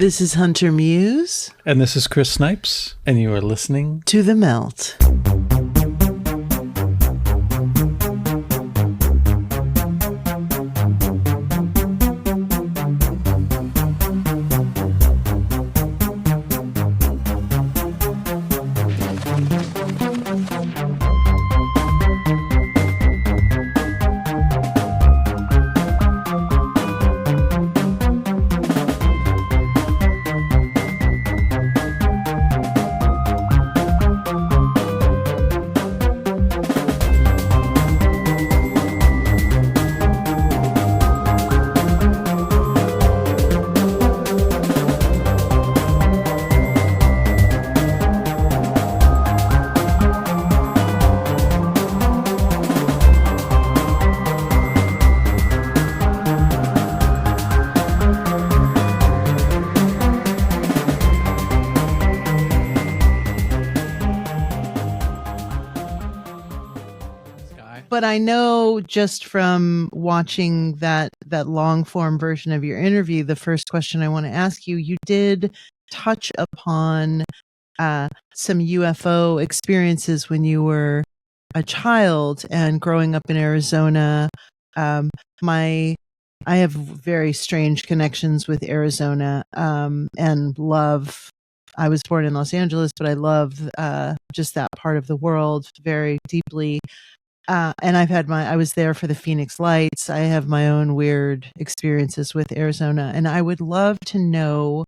This is Hunter Muse. And this is Chris Snipes, and you are listening to The Melt. But I know just from watching that long form version of your interview, the first question I want to ask you, you did touch upon some UFO experiences when you were a child and growing up in Arizona. I have very strange connections with Arizona and love. I was born in Los Angeles, but I love just that part of the world very deeply. And I was there for the Phoenix Lights. I have my own weird experiences with Arizona, and I would love to know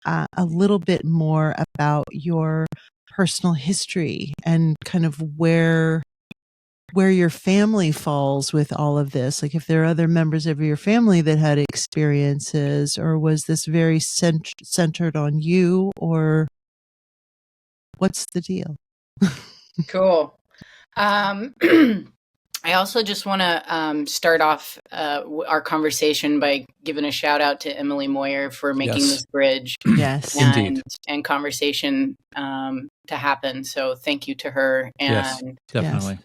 a little bit more about your personal history and kind of where your family falls with all of this. Like if there are other members of your family that had experiences, or was this very centered on you, or what's the deal? Cool. I also just want to start off our conversation by giving a shout out to Emily Moyer for making this bridge, and conversation to happen. So thank you to her, and definitely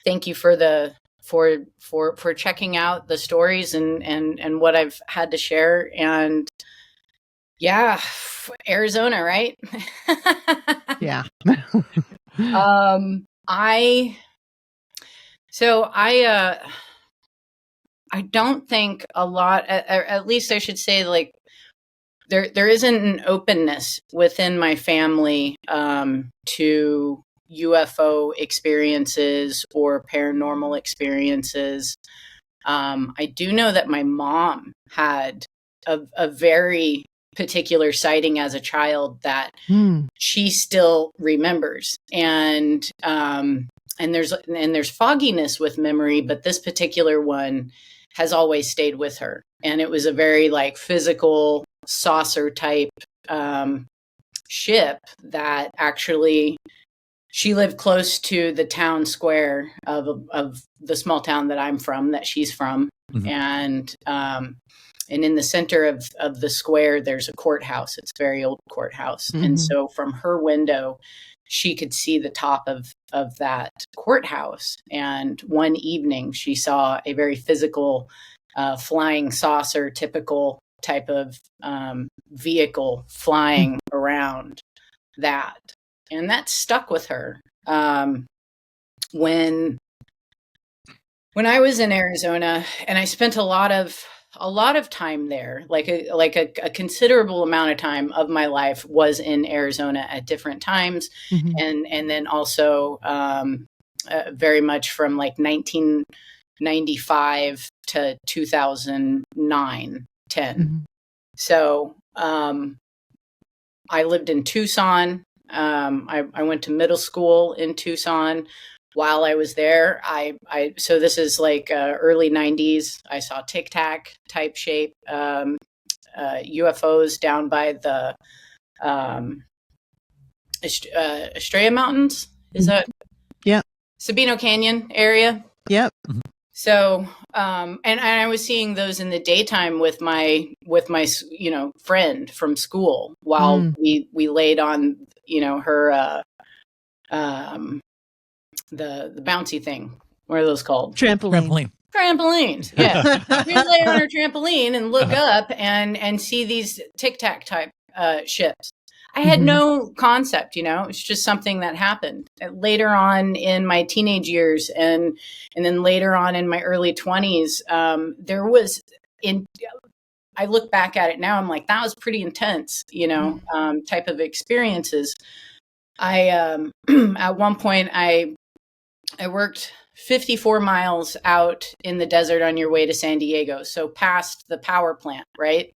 thank you for for checking out the stories and what I've had to share. And Arizona, right? Yeah. I don't think a lot, at least I should say, like there isn't an openness within my family to UFO experiences or paranormal experiences. I do know that my mom had a very particular sighting as a child that she still remembers, and there's fogginess with memory, but this particular one has always stayed with her, and it was a very like physical saucer type ship that actually she lived close to the town square of the small town that I'm from, that she's from, and in the center of the square, there's a courthouse. It's a very old courthouse. And so from her window, she could see the top of that courthouse. And one evening, she saw a very physical flying saucer, typical type of vehicle flying around that. And that stuck with her. When I was in Arizona, and I spent a lot of time there, like a considerable amount of time of my life was in Arizona at different times. And then also very much from like 1995 to 2009, 10. So I lived in Tucson. I went to middle school in Tucson. While I was there, so this is like early 90s. I saw Tic Tac type shape UFOs down by the Ashlea Mountains. Is that? Yeah. Sabino Canyon area. Yep. So, and I was seeing those in the daytime with my friend from school while we laid on her the bouncy thing. What are those called? Trampoline. Trampolines. Yeah. We lay on our trampoline and look up and see these Tic Tac type ships. I had no concept, it's just something that happened later on in my teenage years. And then later on in my early 20s, there was I look back at it now, I'm like, that was pretty intense, type of experiences. I, at one point I worked 54 miles out in the desert on your way to San Diego. So past the power plant, right?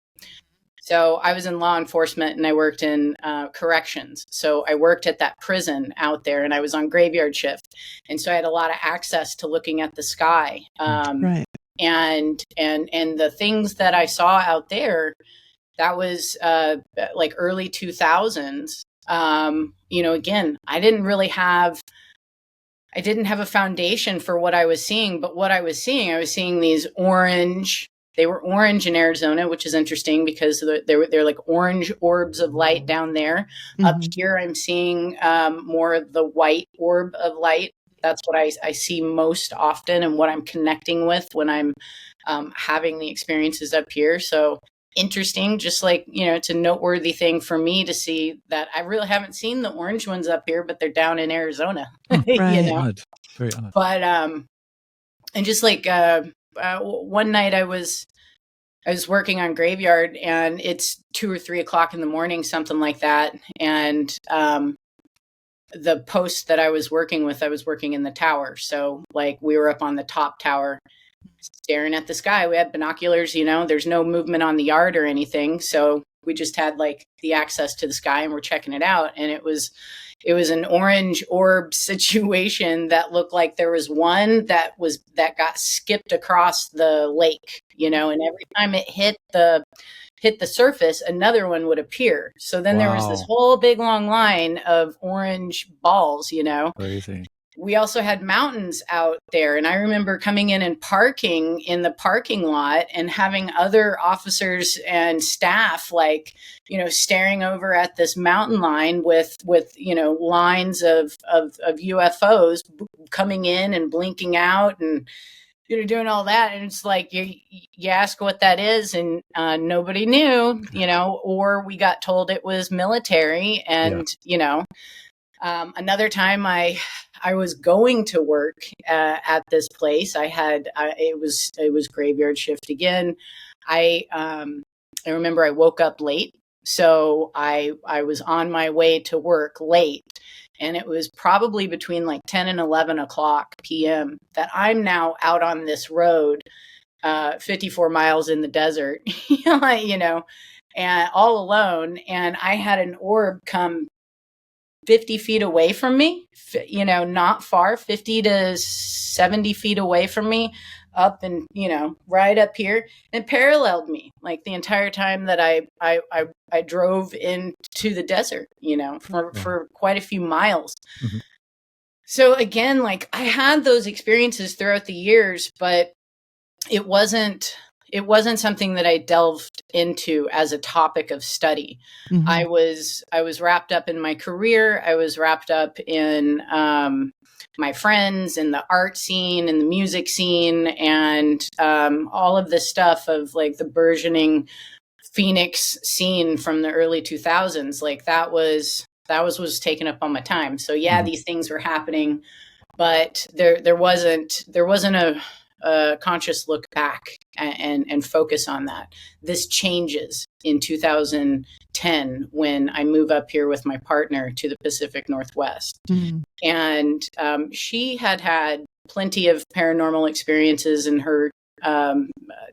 So I was in law enforcement and I worked in corrections. So I worked at that prison out there and I was on graveyard shift. And so I had a lot of access to looking at the sky. Right. And the things that I saw out there, that was like early 2000s. Again, I didn't have a foundation for what I was seeing, but what I was seeing these orange. They were orange in Arizona, which is interesting because they're like orange orbs of light down there. Up here, I'm seeing more of the white orb of light. That's what I see most often and what I'm connecting with when I'm having the experiences up here. So interesting, just like, it's a noteworthy thing for me to see that I really haven't seen the orange ones up here, but they're down in Arizona. Right. Odd. Very odd. But and just like one night I was working on graveyard and it's 2 or 3 o'clock in the morning, something like that. And the post that I was working in the tower. So like we were up on the top tower staring at the sky. We had binoculars, there's no movement on the yard or anything. So we just had like the access to the sky and we're checking it out. And it was an orange orb situation that looked like there was one that got skipped across the lake, and every time it hit the surface, another one would appear. So then there was this whole big long line of orange balls, Crazy. We also had mountains out there. And I remember coming in and parking in the parking lot and having other officers and staff, like, staring over at this mountain line with lines of UFOs coming in and blinking out and, doing all that. And it's like, you ask what that is and nobody knew, or we got told it was military. And, another time I was going to work at this place. It was graveyard shift again. I remember I woke up late. So I was on my way to work late. And it was probably between like 10 and 11 o'clock p.m. that I'm now out on this road, 54 miles in the desert, and all alone. And I had an orb come 50 feet away from me, not far, 50 to 70 feet away from me, up and, right up here, and paralleled me like the entire time that I drove into the desert, for quite a few miles. Mm-hmm. So again, like I had those experiences throughout the years, but it wasn't something that I delved into as a topic of study. Mm-hmm. I was wrapped up in my career. I was wrapped up in my friends and the art scene and the music scene and all of this stuff of like the burgeoning Phoenix scene from the early 2000s. Like that was taken up on my time. So yeah, mm-hmm. These things were happening, but there wasn't a conscious look back and focus on that. This changes in 2010 when I move up here with my partner to the Pacific Northwest. Mm-hmm. And she had plenty of paranormal experiences in her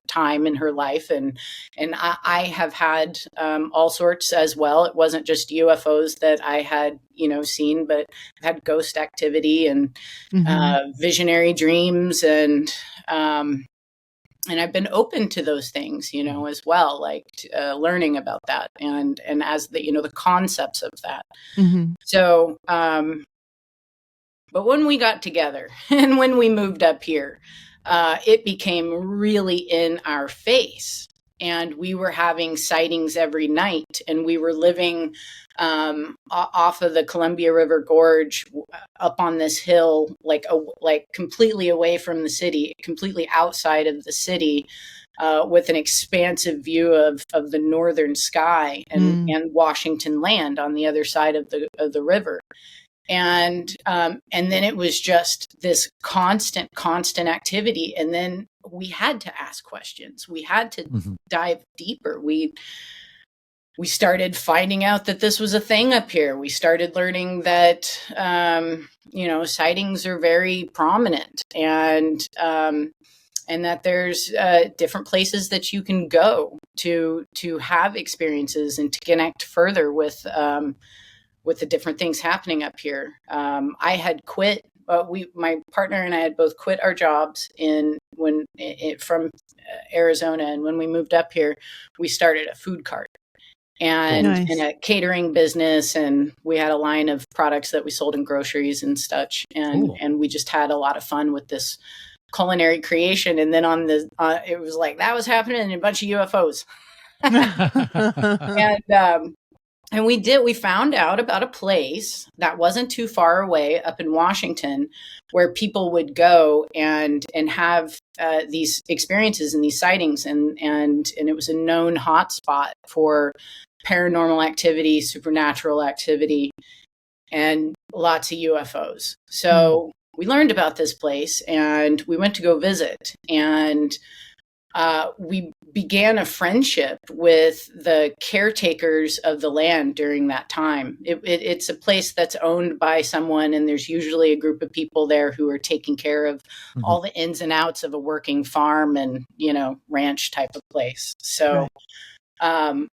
time in her life. And I have had all sorts as well. It wasn't just UFOs that I had, seen, but I've had ghost activity and mm-hmm. Visionary dreams and I've been open to those things, as well, like learning about that and as the concepts of that. Mm-hmm. So, but when we got together and when we moved up here, it became really in our face. and we were having sightings every night, and we were living off of the Columbia River Gorge, up on this hill, like completely away from the city, completely outside of the city, with an expansive view of the northern sky and Washington land on the other side of the river. And then it was just this constant activity. And then we had to ask questions. We had to dive deeper. We started finding out that this was a thing up here. We started learning that, sightings are very prominent, and that there's different places that you can go to have experiences and to connect further with the different things happening up here. I had quit. My partner and I had both quit our jobs from Arizona, and when we moved up here, we started a food cart and a catering business, and we had a line of products that we sold in groceries and such, and we just had a lot of fun with this culinary creation. And then it was like that was happening in a bunch of UFOs. And we found out about a place that wasn't too far away up in Washington where people would go and have these experiences and these sightings. And it was a known hotspot for paranormal activity, supernatural activity, and lots of UFOs. So we learned about this place and we went to go visit, and we began a friendship with the caretakers of the land during that time. It's a place that's owned by someone, and there's usually a group of people there who are taking care of all the ins and outs of a working farm and, ranch type of place. So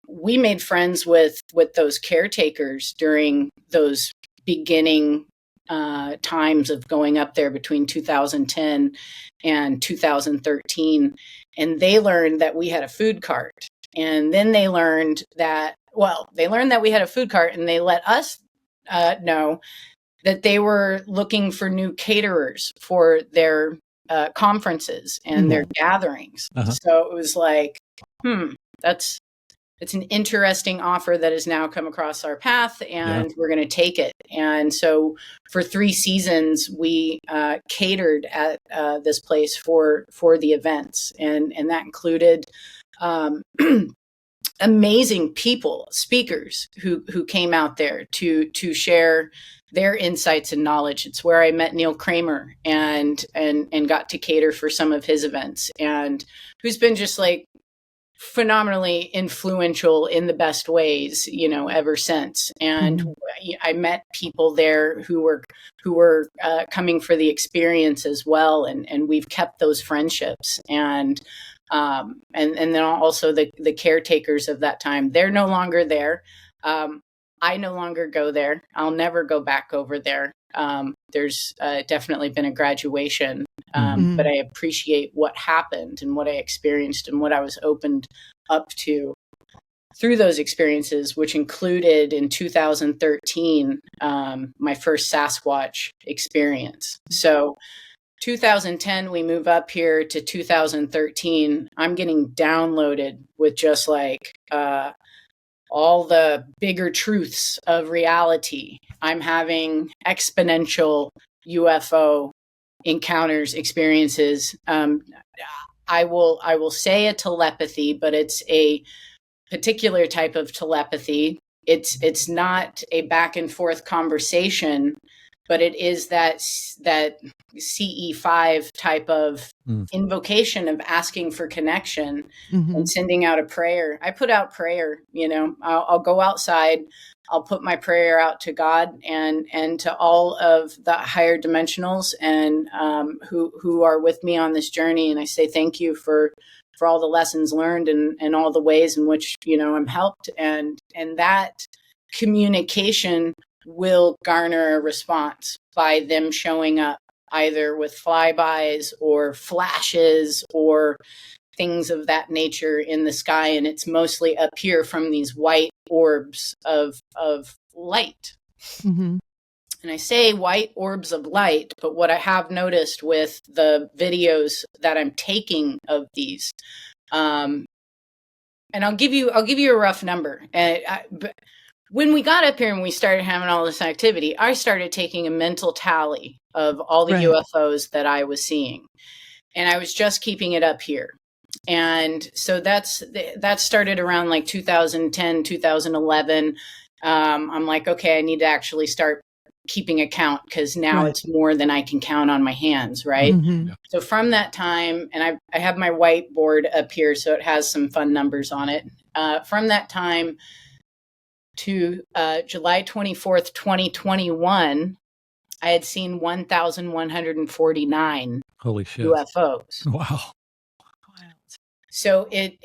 we made friends with those caretakers during those beginning times of going up there between 2010 and 2013. And they learned that we had a food cart. And then they learned that we had a food cart, and they let us know that they were looking for new caterers for their conferences and their gatherings. So it was like, it's an interesting offer that has now come across our path, and we're going to take it. And so for 3 seasons, we catered at this place for the events. And that included amazing people, speakers who came out there to share their insights and knowledge. It's where I met Neil Kramer and got to cater for some of his events, and who's been just like phenomenally influential in the best ways, ever since. And I met people there who were coming for the experience as well. And we've kept those friendships. And then also the caretakers of that time, they're no longer there. I no longer go there. I'll never go back over there. There's definitely been a graduation, but I appreciate what happened and what I experienced and what I was opened up to through those experiences, which included in 2013, my first Sasquatch experience. So 2010, we move up here to 2013. I'm getting downloaded with just like all the bigger truths of reality. I'm having exponential UFO encounters, experiences. I will say a telepathy, but it's a particular type of telepathy. It's not a back and forth conversation, but it is that CE5 type of invocation of asking for connection and sending out a prayer. I put out prayer, I'll go outside, I'll put my prayer out to God and to all of the higher dimensionals and who are with me on this journey. And I say thank you for all the lessons learned and all the ways in which, I'm helped. And that communication will garner a response by them showing up either with flybys or flashes or things of that nature in the sky. And it's mostly up here from these white orbs of light. And I say white orbs of light, but what I have noticed with the videos that I'm taking of these, I'll give you a rough number. But when we got up here and we started having all this activity, I started taking a mental tally of all the UFOs that I was seeing, and I was just keeping it up here. And so that started around like 2010, 2011. I'm like, okay, I need to actually start keeping a count, because now it's more than I can count on my hands, right? Mm-hmm. So from that time, and I have my whiteboard up here, so it has some fun numbers on it. From that time to July 24th, 2021, I had seen 1,149 Holy shit. UFOs. Wow. So it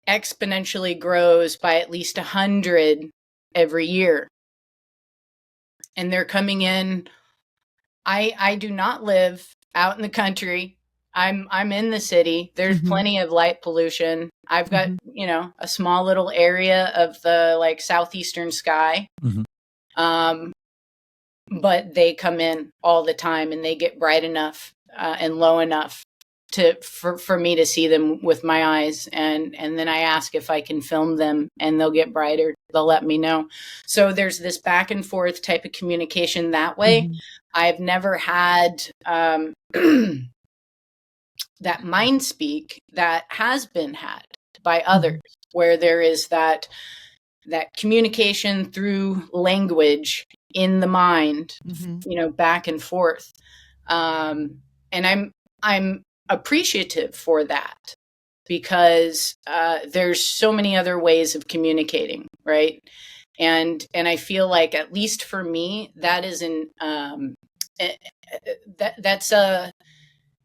exponentially grows by at least 100 every year. And they're coming in. I do not live out in the country. I'm in the city. There's plenty of light pollution. I've got, a small little area of the like southeastern sky. But they come in all the time, and they get bright enough and low enough for me to see them with my eyes. And then I ask if I can film them, and they'll get brighter. They'll let me know. So there's this back and forth type of communication that way. I've never had that mind speak that has been had by others, where there is that communication through language in the mind, back and forth. And I'm appreciative for that, because there's so many other ways of communicating, right? And I feel like, at least for me, that is that's a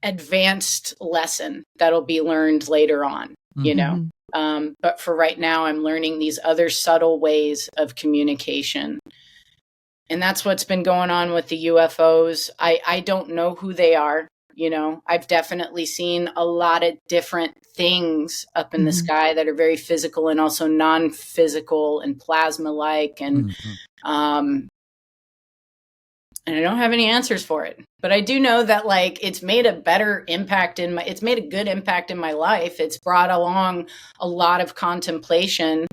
advanced lesson that'll be learned later on, but for right now, I'm learning these other subtle ways of communication. And that's what's been going on with the UFOs. I don't know who they are. I've definitely seen a lot of different things up in the sky that are very physical and also non-physical and plasma-like. And I don't have any answers for it, but I do know that like it's made a good impact in my life. It's brought along a lot of contemplation.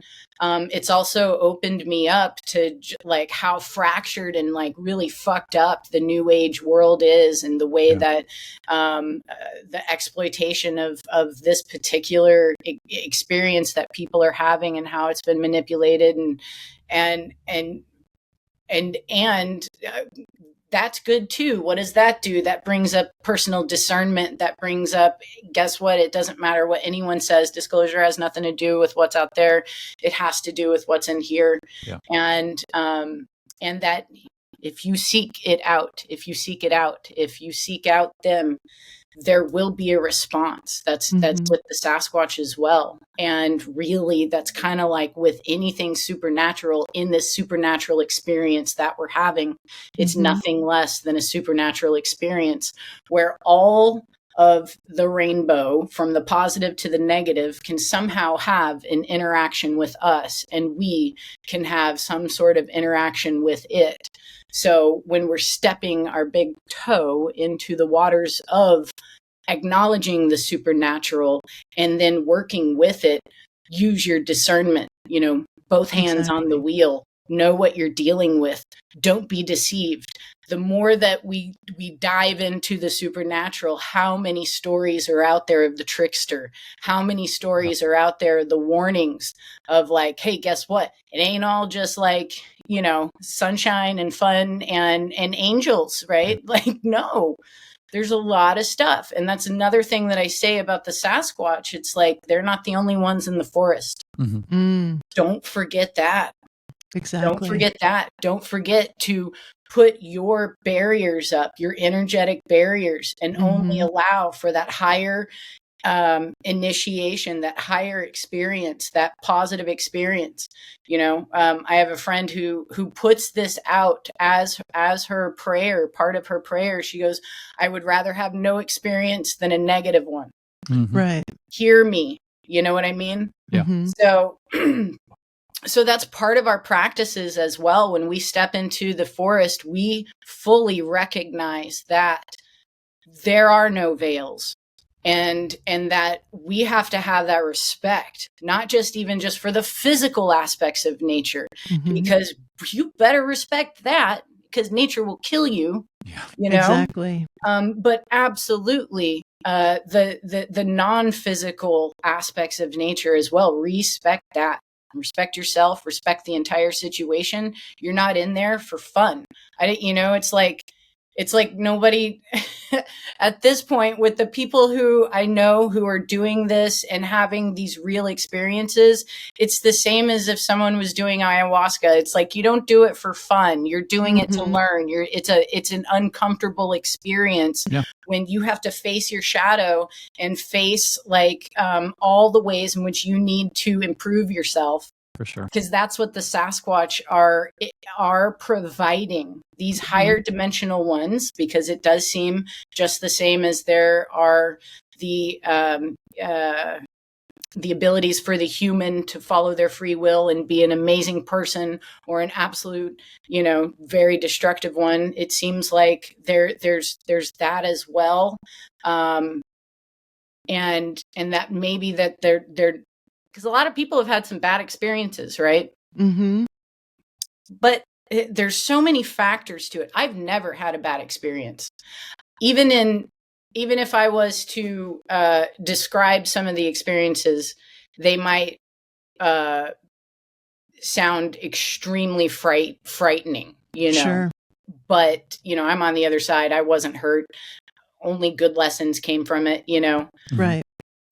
It's also opened me up to like how fractured and like really fucked up the new age world is, and the way that the exploitation of this particular experience that people are having, and how it's been manipulated, and that's good too. What does that do? That brings up personal discernment. That brings up, guess what? It doesn't matter what anyone says. Disclosure has nothing to do with what's out there. It has to do with what's in here. Yeah. And that if you seek it out, if you seek out them, there will be a response. That's with the Sasquatch as well. And really, that's kind of like with anything supernatural, in this supernatural experience that we're having, it's nothing less than a supernatural experience where all of the rainbow, from the positive to the negative, can somehow have an interaction with us, and we can have some sort of interaction with it. So when we're stepping our big toe into the waters of acknowledging the supernatural and then working with it, use your discernment, both hands on the wheel, know what you're dealing with. Don't be deceived. The more that we dive into the supernatural, how many stories are out there of the trickster? How many stories are out there, the warnings of like, hey, guess what? It ain't all just like, sunshine and fun and angels, right? Like, no, there's a lot of stuff. And that's another thing that I say about the Sasquatch. It's like, they're not the only ones in the forest. Don't forget that. Exactly. Don't forget that. Don't forget to put your barriers up, your energetic barriers, and only allow for that higher initiation, that higher experience, that positive experience. I have a friend who puts this out as her prayer, part of her prayer. She goes, I would rather have no experience than a negative one. Right. Hear me. You know what I mean? Yeah. So that's part of our practices as well. When we step into the forest, we fully recognize that there are no veils. and that we have to have that respect, not just even just for the physical aspects of nature, because you better respect that, because nature will kill you. Yeah. You know, Exactly. but absolutely, the non-physical aspects of nature as well. Respect that. Respect yourself. Respect the entire situation. You're not in there for fun. It's like nobody at this point, with the people who I know who are doing this and having these real experiences, it's the same as if someone was doing ayahuasca. It's like, you don't do it for fun. You're doing it to learn. It's an uncomfortable experience when you have to face your shadow and face all the ways in which you need to improve yourself. For sure. Because that's what the Sasquatch are providing, these higher dimensional ones, because it does seem just the same as there are the abilities for the human to follow their free will and be an amazing person or an absolute, very destructive one. It seems like there's that as well. And that maybe that they're because a lot of people have had some bad experiences, right? But there's so many factors to it. I've never had a bad experience. Even if I was to describe some of the experiences, they might sound extremely frightening, Sure. But, I'm on the other side. I wasn't hurt. Only good lessons came from it, Right.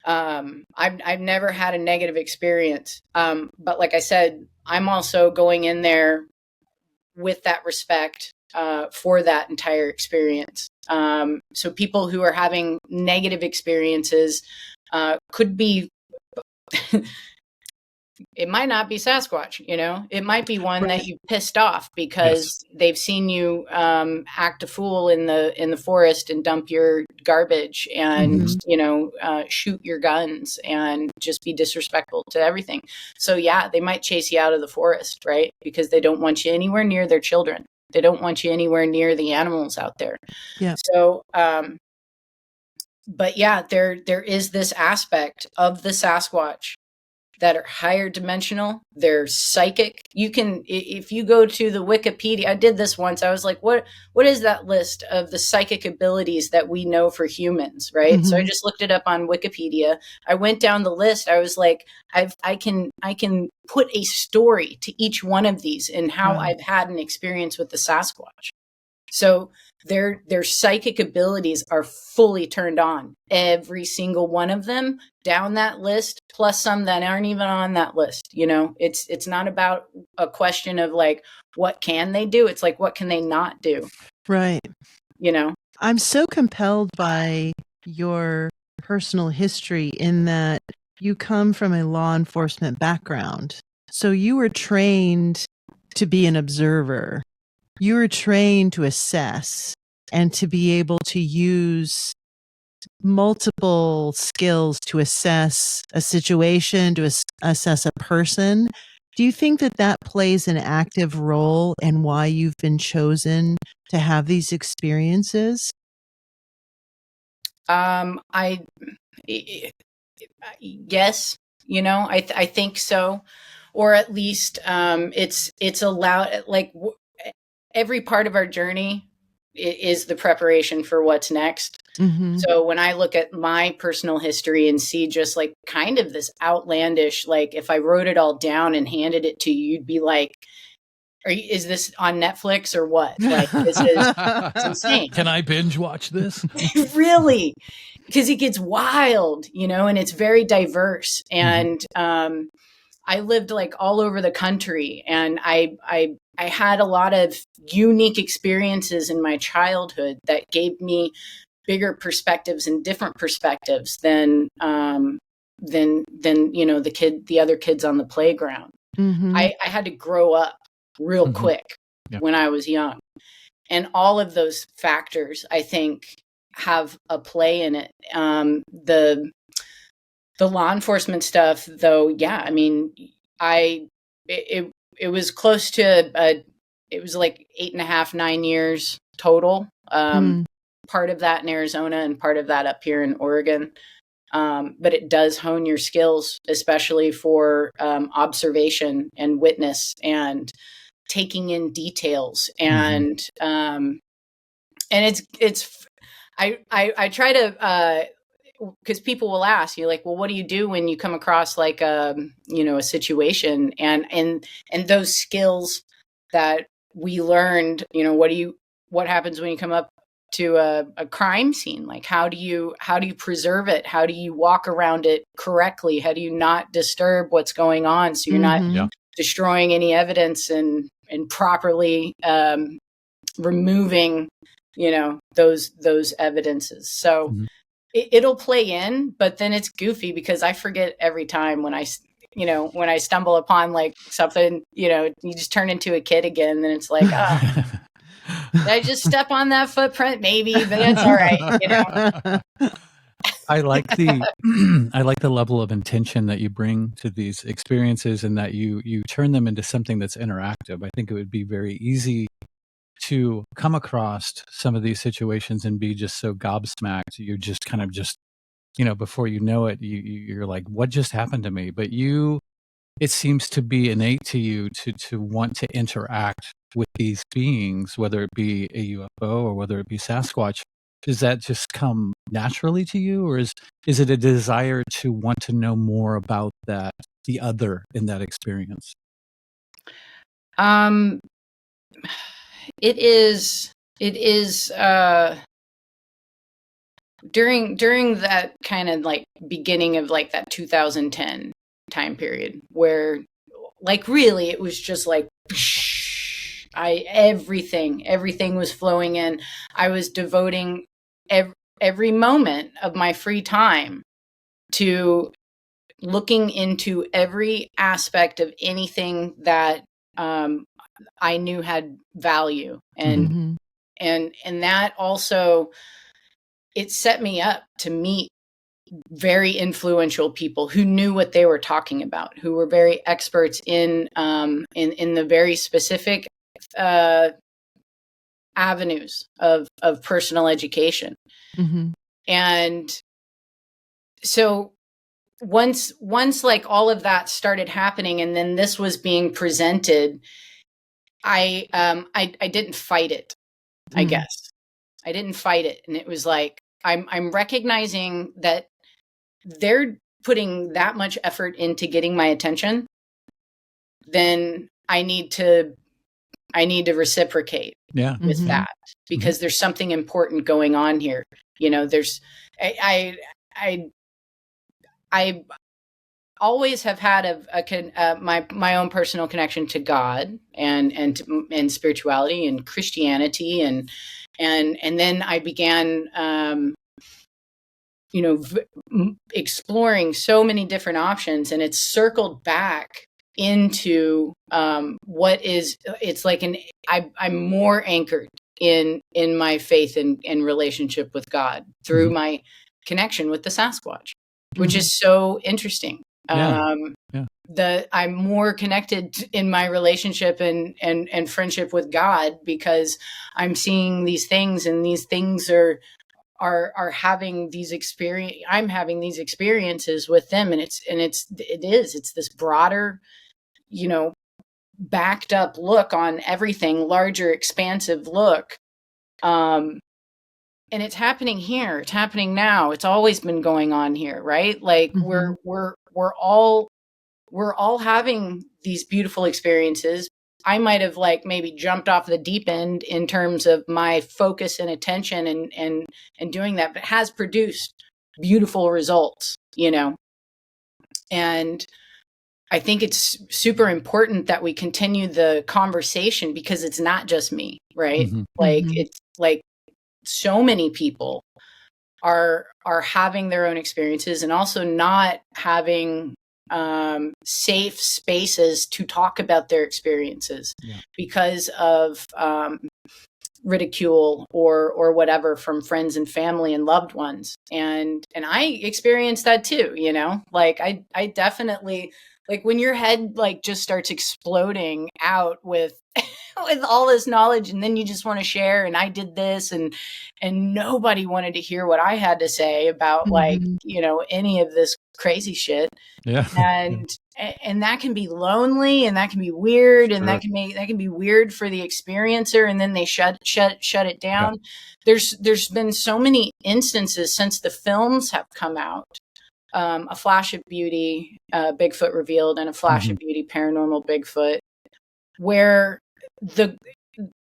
I've never had a negative experience. But like I said, I'm also going in there with that respect for that entire experience. So people who are having negative experiences could be, it might not be Sasquatch, it might be one that you pissed off because they've seen you act a fool in the forest and dump your garbage and, shoot your guns and just be disrespectful to everything. So yeah, they might chase you out of the forest, right? Because they don't want you anywhere near their children. They don't want you anywhere near the animals out there. Yeah. So, but yeah, there is this aspect of the Sasquatch that are higher dimensional. They're psychic. You can, if you go to the Wikipedia, I did this once. I was like, what is that list of the psychic abilities that we know for humans? Right. So I just looked it up on Wikipedia. I went down the list. I was like, I can put a story to each one of these and how I've had an experience with the Sasquatch. So their psychic abilities are fully turned on, every single one of them down that list, plus some that aren't even on that list. It's not about a question of like, what can they do? It's like, what can they not do? Right. I'm so compelled by your personal history in that you come from a law enforcement background. So you were trained to be an observer. You were trained to assess and to be able to use multiple skills to assess a situation, to assess a person. Do you think that plays an active role in why you've been chosen to have these experiences? Yes, I think so. Or at least it's allowed, like every part of our journey is the preparation for what's next. So when I look at my personal history and see just like kind of this outlandish, like if I wrote it all down and handed it to you, you'd be like, is this on Netflix or what? Like, this is it's insane. Can I binge watch this? Really? Because it gets wild, and it's very diverse. And I lived like all over the country, and I had a lot of unique experiences in my childhood that gave me bigger perspectives and different perspectives than the other kids on the playground. I had to grow up real quick when I was young, and all of those factors I think have a play in it. The law enforcement stuff, though, yeah, I mean, it was close to it was like 8.5, 9 years total. part of that in Arizona and part of that up here in Oregon. But it does hone your skills, especially for observation and witness and taking in details. And I try to, because people will ask you, like, well, what do you do when you come across like a situation, and those skills that we learned, what happens when you come up to a crime scene? Like, how do you preserve it? How do you walk around it correctly? How do you not disturb what's going on, so you're not destroying any evidence and properly removing those evidences? So it'll play in, but then it's goofy because I forget every time when I stumble upon like something, you just turn into a kid again. Then it's like, did I just step on that footprint? Maybe, but that's all right. I like the I like the level of intention that you bring to these experiences, and that you turn them into something that's interactive. I think it would be very easy to come across some of these situations and be just so gobsmacked. You're just kind of before you know it, you're like, what just happened to me? But it seems to be innate to you to want to interact with these beings, whether it be a UFO or whether it be Sasquatch. Does that just come naturally to you, or is it a desire to want to know more about the other in that experience? It is during that kind of like beginning of like that 2010 time period where like really it was just like everything was flowing in. I was devoting every moment of my free time to looking into every aspect of anything that I knew had value, and that also, it set me up to meet very influential people who knew what they were talking about, who were very experts in the very specific avenues of personal education. And so once like all of that started happening, and then this was being presented, I didn't fight it. I guess I didn't fight it, and it was like I'm recognizing that they're putting that much effort into getting my attention. Then I need to reciprocate with that, because there's something important going on here. There's I always have had my own personal connection to God and spirituality and Christianity, and then I began exploring so many different options, and it's circled back into it's like I'm more anchored in my faith and relationship with God through my connection with the Sasquatch, which is so interesting. I'm more connected in my relationship and friendship with God because I'm seeing these things, and these things are having these I'm having these experiences with them, and it's this broader, backed up look on everything, larger, expansive look. And it's happening here. It's happening now. It's always been going on here, right? Like we're all having these beautiful experiences. I might have like maybe jumped off the deep end in terms of my focus and attention and doing that, but it has produced beautiful results, and I think it's super important that we continue the conversation, because it's not just me, right? It's like so many people are having their own experiences, and also not having safe spaces to talk about their experiences because of ridicule or whatever from friends and family and loved ones. And I experienced that too, like I definitely, like when your head like just starts exploding out with with all this knowledge, and then you just want to share, and I did this, and nobody wanted to hear what I had to say about like, you know, any of this crazy shit. Yeah. And that can be lonely, and that can be weird, and Sure. that can be weird for the experiencer, and then they shut it down. Yeah. There's been so many instances since the films have come out. A Flash of Beauty, Bigfoot Revealed, and A Flash of Beauty, Paranormal Bigfoot, where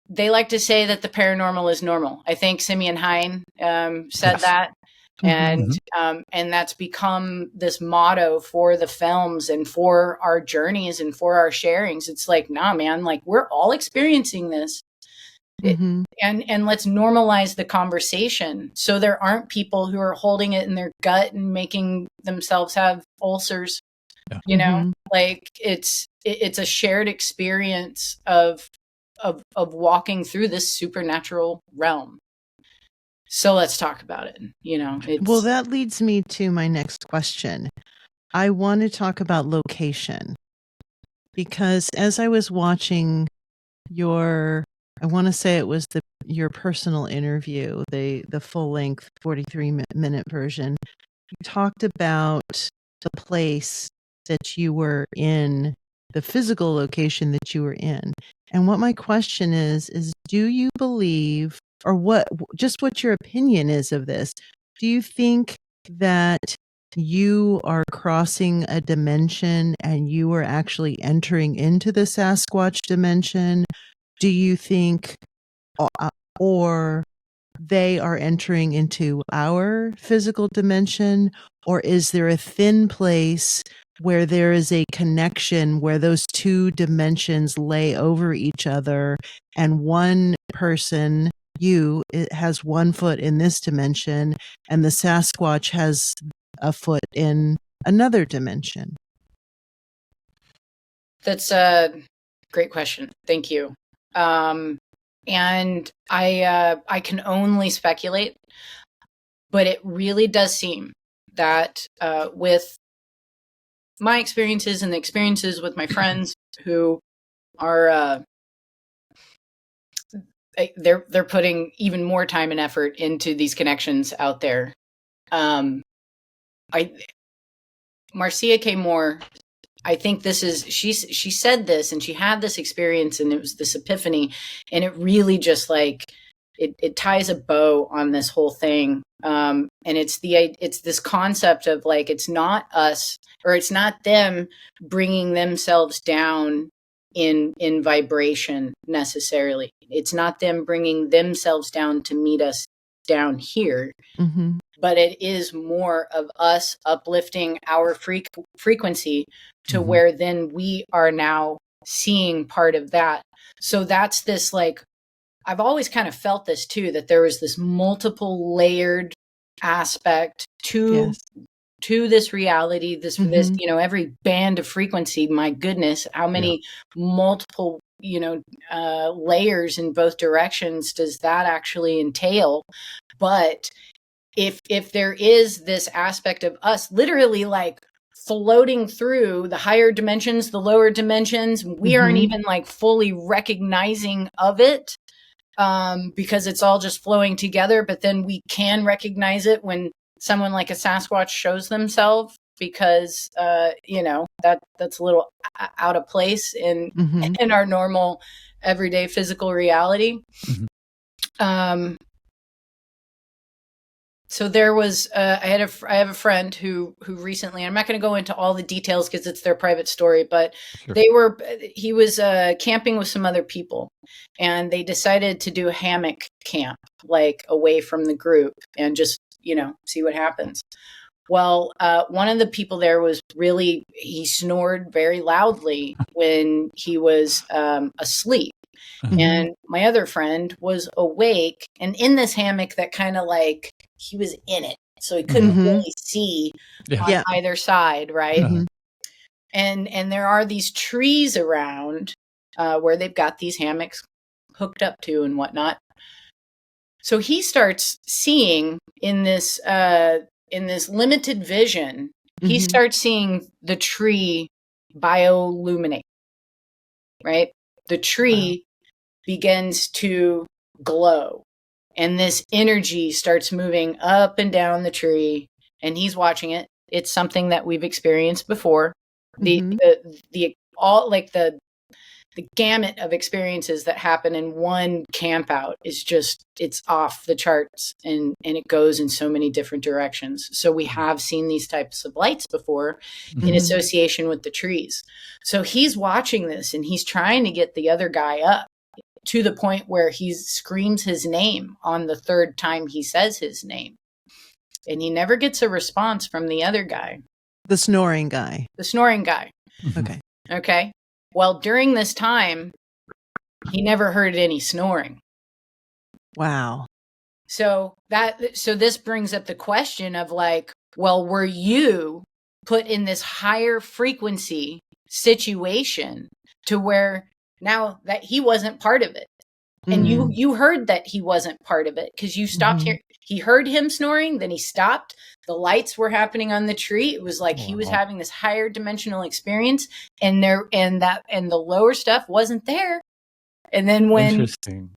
they like to say that the paranormal is normal. I think Simeon Hein said that. And that's become this motto for the films and for our journeys and for our sharings. It's like, nah, man, like we're all experiencing this. And let's normalize the conversation so there aren't people who are holding it in their gut and making themselves have ulcers. Yeah. You know, like it's a shared experience of walking through this supernatural realm. So let's talk about it. You know, well, that leads me to my next question. I want to talk about location, because as I was watching I want to say it was your personal interview, the full length 43-minute version, you talked about the place that you were in, the physical location that you were in. And what my question is do you believe, or what your opinion is of this? Do you think that you are crossing a dimension and you are actually entering into the Sasquatch dimension? Do you think, or they are entering into our physical dimension? Or is there a thin place where there is a connection where those two dimensions lay over each other, and one person, it has 1 foot in this dimension and the Sasquatch has a foot in another dimension? That's a great question. Thank you. And I can only speculate, but it really does seem that with my experiences and the experiences with my friends who are they're putting even more time and effort into these connections out there. Marcia K. Moore, I think this is, she said this and she had this experience and it was this epiphany, and it really just like, it ties a bow on this whole thing. And it's this concept of like, it's not us, or it's not them bringing themselves down in vibration necessarily. It's not them bringing themselves down to meet us down here. But it is more of us uplifting our frequency to where then we are now seeing part of that. So that's this, like, I've always kind of felt this too, that there was this multiple layered aspect to this reality, this, you know, every band of frequency, my goodness, how many multiple, you know, layers in both directions does that actually entail? But if there is this aspect of us literally like floating through the higher dimensions, the lower dimensions, we aren't even like fully recognizing of it, because it's all just flowing together. But then we can recognize it when someone like a Sasquatch shows themselves, because you know, that's a little out of place in our normal everyday physical reality. So there was, I have a friend who recently, I'm not going to go into all the details because it's their private story, but he was camping with some other people, and they decided to do a hammock camp, like away from the group, and just, you know, see what happens. Well, one of the people there was he snored very loudly when he was asleep. And my other friend was awake and in this hammock that kind of like, he was in it, so he couldn't really see on either side, right? And there are these trees around where they've got these hammocks hooked up to and whatnot. So he starts seeing in this limited vision, he starts seeing the tree bioluminate, right? The tree begins to glow. And this energy starts moving up and down the tree, and he's watching it. It's something that we've experienced before. Mm-hmm. The gamut of experiences that happen in one camp out is just, it's off the charts, and it goes in so many different directions. So we have seen these types of lights before in association with the trees. So he's watching this, and he's trying to get the other guy up to the point where he screams his name on the third time he says his name. And he never gets a response from the other guy. The snoring guy. The snoring guy. Okay. Okay. Well, during this time, he never heard any snoring. Wow. So this brings up the question of like, well, were you put in this higher frequency situation to where now that he wasn't part of it? And you heard that he wasn't part of it because you stopped here. He heard him snoring, then he stopped. The lights were happening on the tree. It was like he was having this higher dimensional experience, and the lower stuff wasn't there. And then Interesting.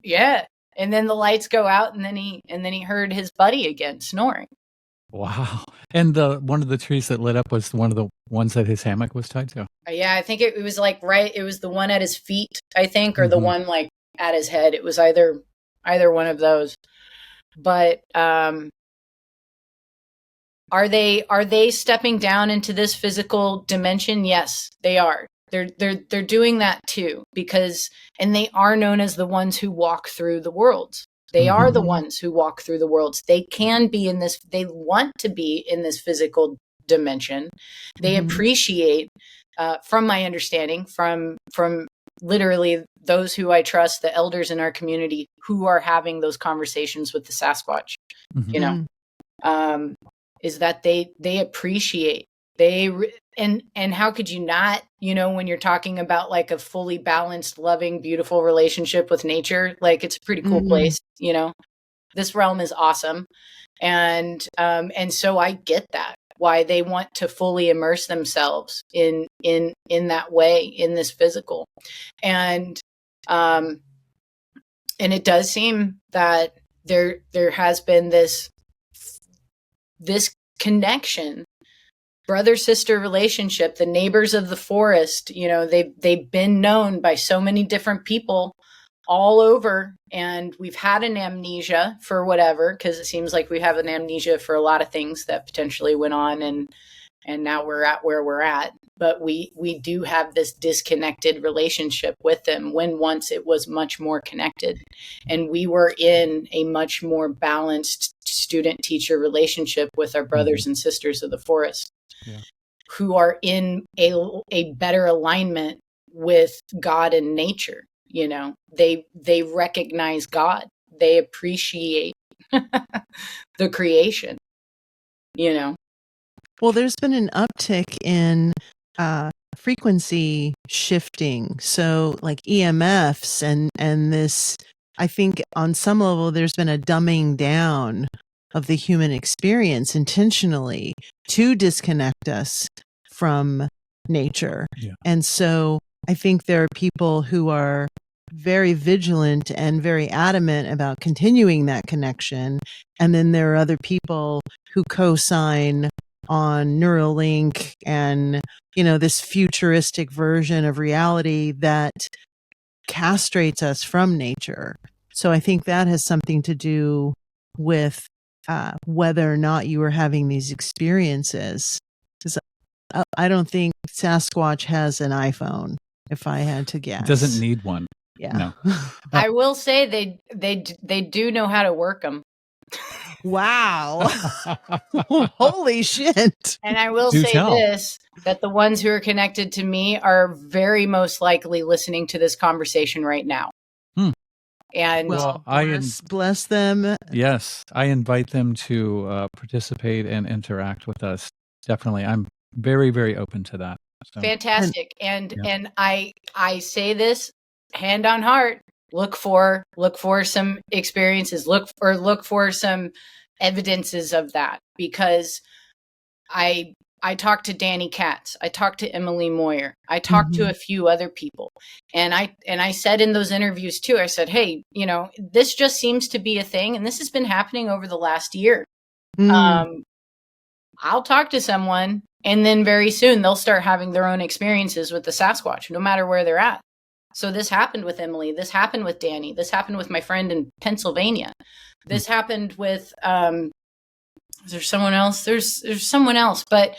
and then the lights go out, and then he heard his buddy again snoring. Wow. And one of the trees that lit up was one of the ones that his hammock was tied to. Yeah, I think it was like it was the one at his feet, I think, or the one like at his head. It was either one of those. But are they stepping down into this physical dimension? Yes, they are. They're doing that too, and they are known as the ones who walk through the worlds. They are the ones who walk through the worlds. They can be they want to be in this physical dimension. They appreciate, from my understanding, from literally those who I trust, the elders in our community who are having those conversations with the Sasquatch, is that they appreciate, and how could you not, when you're talking about like a fully balanced, loving, beautiful relationship with nature, like it's a pretty cool place, this realm is awesome. And so I get that, why they want to fully immerse themselves in that way, in this physical. And it does seem that there has been this connection, brother-sister relationship, the neighbors of the forest, they've been known by so many different people all over, and we've had an amnesia for whatever, because it seems like we have an amnesia for a lot of things that potentially went on, and now we're at where we're at. But we do have this disconnected relationship with them, when once it was much more connected, and we were in a much more balanced student-teacher relationship with our brothers and sisters of the forest, who are in a better alignment with God and nature. They recognize God. They appreciate the creation, Well, there's been an uptick in frequency shifting. So like EMFs and this, I think on some level, there's been a dumbing down of the human experience intentionally to disconnect us from nature. Yeah. And so I think there are people who are very vigilant and very adamant about continuing that connection. And then there are other people who co-sign on Neuralink and, this futuristic version of reality that castrates us from nature. So I think that has something to do with whether or not you are having these experiences. Because I don't think Sasquatch has an iPhone, if I had to guess. It doesn't need one. Yeah. No. I will say they do know how to work them. Wow. Holy shit. And I will say this, that the ones who are connected to me are very most likely listening to this conversation right now. And bless them. Yes, I invite them to participate and interact with us. Definitely. I'm very, very open to that. So. Fantastic. And I say this hand on heart. Look for some experiences, look for some evidences of that, because I I talked to Danny Katz. I talked to Emily Moyer. I talked to a few other people. And I said in those interviews too, I said, hey, this just seems to be a thing. And this has been happening over the last year. I'll talk to someone, and then very soon they'll start having their own experiences with the Sasquatch, no matter where they're at. So this happened with Emily. This happened with Danny. This happened with my friend in Pennsylvania. This happened with, is there someone else? There's someone else, but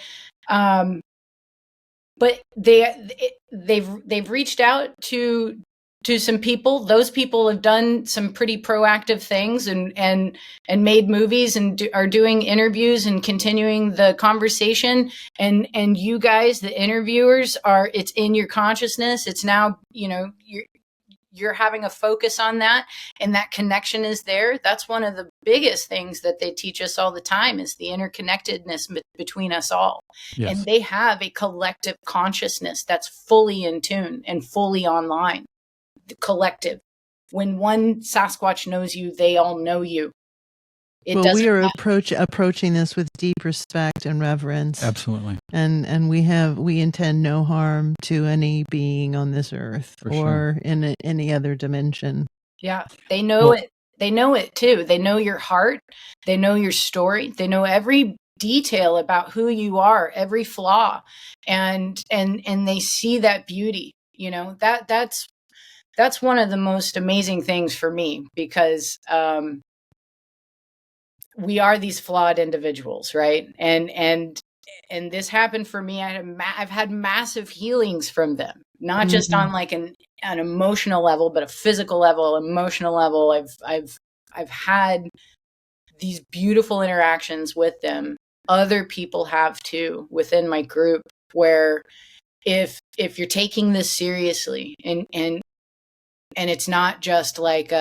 they've reached out to some people. Those people have done some pretty proactive things and made movies and are doing interviews and continuing the conversation. And you guys, the interviewers, it's in your consciousness. It's now, you're having a focus on that, and that connection is there. That's one of the biggest things that they teach us all the time, is the interconnectedness between us all. Yes. And they have a collective consciousness that's fully in tune and fully online. The collective. When one Sasquatch knows you, they all know you. We are approaching this with deep respect and reverence. Absolutely. And we intend no harm to any being on this earth or in any other dimension. Yeah, they know it. They know it too. They know your heart. They know your story. They know every detail about who you are, every flaw, and they see that beauty. That's one of the most amazing things for me, because we are these flawed individuals, right? And this happened for me. I've had massive healings from them, not just on like an emotional level, but a physical level, emotional level. I've had these beautiful interactions with them. Other people have too within my group, where if you're taking this seriously and it's not just like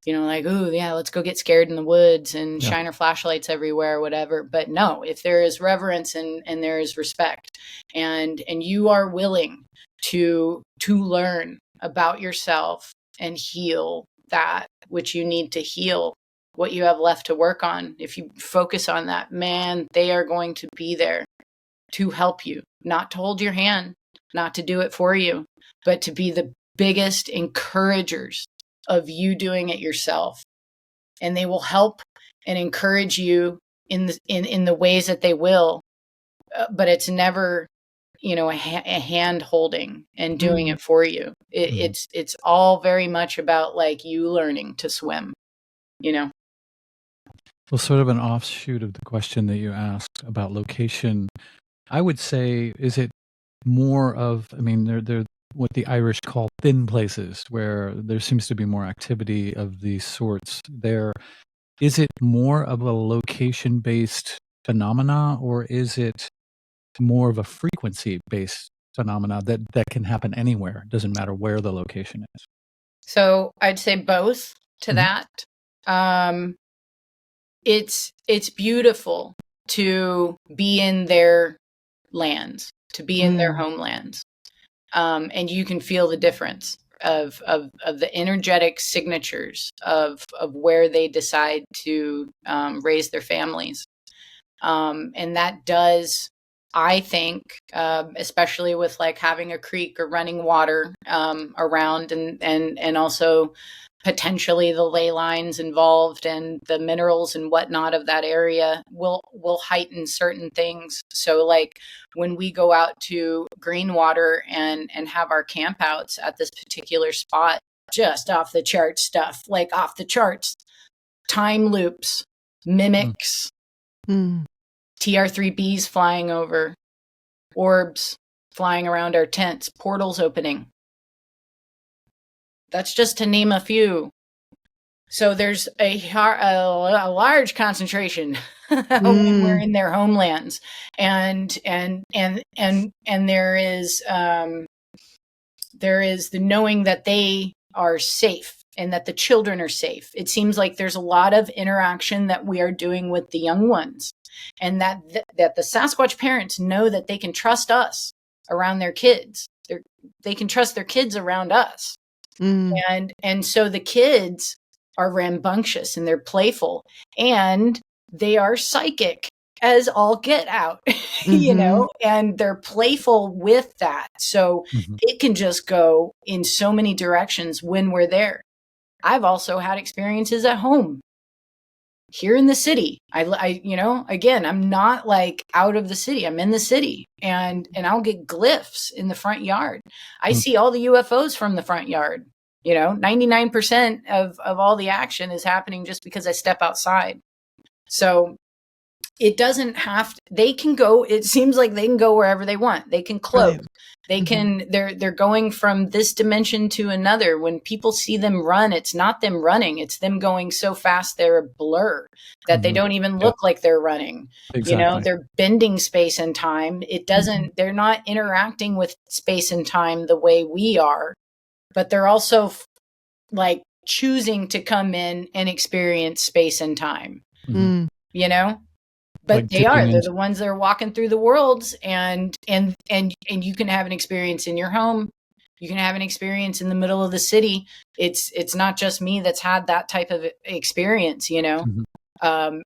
like, oh yeah, let's go get scared in the woods and shine our flashlights everywhere, whatever. But no, if there is reverence and there is respect, and you are willing to learn about yourself and heal that which you need to heal, what you have left to work on, if you focus on that, man, they are going to be there to help you, not to hold your hand, not to do it for you, but to be the biggest encouragers of you doing it yourself. And they will help and encourage you in the ways that they will, but it's never a hand holding and doing it for you. It's all very much about like you learning to swim. Well, sort of an offshoot of the question that you asked about location, I would say, is it more of, they're what the Irish call thin places, where there seems to be more activity of these sorts there. Is it more of a location-based phenomena, or is it more of a frequency-based phenomena that can happen anywhere? It doesn't matter where the location is. So I'd say both to that. It's beautiful to be in their lands, to be in their homelands. And you can feel the difference of the energetic signatures of where they decide to raise their families. And that does, I think, especially with like having a creek or running water around, and also potentially the ley lines involved and the minerals and whatnot of that area will heighten certain things. So like when we go out to Greenwater and have our campouts at this particular spot, just off the chart stuff, like off the charts, time loops, mimics, TR3Bs flying over, orbs flying around our tents, portals opening. That's just to name a few. So there's a large concentration when we're in their homelands, and there is the knowing that they are safe and that the children are safe. It seems like there's a lot of interaction that we are doing with the young ones, and that the Sasquatch parents know that they can trust us around their kids. They can trust their kids around us. And so the kids are rambunctious and they're playful and they are psychic as all get out, you know, and they're playful with that. So it can just go in so many directions when we're there. I've also had experiences at home here in the city. I you know, again, I'm not like out of the city. I'm in the city, and I'll get glyphs in the front yard. I see all the UFOs from the front yard. You know, 99% of all the action is happening just because I step outside. So it doesn't have to, they can go, it seems like they can go wherever they want. They can cloak. Right. They can, they're going from this dimension to another. When people see them run, it's not them running. It's them going so fast they're a blur that they don't even look like they're running. Exactly. You know, they're bending space and time. It doesn't, they're not interacting with space and time the way we are, but they're also like choosing to come in and experience space and time, you know? But like they're the ones that are walking through the worlds, and you can have an experience in your home. You can have an experience in the middle of the city. It's not just me that's had that type of experience, you know.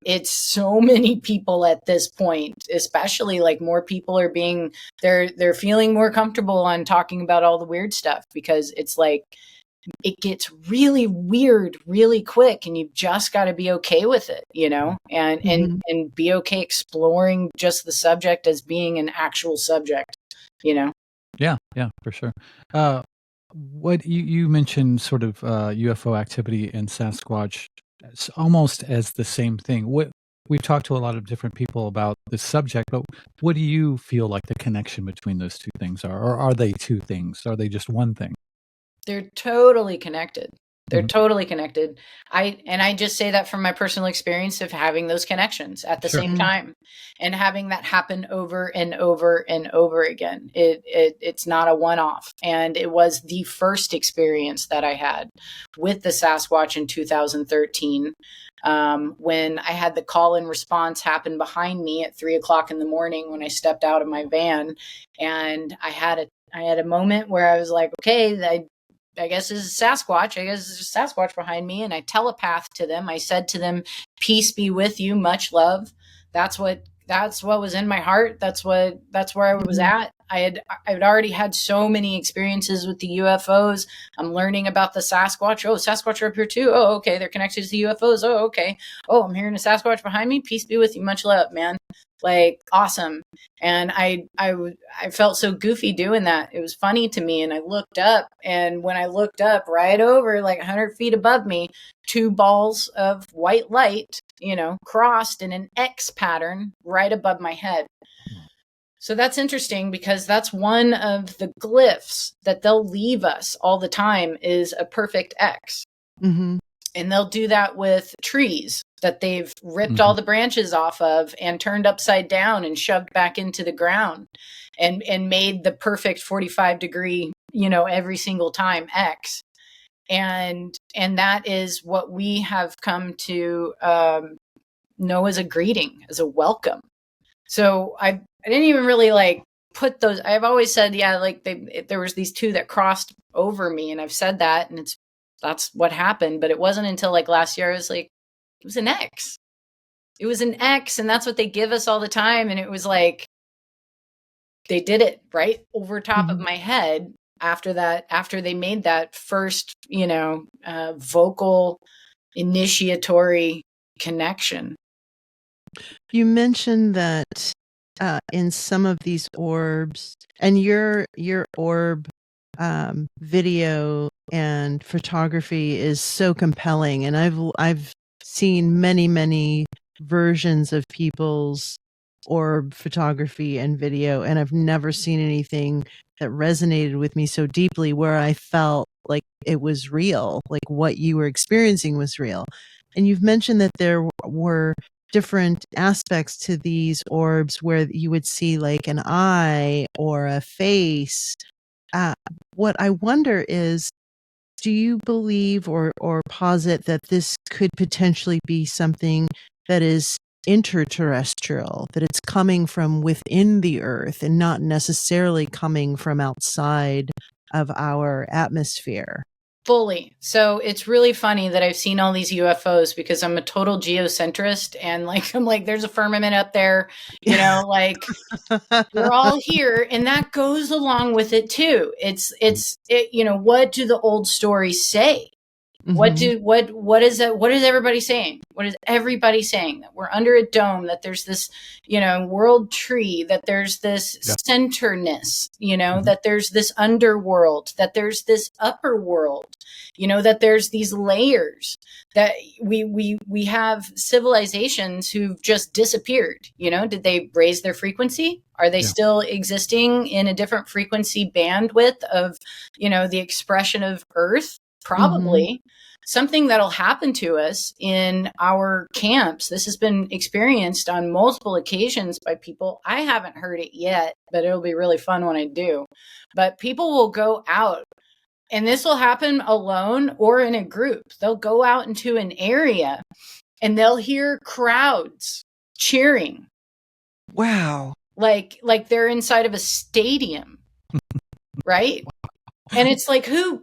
It's so many people at this point, especially like more people are being, they're feeling more comfortable on talking about all the weird stuff, because it's like, it gets really weird really quick, and you've just got to be okay with it, you know, and be okay exploring just the subject as being an actual subject, you know? Yeah, for sure. What you mentioned sort of UFO activity and Sasquatch almost as the same thing. We've talked to a lot of different people about this subject, but what do you feel like the connection between those two things are? Or are they two things? Are they just one thing? They're totally connected. They're totally connected. I just say that from my personal experience of having those connections at the same time, and having that happen over and over and over again. It's not a one-off. And it was the first experience that I had with the Sasquatch in 2013. When I had the call and response happen behind me at 3:00 in the morning when I stepped out of my van, and I had a moment where I was like, okay, I guess this is Sasquatch. I guess there's a Sasquatch behind me. And I telepathed to them. I said to them, peace be with you, much love. That's what was in my heart. That's where I was at. I'd already had so many experiences with the UFOs. I'm learning about the Sasquatch. Oh, Sasquatch are up here too. Oh, okay. They're connected to the UFOs. Oh, okay. Oh, I'm hearing a Sasquatch behind me. Peace be with you. Much love, man. Like, awesome. And I felt so goofy doing that. It was funny to me. And I looked up, and when I looked up, right over like 100 feet above me, two balls of white light, you know, crossed in an X pattern right above my head. So that's interesting, because that's one of the glyphs that they'll leave us all the time, is a perfect X. And they'll do that with trees that they've ripped all the branches off of and turned upside down and shoved back into the ground, and made the perfect 45-degree, you know, every single time X. And that is what we have come to know as a greeting, as a welcome. So I didn't even really like put those. I've always said, yeah, like there was these two that crossed over me, and I've said that, and that's what happened. But it wasn't until like last year I was like, it was an X. It was an X, and that's what they give us all the time. And it was like, they did it right over top of my head after they made that first, you know, vocal initiatory connection. You mentioned that in some of these orbs, and your orb video and photography is so compelling, and I've seen many versions of people's orb photography and video, and I've never seen anything that resonated with me so deeply, where I felt like it was real, like what you were experiencing was real. And you've mentioned that there were different aspects to these orbs where you would see like an eye or a face. What I wonder is, do you believe or posit that this could potentially be something that is interterrestrial, that it's coming from within the Earth and not necessarily coming from outside of our atmosphere? Fully. So it's really funny that I've seen all these UFOs because I'm a total geocentrist, and like I'm like, there's a firmament up there, like we're all here, and that goes along with it too. What do the old stories say? Mhm. What is that? What is everybody saying? What is everybody saying? That we're under a dome, that there's this, world tree, that there's this centerness, that there's this underworld, that there's this upper world, that there's these layers, that we have civilizations who've just disappeared. Did they raise their frequency? Are they still existing in a different frequency bandwidth of, the expression of Earth? Probably. Something that'll happen to us in our camps. This has been experienced on multiple occasions by people. I haven't heard it yet, but it'll be really fun when I do. But people will go out, and this will happen alone or in a group. They'll go out into an area and they'll hear crowds cheering. Wow. Like they're inside of a stadium, right? And it's like, who's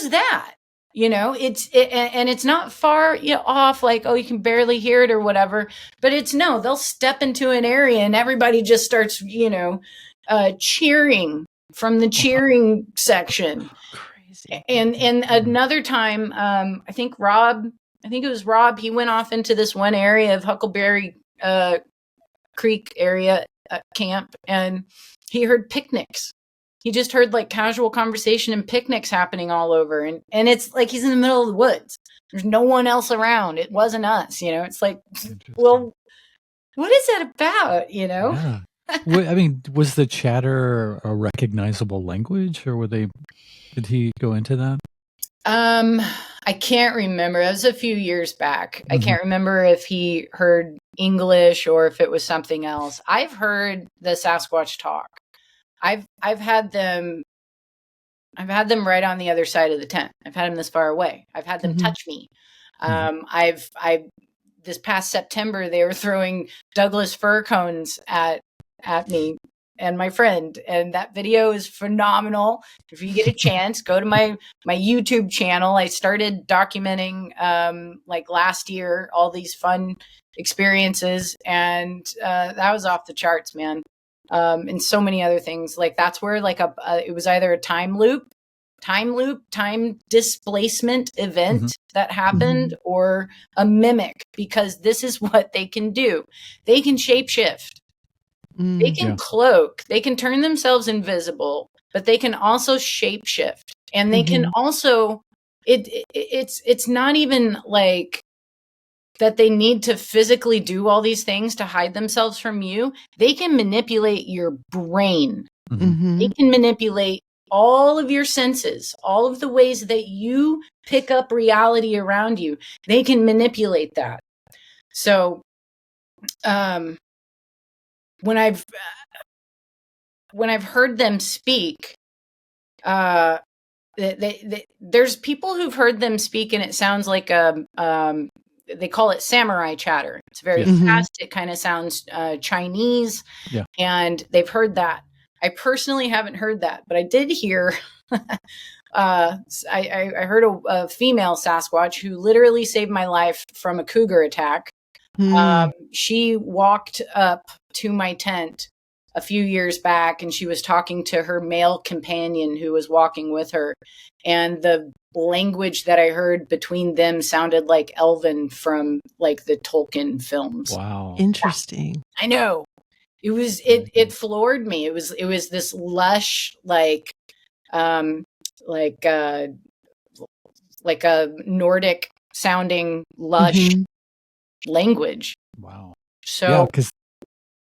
that? And it's not far off, like, oh, you can barely hear it or whatever, but they'll step into an area and everybody just starts, cheering from the cheering section. Crazy. And another time, I think it was Rob, he went off into this one area of Huckleberry Creek area camp, and he heard picnics. He just heard like casual conversation and picnics happening all over. And it's like he's in the middle of the woods. There's no one else around. It wasn't us, It's like, well, what is that about, Yeah. I mean, was the chatter a recognizable language, or did he go into that? I can't remember. That was a few years back. I can't remember if he heard English or if it was something else. I've heard the Sasquatch talk. I've had them right on the other side of the tent. I've had them this far away. I've had them touch me. I've this past September, they were throwing Douglas fir cones at me and my friend, and that video is phenomenal. If you get a chance, go to my YouTube channel. I started documenting like last year all these fun experiences, and that was off the charts, man. And so many other things. Like that's where like it was either a time displacement event that happened, or a mimic, because this is what they can do. They can shapeshift. They can cloak. They can turn themselves invisible, but they can also shapeshift. And they can also, it's not even like that they need to physically do all these things to hide themselves from you. They can manipulate your brain. They can manipulate all of your senses, all of the ways that you pick up reality around you. They can manipulate that. So, when I've heard them speak, there's people who've heard them speak, and it sounds like they call it samurai chatter. It's very fast. It kind of sounds Chinese, and they've heard that. I personally haven't heard that, but I did hear. I heard a female Sasquatch who literally saved my life from a cougar attack. She walked up to my tent a few years back, and she was talking to her male companion who was walking with her, and the language that I heard between them sounded like Elven from like the Tolkien films. Wow. Interesting. I know. It floored me. It was this lush, like a Nordic sounding lush language. Wow. So yeah, because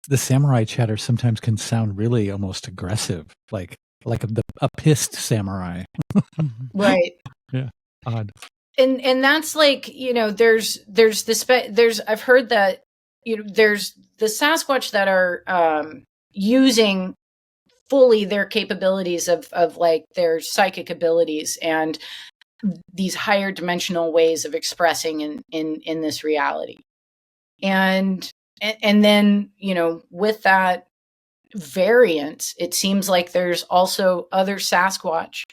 the samurai chatter sometimes can sound really almost aggressive, like a pissed samurai. Right. Yeah. Odd. And that's like, there's I've heard that, there's the Sasquatch that are using fully their capabilities of like their psychic abilities and these higher dimensional ways of expressing in this reality. And then, with that variance, it seems like there's also other Sasquatch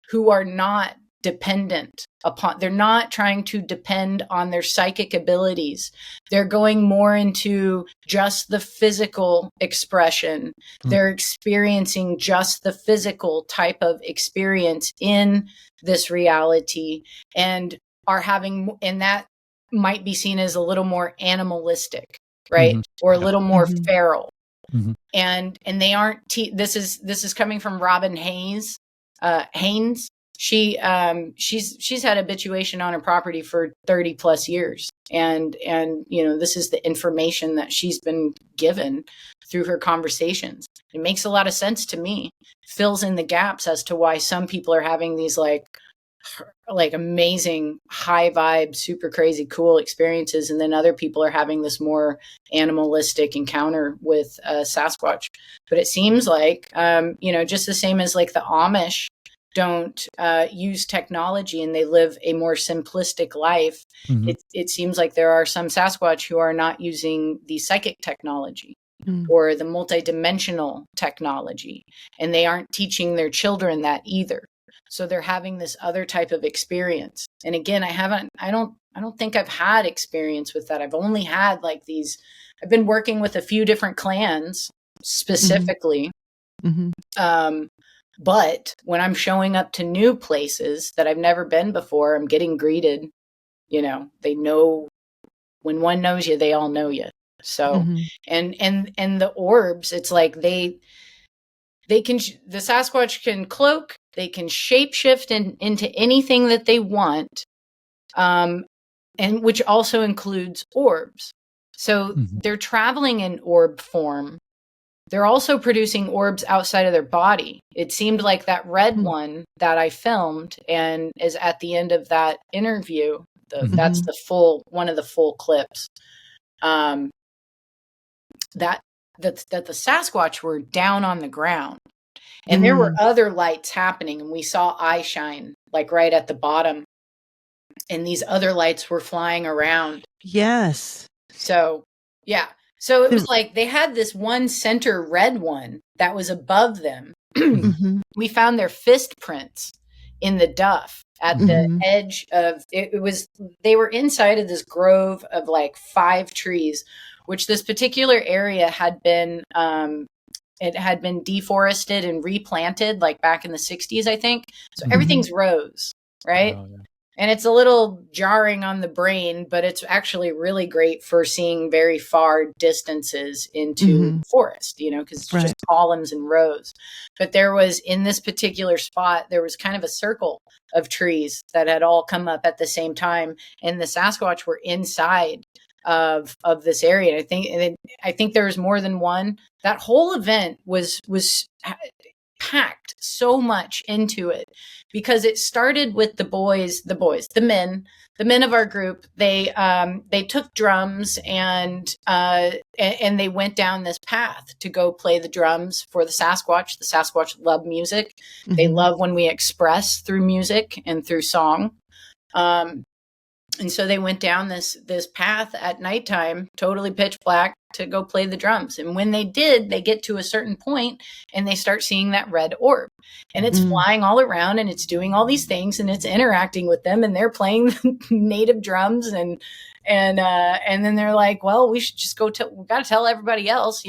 who are not dependent upon, they're not trying to depend on their psychic abilities. They're going more into just the physical expression. They're experiencing just the physical type of experience in this reality, and are having, and that might be seen as a little more animalistic, right? Or a little more feral. And they aren't, this is coming from Robin Haynes. She's had habituation on her property for 30 plus years. And, this is the information that she's been given through her conversations. It makes a lot of sense to me. Fills in the gaps as to why some people are having these like amazing high vibe, super crazy, cool experiences. And then other people are having this more animalistic encounter with Sasquatch. But it seems like, just the same as like the Amish don't use technology and they live a more simplistic life. It seems like there are some Sasquatch who are not using the psychic technology or the multidimensional technology, and they aren't teaching their children that either. So they're having this other type of experience. And again, I don't think I've had experience with that. I've only had like these, I've been working with a few different clans specifically. But when I'm showing up to new places that I've never been before, I'm getting greeted. They know, when one knows you, they all know you. So, and the orbs, it's like the Sasquatch can cloak, they can shapeshift into anything that they want. And which also includes orbs. So they're traveling in orb form. They're also producing orbs outside of their body. It seemed like that red one that I filmed and is at the end of that interview. That's one of the full clips. That the Sasquatch were down on the ground, and there were other lights happening, and we saw eye shine like right at the bottom, and these other lights were flying around. Yes. So yeah. So it was like they had this one center red one that was above them. We found their fist prints in the duff at the edge of it. They were inside of this grove of like 5 trees, which this particular area had been it had been deforested and replanted like back in the 60s, I think. So everything's rose, right? Oh, yeah. And it's a little jarring on the brain, but it's actually really great for seeing very far distances into the forest, because it's just columns and rows. But there was, in this particular spot, there was kind of a circle of trees that had all come up at the same time. And the Sasquatch were inside of this area. I think there was more than one. That whole event was packed so much into it, because it started with the men of our group. They took drums and they went down this path to go play the drums for the Sasquatch. The Sasquatch love music. They love when we express through music and through song. And so they went down this path at nighttime, totally pitch black, to go play the drums. And when they did, they get to a certain point and they start seeing that red orb, and it's flying all around and it's doing all these things and it's interacting with them, and they're playing native drums and then they're like, well, we should just we got to tell everybody else,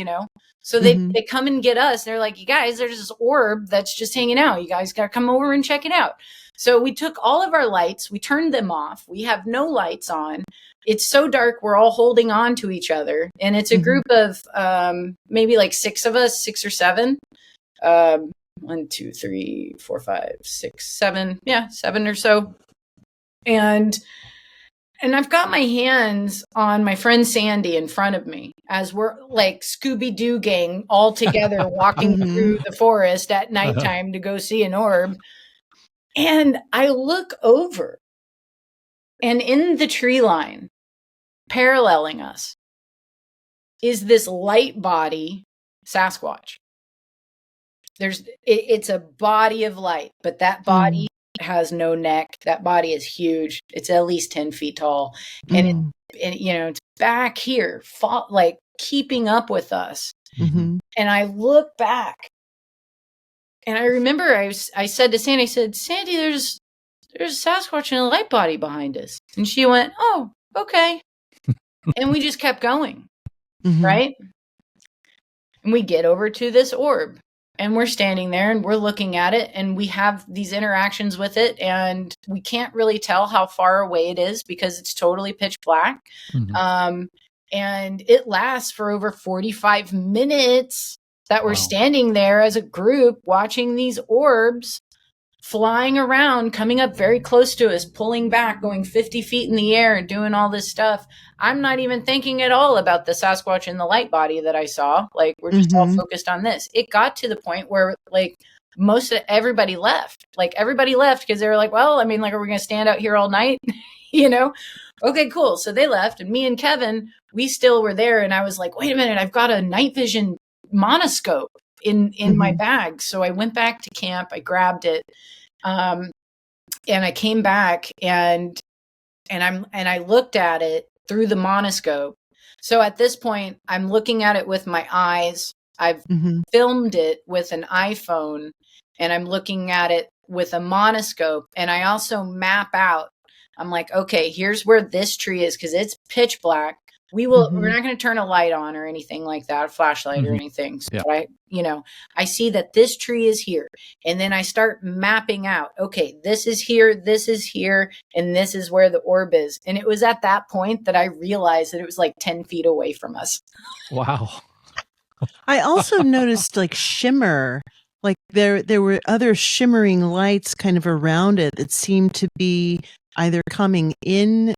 So they come and get us. They're like, you guys, there's this orb that's just hanging out. You guys got to come over and check it out. So we took all of our lights, we turned them off. We have no lights on. It's so dark, we're all holding on to each other. And it's a group of maybe like 6 of us, 6 or 7. 1, 2, 3, 4, 5, 6, 7. Yeah, 7 or so. And I've got my hands on my friend Sandy in front of me as we're like Scooby-Doo gang all together walking through the forest at nighttime to go see an orb. And I look over, and in the tree line, paralleling us, is this light body Sasquatch. It's a body of light, but that body has no neck. That body is huge. It's at least 10 feet tall. And it's back here, like keeping up with us. And I look back, and I remember I said to Sandy, Sandy, there's a Sasquatch in a light body behind us. And she went, oh, okay. And we just kept going. Right? And we get over to this orb and we're standing there and we're looking at it and we have these interactions with it and we can't really tell how far away it is because it's totally pitch black. And it lasts for over 45 minutes that we're standing there as a group watching these orbs flying around, coming up very close to us, pulling back, going 50 feet in the air and doing all this stuff. I'm not even thinking at all about the Sasquatch in the light body that I saw. Like, we're just all focused on this. It got to the point where, like, most of everybody left. Like, everybody left because they were like, well, I mean, like, are we going to stand out here all night? You know? Okay, cool. So they left. And me and Kevin, we still were there. And I was like, wait a minute, I've got a night vision monoscope in my bag. So I went back to camp. I grabbed it. And I came back and I looked at it through the monoscope. So at this point, I'm looking at it with my eyes. I've filmed it with an iPhone and I'm looking at it with a monoscope. And I also map out. I'm like, okay, here's where this tree is because it's pitch black. We're not going to turn a light on or anything like that, a flashlight or anything. So I see that this tree is here. And then I start mapping out, okay, this is here, and this is where the orb is. And it was at that point that I realized that it was like 10 feet away from us. Wow. I also noticed like shimmer, like there were other shimmering lights kind of around it that seemed to be either coming in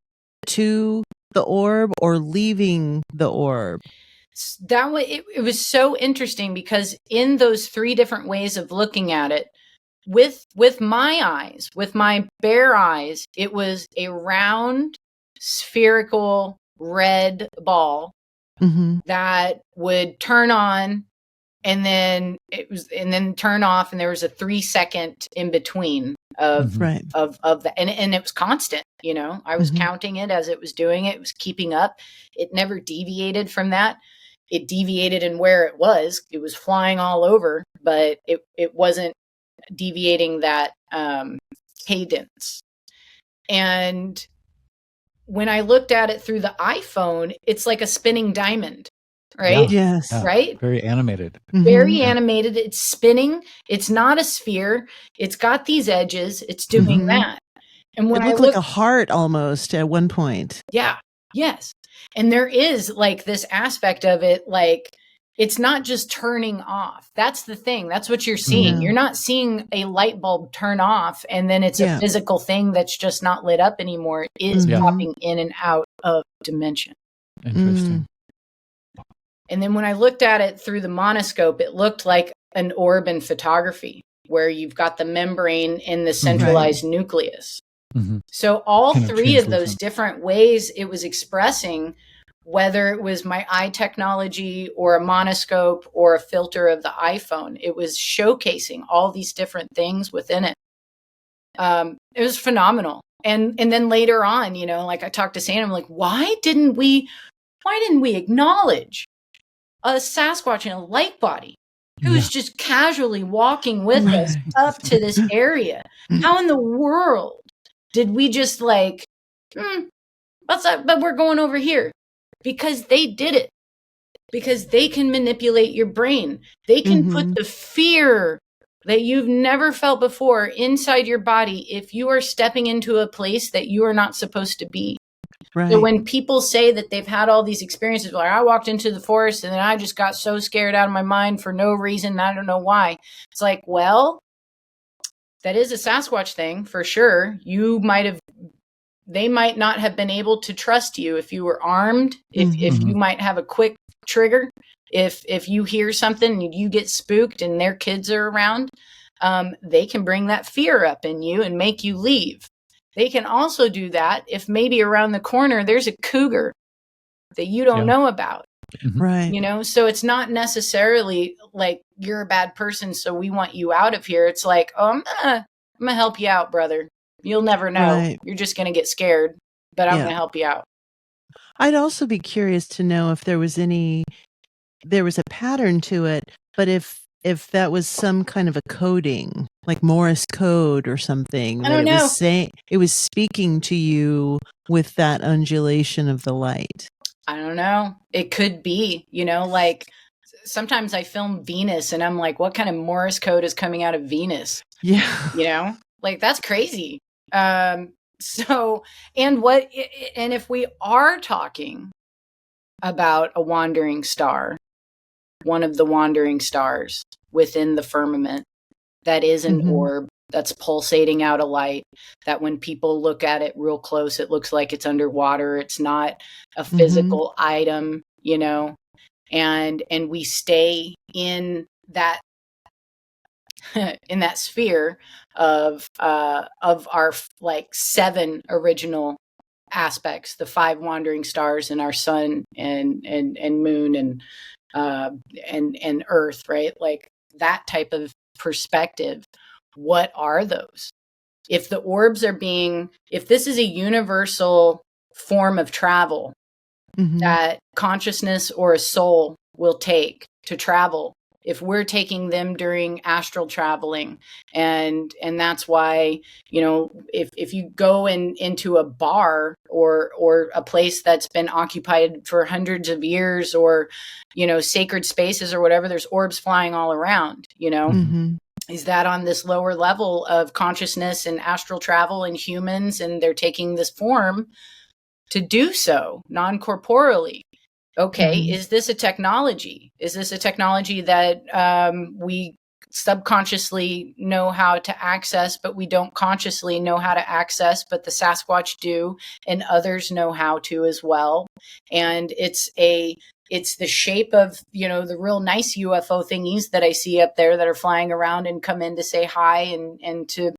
to the orb or leaving the orb. That way, it was so interesting because in those 3 different ways of looking at it, with my eyes, with my bare eyes, it was a round, spherical, red ball that would turn on and then turn off, and there was a 3-second in between of that, and it was constant. You know, I was counting it as it was doing it. It was keeping up. It never deviated from that. It deviated in where it was. It was flying all over, but it wasn't deviating that cadence. And when I looked at it through the iPhone, it's like a spinning diamond. Right? Yeah, yes. Right? Very animated. Very animated. It's spinning. It's not a sphere. It's got these edges. It's doing that. And when it looked like a heart almost at one point. Yeah. Yes. And there is like this aspect of it, like it's not just turning off. That's the thing. That's what you're seeing. You're not seeing a light bulb turn off and then it's a physical thing that's just not lit up anymore. It is popping in and out of dimension. Interesting. And then when I looked at it through the monoscope, it looked like an orb in photography where you've got the membrane and the centralized nucleus. So all kind 3 of those different ways it was expressing, whether it was my eye technology or a monoscope or a filter of the iPhone, it was showcasing all these different things within it. It was phenomenal. And then later on, you know, like I talked to Sam, I'm like, why didn't we acknowledge a Sasquatch in a light body who's just casually walking with us up to this area? How in the world did we just like, what's that? But we're going over here because they did it, because they can manipulate your brain. They can put the fear that you've never felt before inside your body if you are stepping into a place that you are not supposed to be. Right. So when people say that they've had all these experiences, like I walked into the forest and then I just got so scared out of my mind for no reason. I don't know why. It's like, well, that is a Sasquatch thing for sure. They might not have been able to trust you if you were armed, if you might have a quick trigger, if you hear something and you get spooked and their kids are around, they can bring that fear up in you and make you leave. They can also do that if maybe around the corner there's a cougar that you don't know about. Right. You know, so it's not necessarily like you're a bad person, so we want you out of here. It's like, oh, I'm gonna help you out, brother. You'll never know. Right. You're just gonna get scared, but I'm gonna help you out. I'd also be curious to know if there was a pattern to it, but if if that was some kind of a coding, like Morse code or something, I that don't it know. was saying, it was speaking to you with that undulation of the light. I don't know. It could be, like sometimes I film Venus and I'm like, what kind of Morse code is coming out of Venus? Yeah. Like that's crazy. So, and if we are talking about a wandering star, one of the wandering stars within the firmament that is an orb that's pulsating out a light, that when people look at it real close, it looks like it's underwater. It's not a physical item, and we stay in that in that sphere of our like 7 original aspects, the 5 wandering stars and our sun and moon and earth, right? Like that type of perspective. What are those? If the orbs are if this is a universal form of travel that consciousness or a soul will take to travel, if we're taking them during astral traveling, and that's why, if you go into a bar or a place that's been occupied for hundreds of years, or sacred spaces or whatever, there's orbs flying all around, is that on this lower level of consciousness and astral travel and humans, and they're taking this form to do so non-corporeally. Okay, is this a technology? Is this a technology that we subconsciously know how to access, but we don't consciously know how to access, but the Sasquatch do, and others know how to as well? And it's the shape of, the real nice UFO thingies that I see up there that are flying around and come in to say hi and to,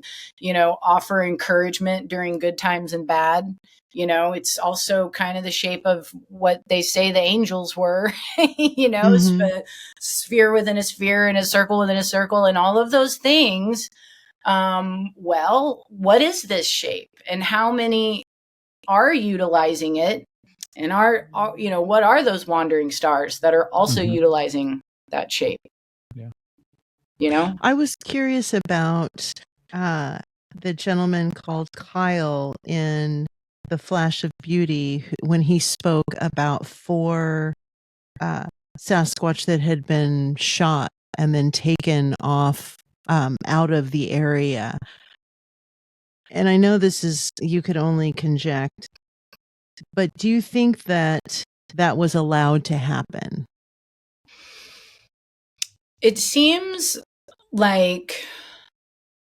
offer encouragement during good times and bad. It's also kind of the shape of what they say the angels were, sphere within a sphere and a circle within a circle and all of those things. Well, what is this shape and how many are utilizing it? And what are those wandering stars that are also utilizing that shape? Yeah. I was curious about the gentleman called Kyle in The Flash of Beauty, when he spoke about 4 Sasquatch that had been shot and then taken off out of the area. And I know you could only conject, but do you think that was allowed to happen? It seems like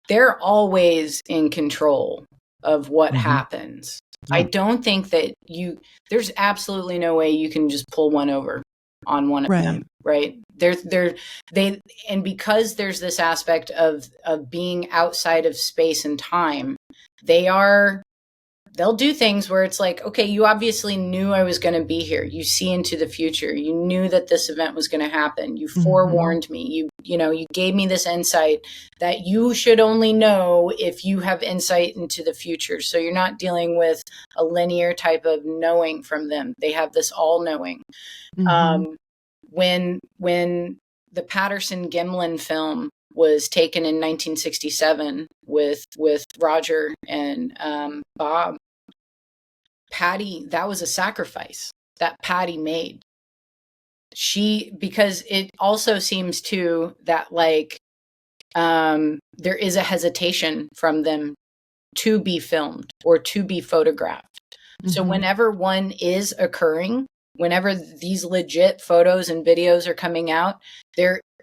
they're always in control of what happens. Yeah. I don't think that there's absolutely no way you can just pull one over on one of them, right? And because there's this aspect of being outside of space and time, they'll do things where it's like, okay, you obviously knew I was going to be here. You see into the future. You knew that this event was going to happen. You forewarned me. You gave me this insight that you should only know if you have insight into the future. So you're not dealing with a linear type of knowing from them. They have this all knowing. When the Patterson Gimlin film was taken in 1967 with Roger and Bob, Patty, that was a sacrifice that Patty made. Because it also seems too that like there is a hesitation from them to be filmed or to be photographed. So whenever one is occurring, whenever these legit photos and videos are coming out,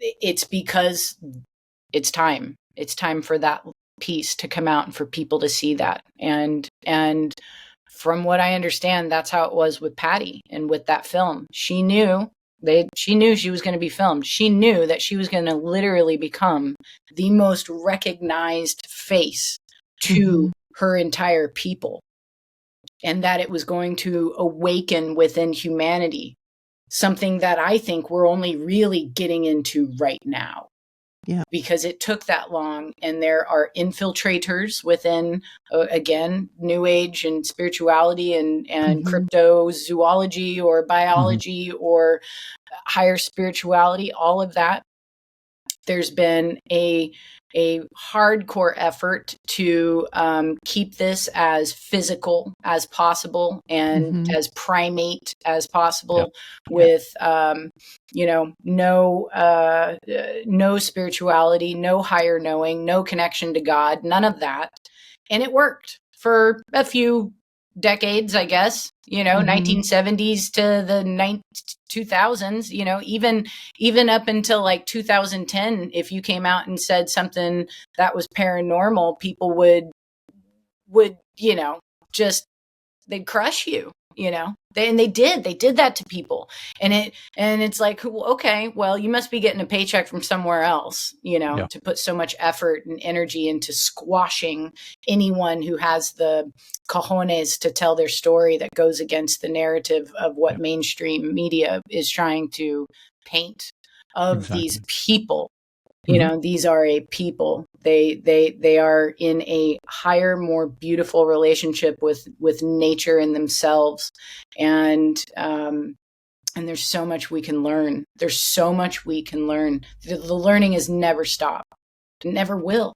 it's because it's time. It's time for that piece to come out and for people to see that. And from what I understand, that's how it was with Patty and with that film. She knew she was going to be filmed. She knew that she was going to literally become the most recognized face to her entire people, and that it was going to awaken within humanity something that I think we're only really getting into right now. Yeah, because it took that long, and there are infiltrators within, again, New Age and spirituality and cryptozoology or biology or higher spirituality, all of that. There's been a hardcore effort to keep this as physical as possible and as primate as possible, with no spirituality, no higher knowing, no connection to God, none of that. And it worked for a few decades, I guess, 1970s to the 2000s, even up until like 2010. If you came out and said something that was paranormal, people would just, they'd crush you, they did that to people. And it's like, okay, well, you must be getting a paycheck from somewhere else, to put so much effort and energy into squashing anyone who has the cojones to tell their story that goes against the narrative of what mainstream media is trying to paint of these people. These are a people. They are in a higher, more beautiful relationship with nature and themselves. And there's so much we can learn. There's so much we can learn. The learning has never stopped. It never will.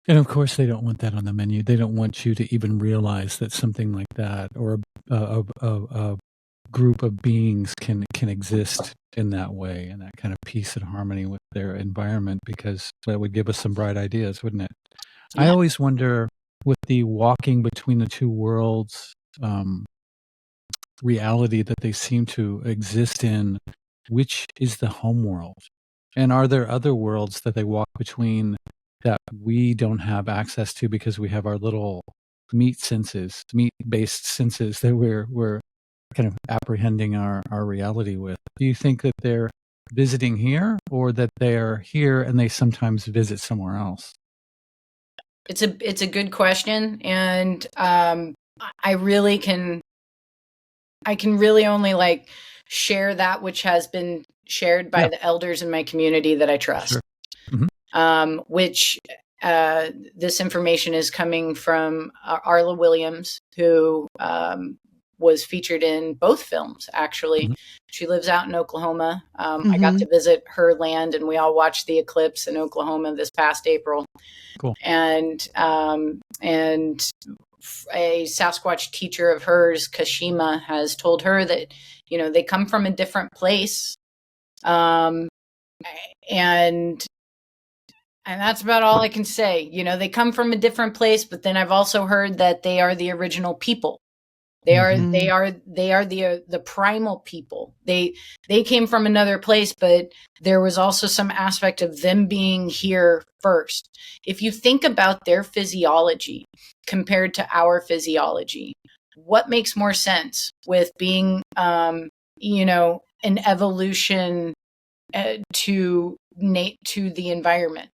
And of course, they don't want that on the menu. They don't want you to even realize that something like that, or a group of beings can exist in that way, in that kind of peace and harmony with their environment, because that would give us some bright ideas, wouldn't it? Yeah. I always wonder, with the walking between the two worlds reality that they seem to exist in, which is the home world? And are there other worlds that they walk between that we don't have access to because we have our little meat-based senses that we're kind of apprehending our reality with? Do you think that they're visiting here, or that they're here and they sometimes visit somewhere else? It's a good question, and I can really only share that which has been shared by the elders in my community that I trust. Sure. Mm-hmm. Which this information is coming from Arla Williams, who was featured in both films, actually. Mm-hmm. She lives out in Oklahoma. I got to visit her land, and we all watched the eclipse in Oklahoma this past April. Cool. And a Sasquatch teacher of hers, Kashima, has told her that, they come from a different place. And that's about all I can say. They come from a different place, but then I've also heard that they are the original people. They are the primal people. They came from another place, but there was also some aspect of them being here first. If you think about their physiology compared to our physiology, what makes more sense with being, an evolution to the environment?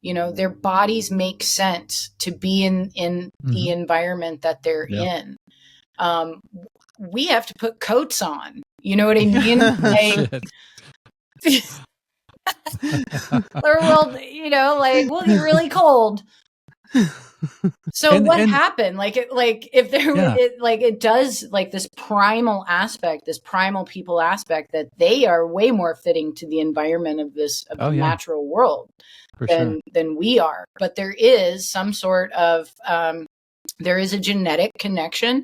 Their bodies make sense to be in the environment that they're in. We have to put coats on. You know what I mean? Or we'll get really cold. So what happened? It does this primal aspect, this primal people aspect, that they are way more fitting to the environment of the natural world than we are. But there is some sort of there is a genetic connection.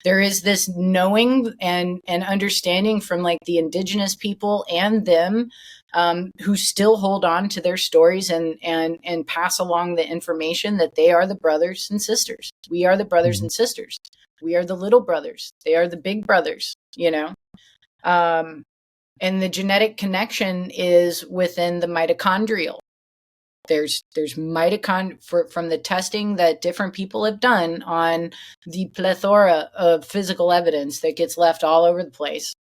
There is this knowing and understanding from the indigenous people and them, who still hold on to their stories and pass along the information that they are the brothers and sisters. We are the brothers and sisters. We are the little brothers. They are the big brothers, and the genetic connection is within the mitochondrial. There's from the testing that different people have done on the plethora of physical evidence that gets left all over the place.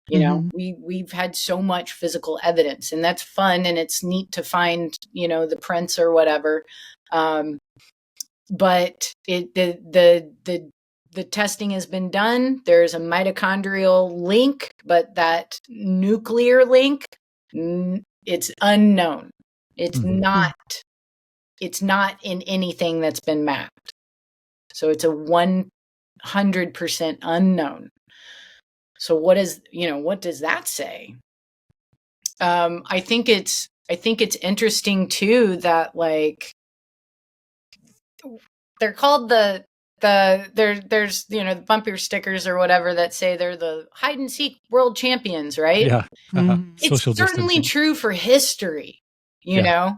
We've had so much physical evidence, and that's fun, and it's neat to find, the prints or whatever. But the testing has been done. There's a mitochondrial link, but that nuclear link, it's unknown. It's not in anything that's been mapped. So it's a 100% unknown. So what does that say? I think it's I think it's interesting too that like they're called there's the bumper stickers or whatever that say they're the hide and seek world champions, right? Yeah. It's Social certainly distancing. true for history, you know,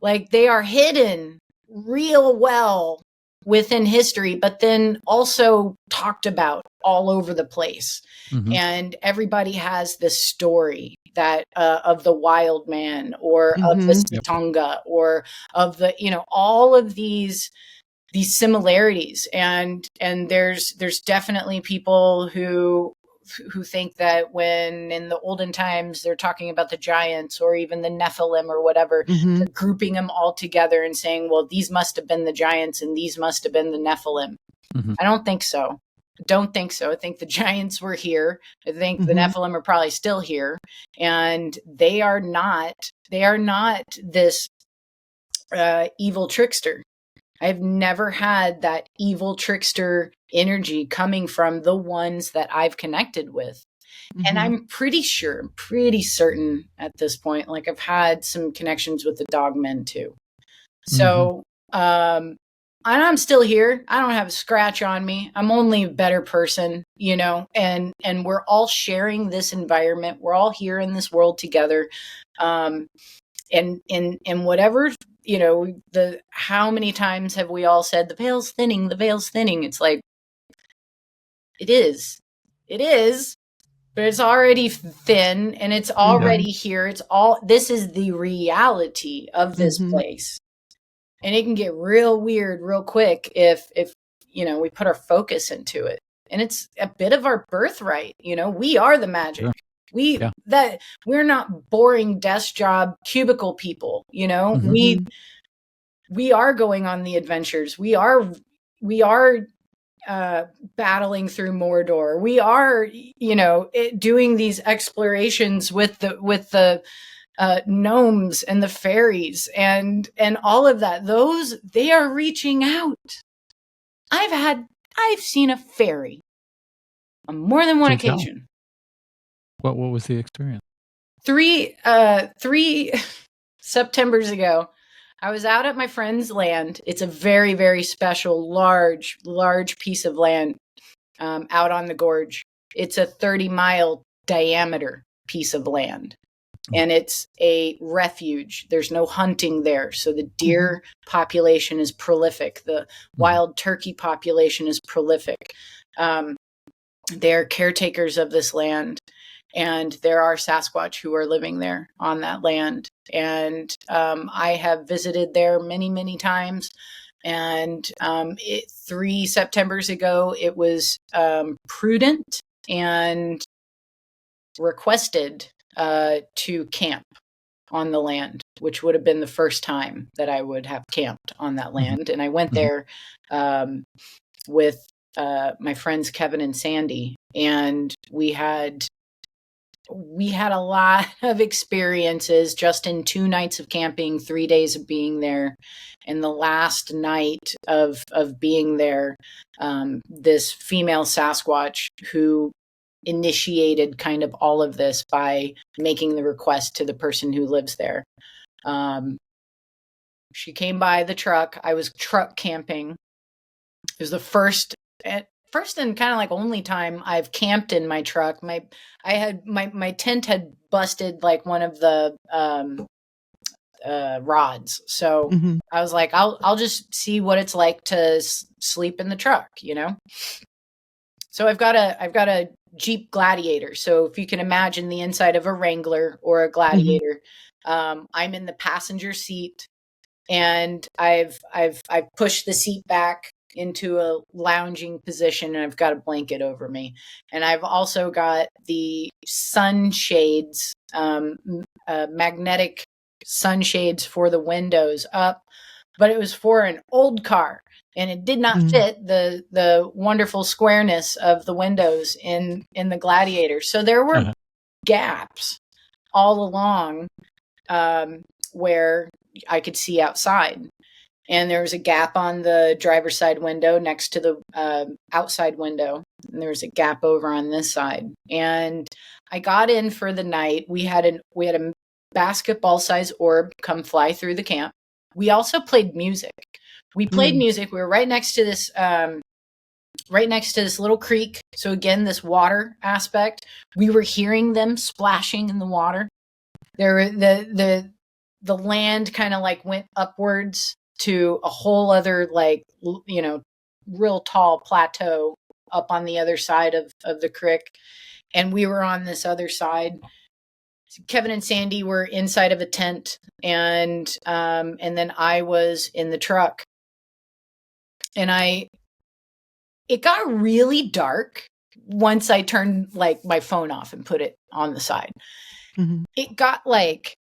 like they are hidden real well within history, but then also talked about all over the place. Mm-hmm. And everybody has this story that of the wild man or of the Sitonga or of the, all of these similarities. And there's definitely people who think that when in the olden times they're talking about the giants or even the Nephilim or whatever, they're grouping them all together and saying, well, these must have been the giants and these must have been the Nephilim. I don't think so. I think the giants were here. I think the Nephilim are probably still here, and they are not this evil trickster. I've never had that evil trickster energy coming from the ones that I've connected with. And I'm pretty certain at this point, like I've had some connections with the dogmen too. So, and I'm still here. I don't have a scratch on me. I'm only a better person, and we're all sharing this environment. We're all here in this world together. And whatever, how many times have we all said the veil's thinning, the veil's thinning? It's like, it is, but it's already thin and it's already here. This is the reality of this place. And it can get real weird real quick if we put our focus into it. And it's a bit of our birthright. We are the magic. Sure. We're not boring desk job cubicle people. We are going on the adventures. We are battling through Mordor. We are doing these explorations with the gnomes and the fairies and all of that. They are reaching out. I've seen a fairy on more than one occasion. What was the experience? 3 Septembers ago, I was out at my friend's land. It's a very, very special, large piece of land out on the gorge. It's a 30-mile diameter piece of land. And it's a refuge. There's no hunting there. So the deer population is prolific. The wild turkey population is prolific. They're caretakers of this land. And there are Sasquatch who are living there on that land. And I have visited there many, many times. And 3 Septembers ago, it was prudent and requested to camp on the land, which would have been the first time that I would have camped on that land. And I went there with my friends Kevin and Sandy, and we had a lot of experiences just in 2 nights of camping, 3 days of being there. And the last night of being there, this female Sasquatch who initiated kind of all of this by making the request to the person who lives there. She came by the truck. I was truck camping. It was the first and kind of like only time I've camped in my truck. My tent had busted like one of the rods. So I was like, I'll just see what it's like to sleep in the truck, So I've got a Jeep Gladiator. So if you can imagine the inside of a Wrangler or a Gladiator, I'm in the passenger seat, and I've pushed the seat back into a lounging position, and I've got a blanket over me. And I've also got the sunshades, magnetic sunshades for the windows up, but it was for an old car. And it did not fit the wonderful squareness of the windows in the Gladiator. So there were gaps all along where I could see outside. And there was a gap on the driver's side window next to the outside window. And there was a gap over on this side. And I got in for the night. We had a basketball size orb come fly through the camp. We also played music. We played music. We were right next to this little creek. So again, this water aspect, we were hearing them splashing in the water. There, the land kind of like went upwards to a whole other, like, real tall plateau up on the other side of the creek. And we were on this other side. Kevin and Sandy were inside of a tent, and then I was in the truck. And it got really dark once I turned like my phone off and put it on the side. Mm-hmm. It got like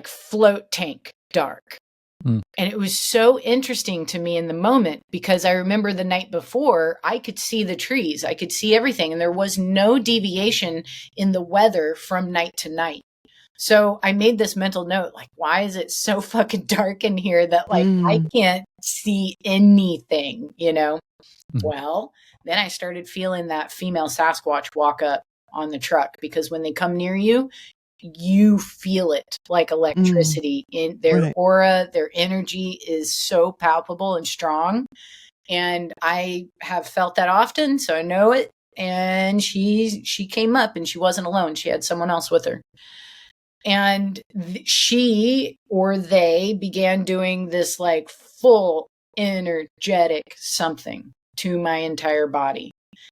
float tank dark. Mm. And it was so interesting to me in the moment, because I remember the night before, I could see the trees, I could see everything, and there was no deviation in the weather from night to night. So I made this mental note, like, why is it so fucking dark in here that like I can't see anything, Mm. Well, then I started feeling that female Sasquatch walk up on the truck, because when they come near you, you feel it like electricity in their aura. Their energy is so palpable and strong. And I have felt that often, so I know it. And she came up, and she wasn't alone. She had someone else with her. And she or they began doing this like full energetic something to my entire body.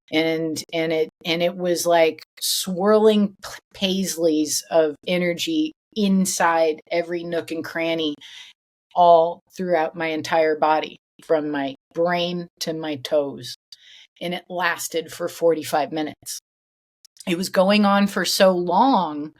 And it was like swirling paisleys of energy inside every nook and cranny, all throughout my entire body, from my brain to my toes. And it lasted for 45 minutes. It was going on for so long.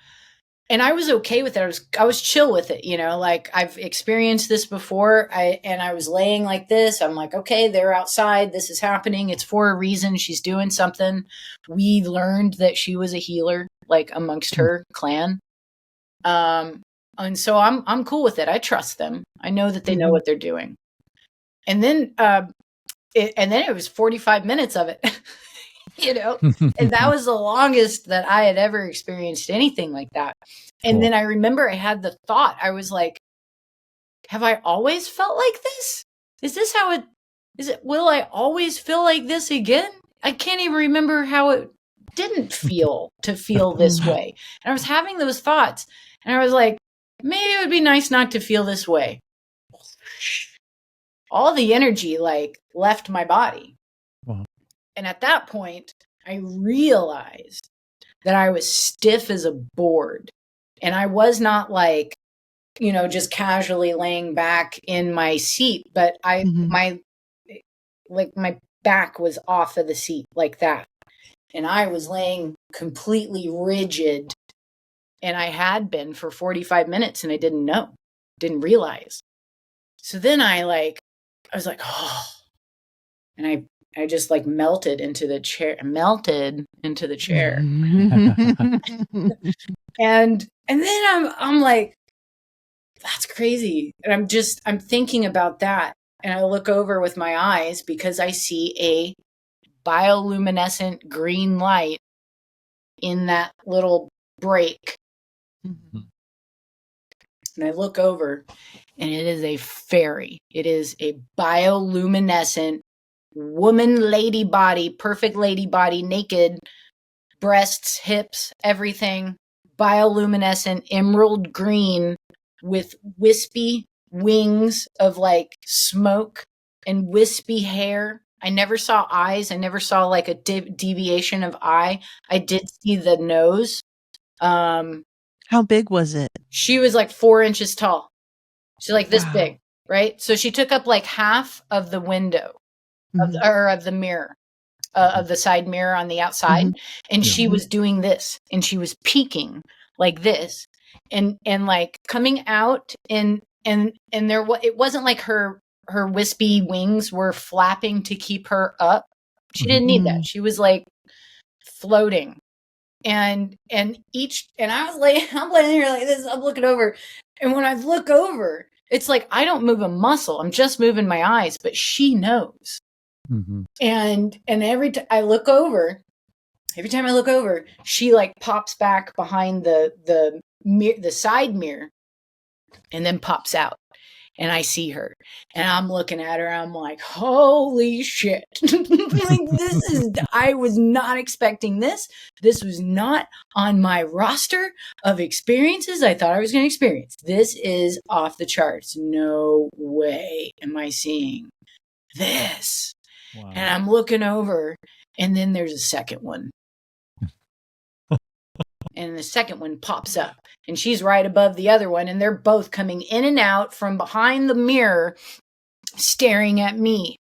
And I was okay with it. I was chill with it, like I've experienced this before. I was laying like this. I'm like, okay, they're outside. This is happening. It's for a reason. She's doing something. We learned that she was a healer, like amongst her clan. And so I'm cool with it. I trust them. I know that they know what they're doing. And then, it was 45 minutes of it, and that was the longest that I had ever experienced anything like that. And then I remember I had the thought, I was like, have I always felt like this? Is this how it is? Will I always feel like this again? I can't even remember how it didn't feel to feel this way. And I was having those thoughts, and I was like, maybe it would be nice not to feel this way. All the energy like left my body. Wow. And at that point, I realized that I was stiff as a board. And I was not like, just casually laying back in my seat, but my back was off of the seat like that. And I was laying completely rigid. And I had been for 45 minutes, and I didn't realize. So then I was like, oh, and I just like melted into the chair. And then I'm like, that's crazy. And I'm thinking about that. And I look over with my eyes, because I see a bioluminescent green light in that little break. Mm-hmm. And I look over, and it is a fairy. It is a bioluminescent woman, lady body, perfect lady body, naked, breasts, hips, everything, bioluminescent, emerald green, with wispy wings of like smoke and wispy hair. I never saw eyes. I never saw like a deviation of eye. I did see the nose. How big was it? She was like 4 inches tall. She's like this big, right? So she took up like half of the window of the mirror, of the side mirror on the outside. And she was doing this, and she was peeking like this, and like coming out, and it wasn't like her wispy wings were flapping to keep her up. She didn't need that. She was like floating. And I'm laying here like this. I'm looking over, and when I look over, it's like I don't move a muscle. I'm just moving my eyes, but she knows. Mm-hmm. And every time I look over, she like pops back behind the the side mirror, and then pops out. And I see her, and I'm looking at her. I'm like, holy shit. Like, I was not expecting this. This was not on my roster of experiences I thought I was going to experience. This is off the charts. No way am I seeing this. Wow. And I'm looking over, and then there's a second one. And the second one pops up, and she's right above the other one, and they're both coming in and out from behind the mirror, staring at me.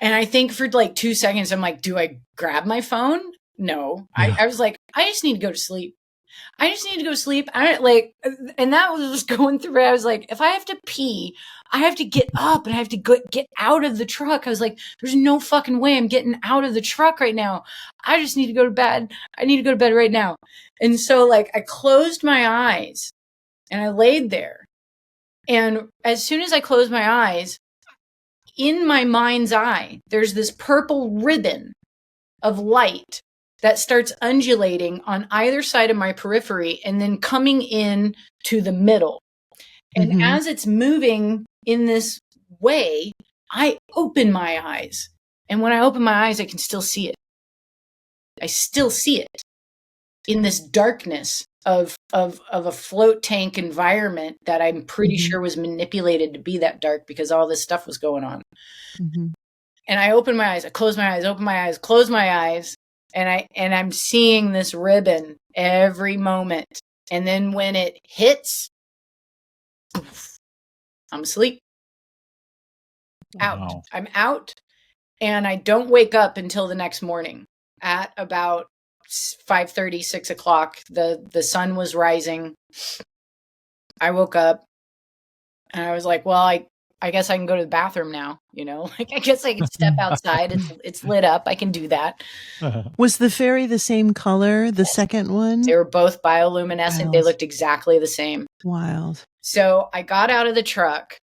And I think for like 2 seconds, I'm like, do I grab my phone? No. Yeah. I was like, I just need to go to sleep. I just need to go to sleep. And that was just going through it. I was like, if I have to pee, I have to get up and I have to get out of the truck. I was like, there's no fucking way I'm getting out of the truck right now. I just need to go to bed. I need to go to bed right now. And so like I closed my eyes and I laid there. And as soon as I closed my eyes, in my mind's eye, there's this purple ribbon of light that starts undulating on either side of my periphery and then coming in to the middle. And as it's moving in this way, I open my eyes. And when I open my eyes, I can still see it. I still see it in this darkness of a float tank environment that I'm pretty sure was manipulated to be that dark because all this stuff was going on. And I open my eyes, I close my eyes, open my eyes, close my eyes. And I'm seeing this ribbon every moment. And then when it hits, I'm asleep. Out. Wow. I'm out. And I don't wake up until the next morning at about 5:30, 6 o'clock. The sun was rising. I woke up and I was like, well, I guess I can go to the bathroom now, like I guess I can step outside. It's lit up. I can do that. Was the fairy the same color, the second one? They were both bioluminescent. Wild. They looked exactly the same. Wild. So I got out of the truck.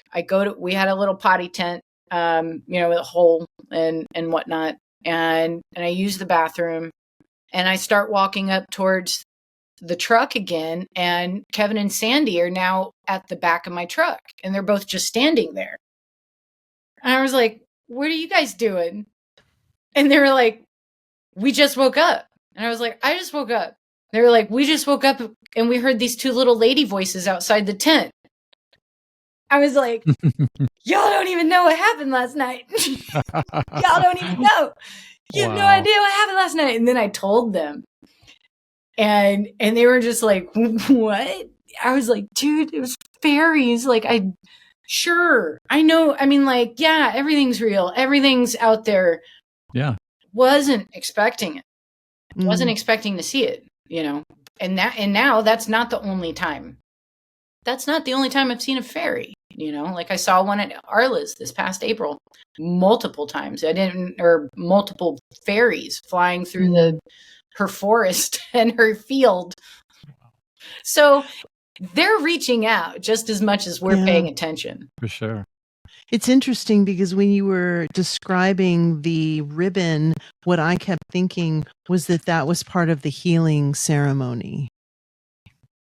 We had a little potty tent, with a hole and whatnot. And I used the bathroom and I start walking up towards the truck again, and Kevin and Sandy are now at the back of my truck, and they're both just standing there. And I was like, what are you guys doing? And they were like, we just woke up. And I was like, I just woke up. They were like, we just woke up and we heard these two little lady voices outside the tent. I was like, y'all don't even know what happened last night. Y'all don't even know. You have no idea what happened last night. And then I told them. And they were just like, what? I was like, dude, it was fairies. Like, sure, I know. I mean, like, yeah, everything's real. Everything's out there. Yeah. Wasn't expecting it. Wasn't expecting to see it, and now that's not the only time. That's not the only time I've seen a fairy, like I saw one at Arla's this past April, multiple times. Multiple fairies flying through her forest and her field. So they're reaching out just as much as we're paying attention. For sure. It's interesting because when you were describing the ribbon, what I kept thinking was that was part of the healing ceremony.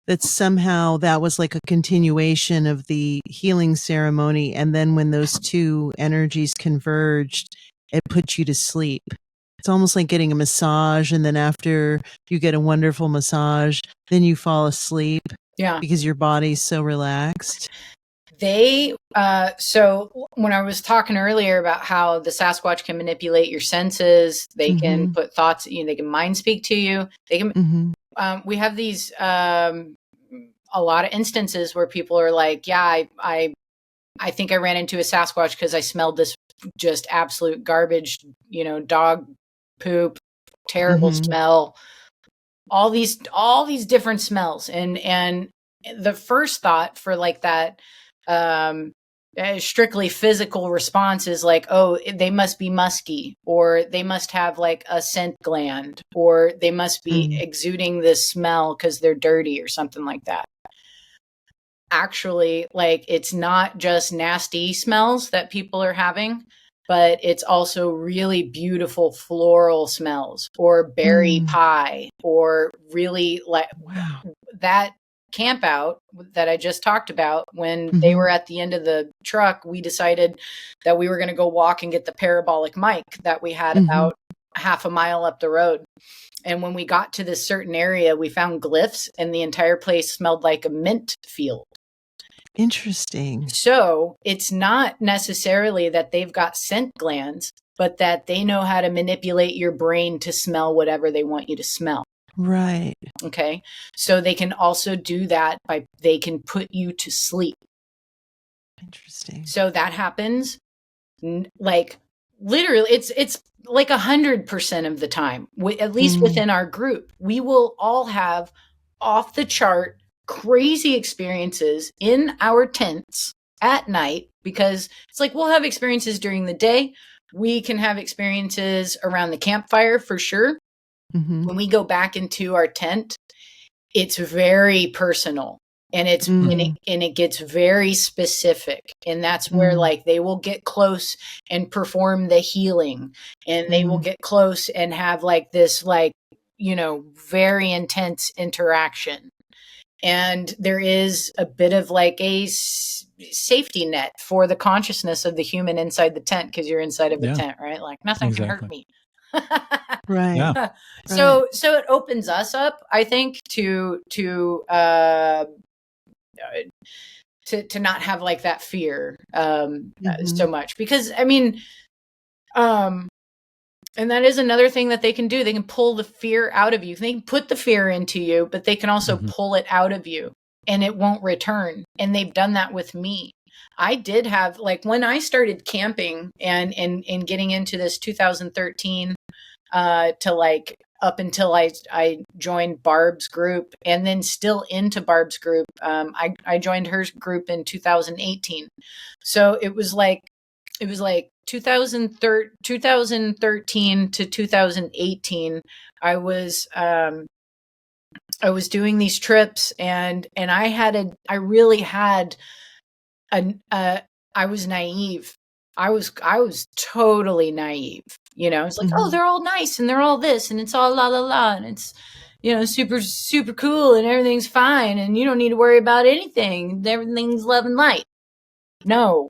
That somehow that was like a continuation of the healing ceremony. And then when those two energies converged, it put you to sleep. It's almost like getting a massage, and then after you get a wonderful massage, then you fall asleep. Yeah. Because your body's so relaxed. So when I was talking earlier about how the Sasquatch can manipulate your senses, they can put thoughts, they can mind speak to you. They can, we have these, a lot of instances where people are like, yeah, I think I ran into a Sasquatch because I smelled this just absolute garbage, dog poop, terrible smell, all these different smells. And the first thought for like that, strictly physical response is like, oh, they must be musky, or they must have like a scent gland, or they must be exuding this smell because they're dirty or something like that. Actually, like, it's not just nasty smells that people are having, but it's also really beautiful floral smells, or berry pie, or really like that camp out that I just talked about, when they were at the end of the truck, we decided that we were going to go walk and get the parabolic mic that we had about half a mile up the road. And when we got to this certain area, we found glyphs, and the entire place smelled like a mint field. Interesting. So it's not necessarily that they've got scent glands, but that they know how to manipulate your brain to smell whatever they want you to smell. Right. Okay. So they can also do that they can put you to sleep. Interesting. So that happens like literally it's like 100% of the time, at least within our group. We will all have off the chart crazy experiences in our tents at night, because it's like we'll have experiences during the day. We can have experiences around the campfire for sure. When we go back into our tent, it's very personal, and it gets very specific, and that's where like they will get close and perform the healing, and they will get close and have like this like, you know, very intense interaction. And there is a bit of like a safety net for the consciousness of the human inside the tent, because you're inside of a tent, right? Like nothing can hurt me. Right. Yeah. So it opens us up, I think, to not have like that fear so much, because I mean, and that is another thing that they can do. They can pull the fear out of you. They can put the fear into you, but they can also pull it out of you, and it won't return. And they've done that with me. I did have, like, when I started camping and getting into this 2013 to like up until I joined Barb's group, and then still into Barb's group. I joined her group in 2018. So it was like 2013 to 2018. I was doing these trips, and I was naive. I was totally naive. You know, it's like, oh, they're all nice and they're all this and it's all la la la and it's, you know, super, super cool and everything's fine and you don't need to worry about anything. Everything's love and light. No,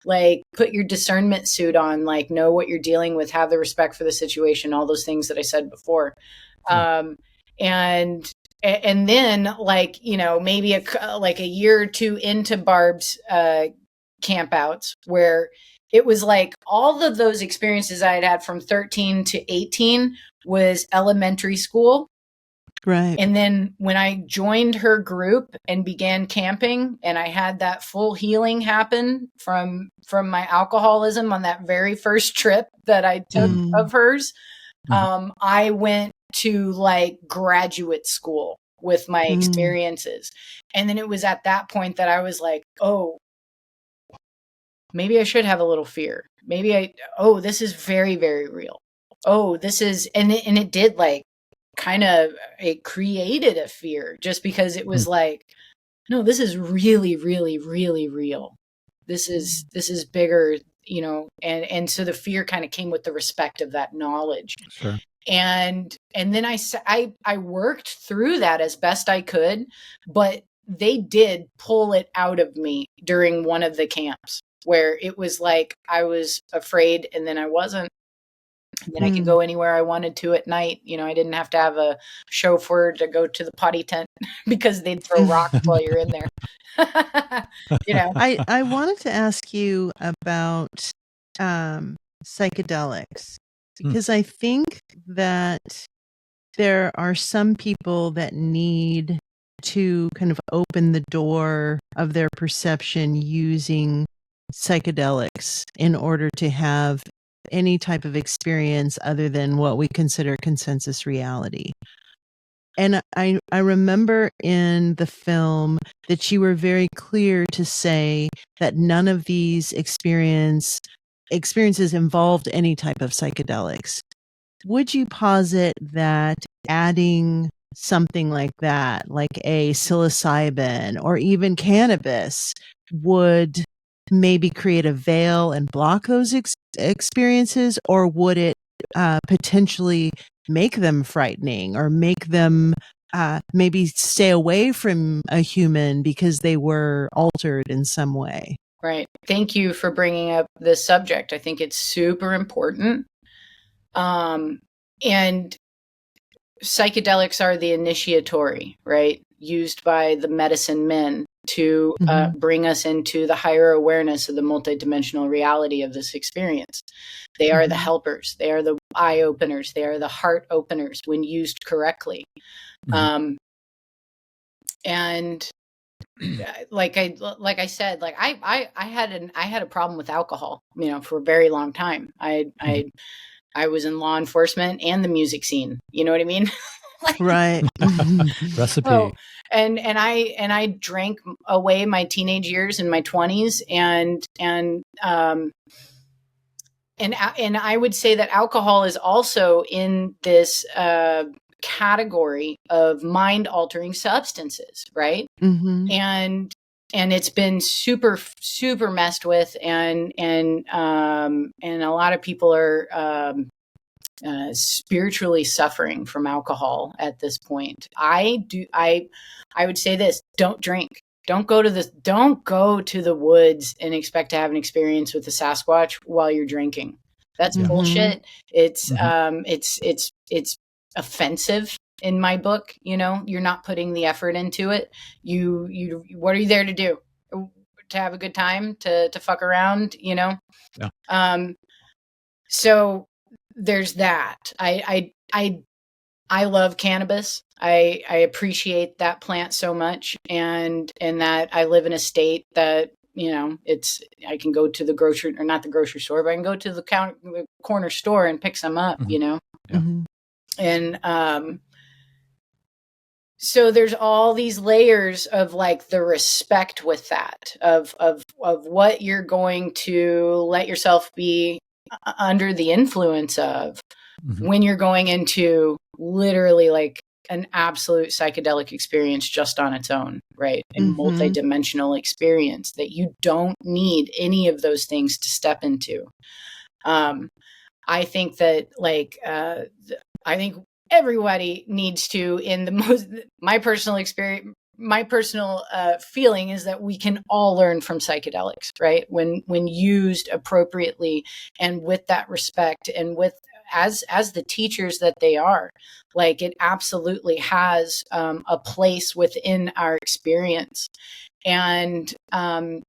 like put your discernment suit on, like know what you're dealing with, have the respect for the situation, all those things that I said before. And then like, you know, maybe a year or two into Barb's campouts, where it was like all of those experiences I had from 13 to 18 was elementary school. Right. And then when I joined her group and began camping, and I had that full healing happen from my alcoholism on that very first trip that I took of hers, I went to like graduate school with my experiences. And then it was at that point that I was like, oh, maybe I should have a little fear. Maybe this is very, very real. Oh, this is, and it did like kind of, it created a fear just because it was like, no, this is really, really, really real. This is bigger, you know, and so the fear kind of came with the respect of that knowledge. Sure. And then I worked through that as best I could, but they did pull it out of me during one of the camps, where it was like I was afraid and then I wasn't. And then I could go anywhere I wanted to at night. You know, I didn't have to have a chauffeur to go to the potty tent because they'd throw rocks while you're in there. You know, I wanted to ask you about psychedelics, because I think that there are some people that need to kind of open the door of their perception using psychedelics in order to have any type of experience other than what we consider consensus reality. And I remember in the film that you were very clear to say that none of these experiences involved any type of psychedelics. Would you posit that adding something like that, like a psilocybin or even cannabis, would maybe create a veil and block those experiences, or would it potentially make them frightening or make them maybe stay away from a human because they were altered in some way. Right. Thank you for bringing up this subject. I think it's super important. And psychedelics are the initiatory, right? Used by the medicine men to bring us into the higher awareness of the multidimensional reality of this experience. They are the helpers. They are the eye openers. They are the heart openers when used correctly. And like I said, like I had a problem with alcohol, for a very long time. I was in law enforcement and the music scene. You know what I mean? Right. Recipe. Oh, and I drank away my teenage years in my 20s, and I would say that alcohol is also in this category of mind altering substances, right? And it's been super messed with, and a lot of people are spiritually suffering from alcohol at this point. I would say this: don't drink. Don't go to the woods and expect to have an experience with the Sasquatch while you're drinking. That's bullshit. It's it's offensive in my book. You're not putting the effort into it. You what are you there to do? To have a good time, to fuck around, Yeah. So there's that. I love cannabis. I appreciate that plant so much, and that I live in a state that I can go to the grocery, or not the grocery store, but I can go to the corner store and pick some up. And so there's all these layers of like the respect with that, of what you're going to let yourself be under the influence of when you're going into literally like an absolute psychedelic experience just on its own, right? And multidimensional experience that you don't need any of those things to step into. I think that I think everybody needs to, my personal experience, my personal feeling is that we can all learn from psychedelics, right? When used appropriately and with that respect, and with as the teachers that they are, like it absolutely has a place within our experience. And I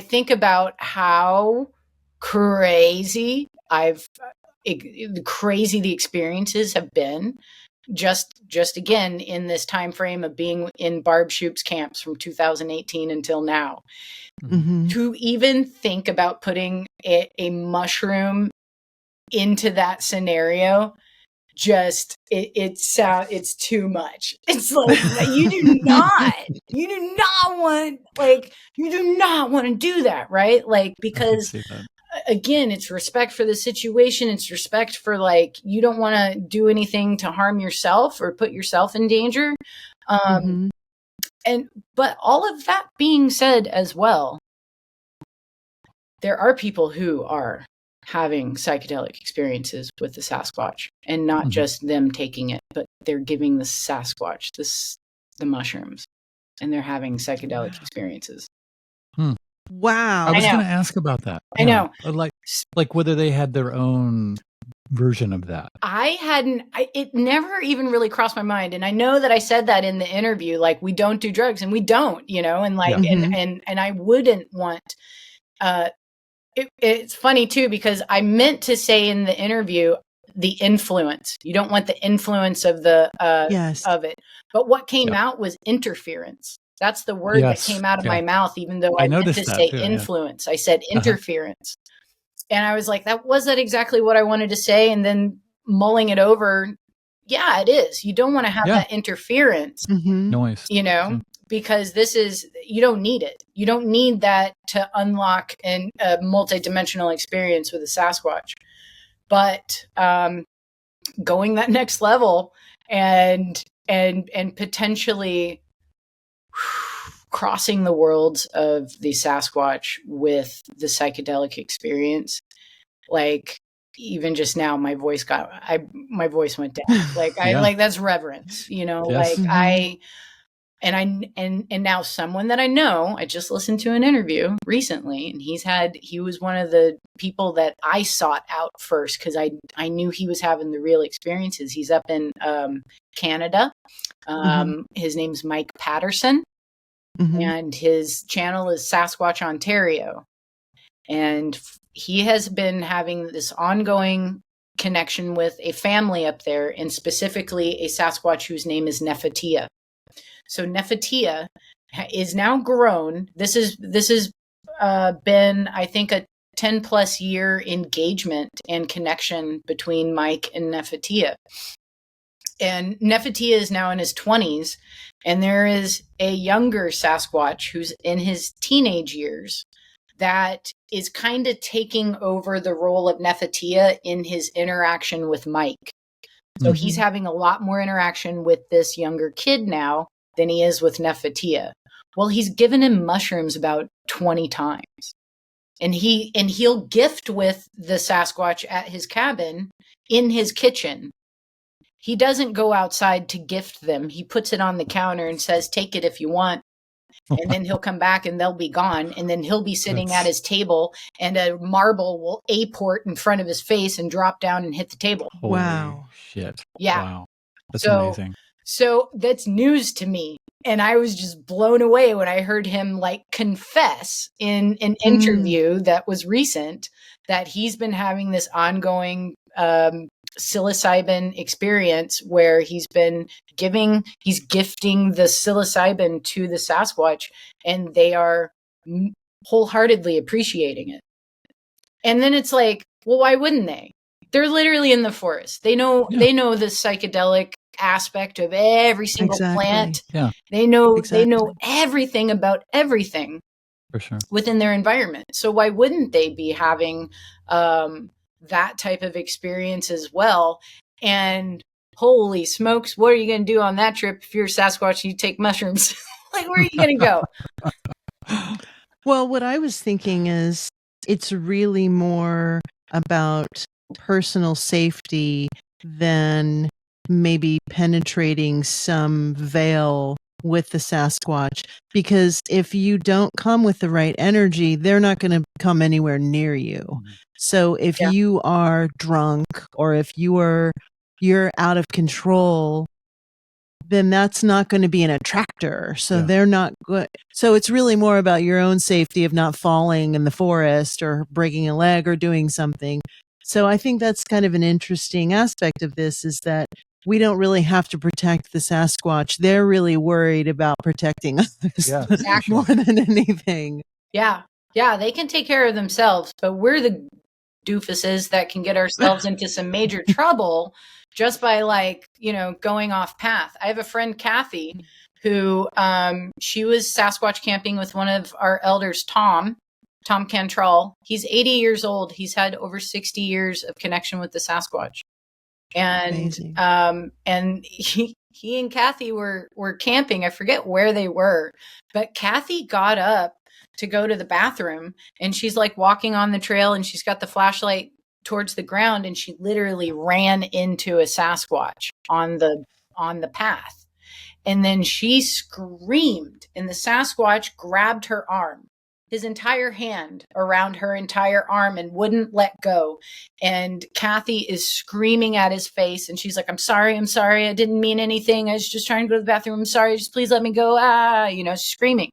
think about how crazy the experiences have been, just again in this time frame of being in Barb Shoop's camps from 2018 until now. To even think about putting a mushroom into that scenariio, just it's too much. It's like you do not want to do that, right? Like, because again, it's respect for the situation. It's respect for, like, you don't want to do anything to harm yourself or put yourself in danger. But all of that being said as well, there are people who are having psychedelic experiences with the Sasquatch, and not just them taking it, but they're giving the Sasquatch the mushrooms, and they're having psychedelic experiences. Wow. I was going to ask about that. I know. Like whether they had their own version of that. It never even really crossed my mind. And I know that I said that in the interview, like, we don't do drugs, and we don't, and like, and I wouldn't want, it's funny too, because I meant to say in the interview, the influence. You don't want the influence of of it. But what came out was interference. That's the word that came out of my mouth, even though I meant to say influence. I said interference. And I was like, was that exactly what I wanted to say? And then mulling it over, yeah, it is. You don't want to have that interference noise, because you don't need it. You don't need that to unlock a multidimensional experience with a Sasquatch. But going that next level and potentially crossing the worlds of the Sasquatch with the psychedelic experience, like, even just now, my voice went down. Like that's reverence, Yes. like and now someone that I know, I just listened to an interview recently, and he was one of the people that I sought out first, because I knew he was having the real experiences. He's up in Canada. His name's Mike Patterson, and his channel is Sasquatch Ontario. And he has been having this ongoing connection with a family up there, and specifically a Sasquatch whose name is Nefertia. So Nefertia is now grown. This has been, I think, a 10 plus year engagement and connection between Mike and Nefertia. And Nefertia is now in his 20s, and there is a younger Sasquatch who's in his teenage years that is kind of taking over the role of Nefertia in his interaction with Mike. So he's having a lot more interaction with this younger kid now than he is with Nefertia. Well, he's given him mushrooms about 20 times. And he'll gift with the Sasquatch at his cabin in his kitchen. He doesn't go outside to gift them. He puts it on the counter and says, "Take it if you want." And then he'll come back and they'll be gone. And then he'll be sitting at his table, and a marble will aport in front of his face and drop down and hit the table. Holy shit. Yeah. Wow. That's amazing. So that's news to me. And I was just blown away when I heard him like confess in an interview that was recent that he's been having this ongoing psilocybin experience where he's gifting the psilocybin to the Sasquatch, and they are wholeheartedly appreciating it. And then it's like, well, why wouldn't they? They're literally in the forest. They know the psychedelic aspect of every single plant. Yeah. They know everything about everything for sure within their environment. So why wouldn't they be having that type of experience as well? And holy smokes, what are you going to do on that trip if you're a Sasquatch and you take mushrooms? Like, where are you going to go? Well, what I was thinking is it's really more about personal safety than maybe penetrating some veil with the Sasquatch, because if you don't come with the right energy, they're not going to come anywhere near you. So if you are drunk, or if you're out of control, then that's not going to be an attractor. So they're not good. So it's really more about your own safety of not falling in the forest or breaking a leg or doing something. So I think that's kind of an interesting aspect of this, is that we don't really have to protect the Sasquatch. They're really worried about protecting us more than anything. Yeah. Yeah. They can take care of themselves, but we're the doofuses that can get ourselves into some major trouble just by going off path. I have a friend, Kathy, who she was Sasquatch camping with one of our elders, Tom Cantrell. He's 80 years old. He's had over 60 years of connection with the Sasquatch. And and he and Kathy were camping. I forget where they were, but Kathy got up to go to the bathroom, and she's like walking on the trail, and she's got the flashlight towards the ground, and she literally ran into a Sasquatch on the path. And then she screamed, and the Sasquatch grabbed her arm, his entire hand around her entire arm, and wouldn't let go. And Kathy is screaming at his face, and she's like, I'm sorry. I didn't mean anything. I was just trying to go to the bathroom. I'm sorry. Just please let me go. Screaming.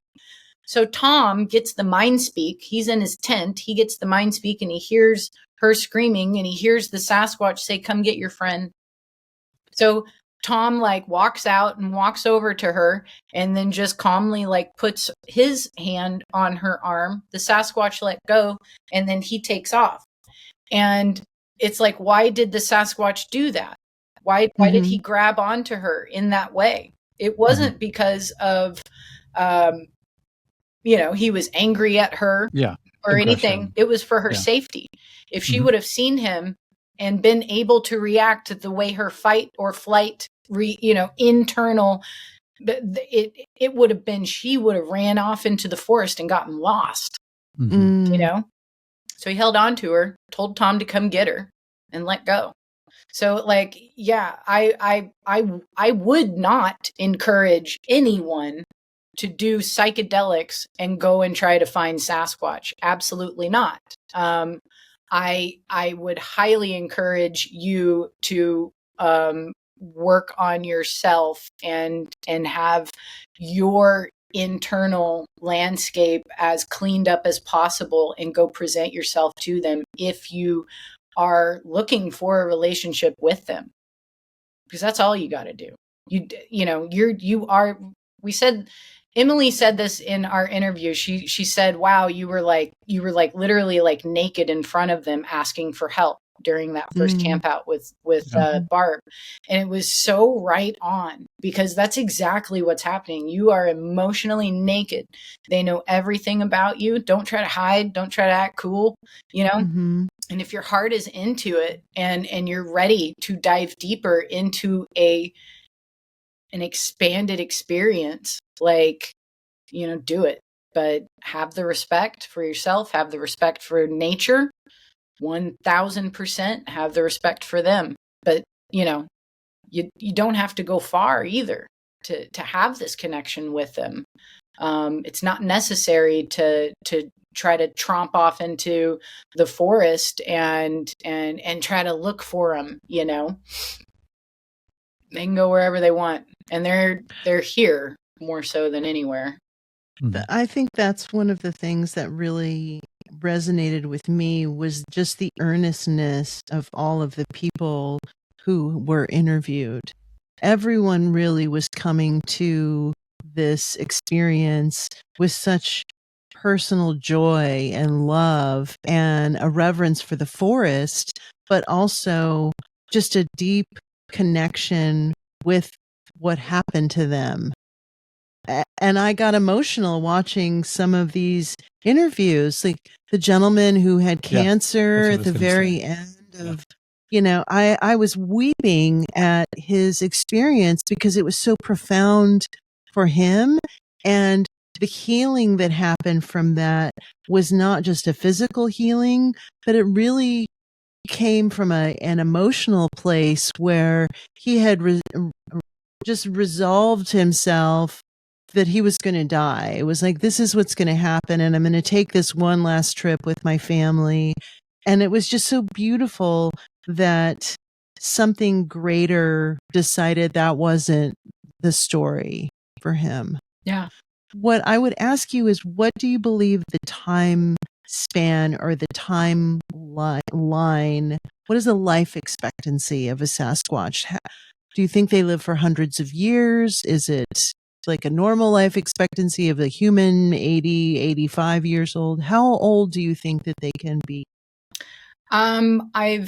So Tom gets the mind speak. He's in his tent. He gets the mind speak, and he hears her screaming, and he hears the Sasquatch say, "Come get your friend." So Tom walks out and walks over to her, and then just calmly puts his hand on her arm. The Sasquatch let go, and then he takes off. And it's like, why did the Sasquatch do that? Why did he grab onto her in that way? It wasn't because of, he was angry at her or anything. It was for her safety. If she would have seen him and been able to react to the way her fight or flight, internal, it would have been, she would have ran off into the forest and gotten lost, So he held on to her, told Tom to come get her. and let go. So like, yeah, I would not encourage anyone to do psychedelics and go and try to find Sasquatch. Absolutely not. I would highly encourage you to work on yourself and have your internal landscape as cleaned up as possible and go present yourself to them if you are looking for a relationship with them, because that's all you got to do. We said, Emily said this in our interview. She said, wow, you were like literally like naked in front of them asking for help during that first camp out with Barb. And it was so right on, because that's exactly what's happening. You are emotionally naked. They know everything about you. Don't try to hide. Don't try to act cool, And if your heart is into it and you're ready to dive deeper into an expanded experience, like, do it. But have the respect for yourself, have the respect for nature, 1000% have the respect for them. But, you don't have to go far either to have this connection with them. It's not necessary to try to tromp off into the forest and try to look for them. They can go wherever they want, and they're here more so than anywhere. I think that's one of the things that really resonated with me, was just the earnestness of all of the people who were interviewed. Everyone really was coming to this experience with such personal joy and love and a reverence for the forest, but also just a deep connection with what happened to them. And I got emotional watching some of these interviews, like the gentleman who had cancer at the very end of, I was weeping at his experience because it was so profound for him. And the healing that happened from that was not just a physical healing, but it really came from an emotional place where he had just resolved himself that he was going to die. It was like, this is what's going to happen, and I'm going to take this one last trip with my family. And it was just so beautiful that something greater decided that wasn't the story for him. Yeah. What I would ask you is, what do you believe the time span or the time line, what is the life expectancy of a Sasquatch? Do you think they live for hundreds of years? Is it like a normal life expectancy of a human, 80, 85 years old? How old do you think that they can be? I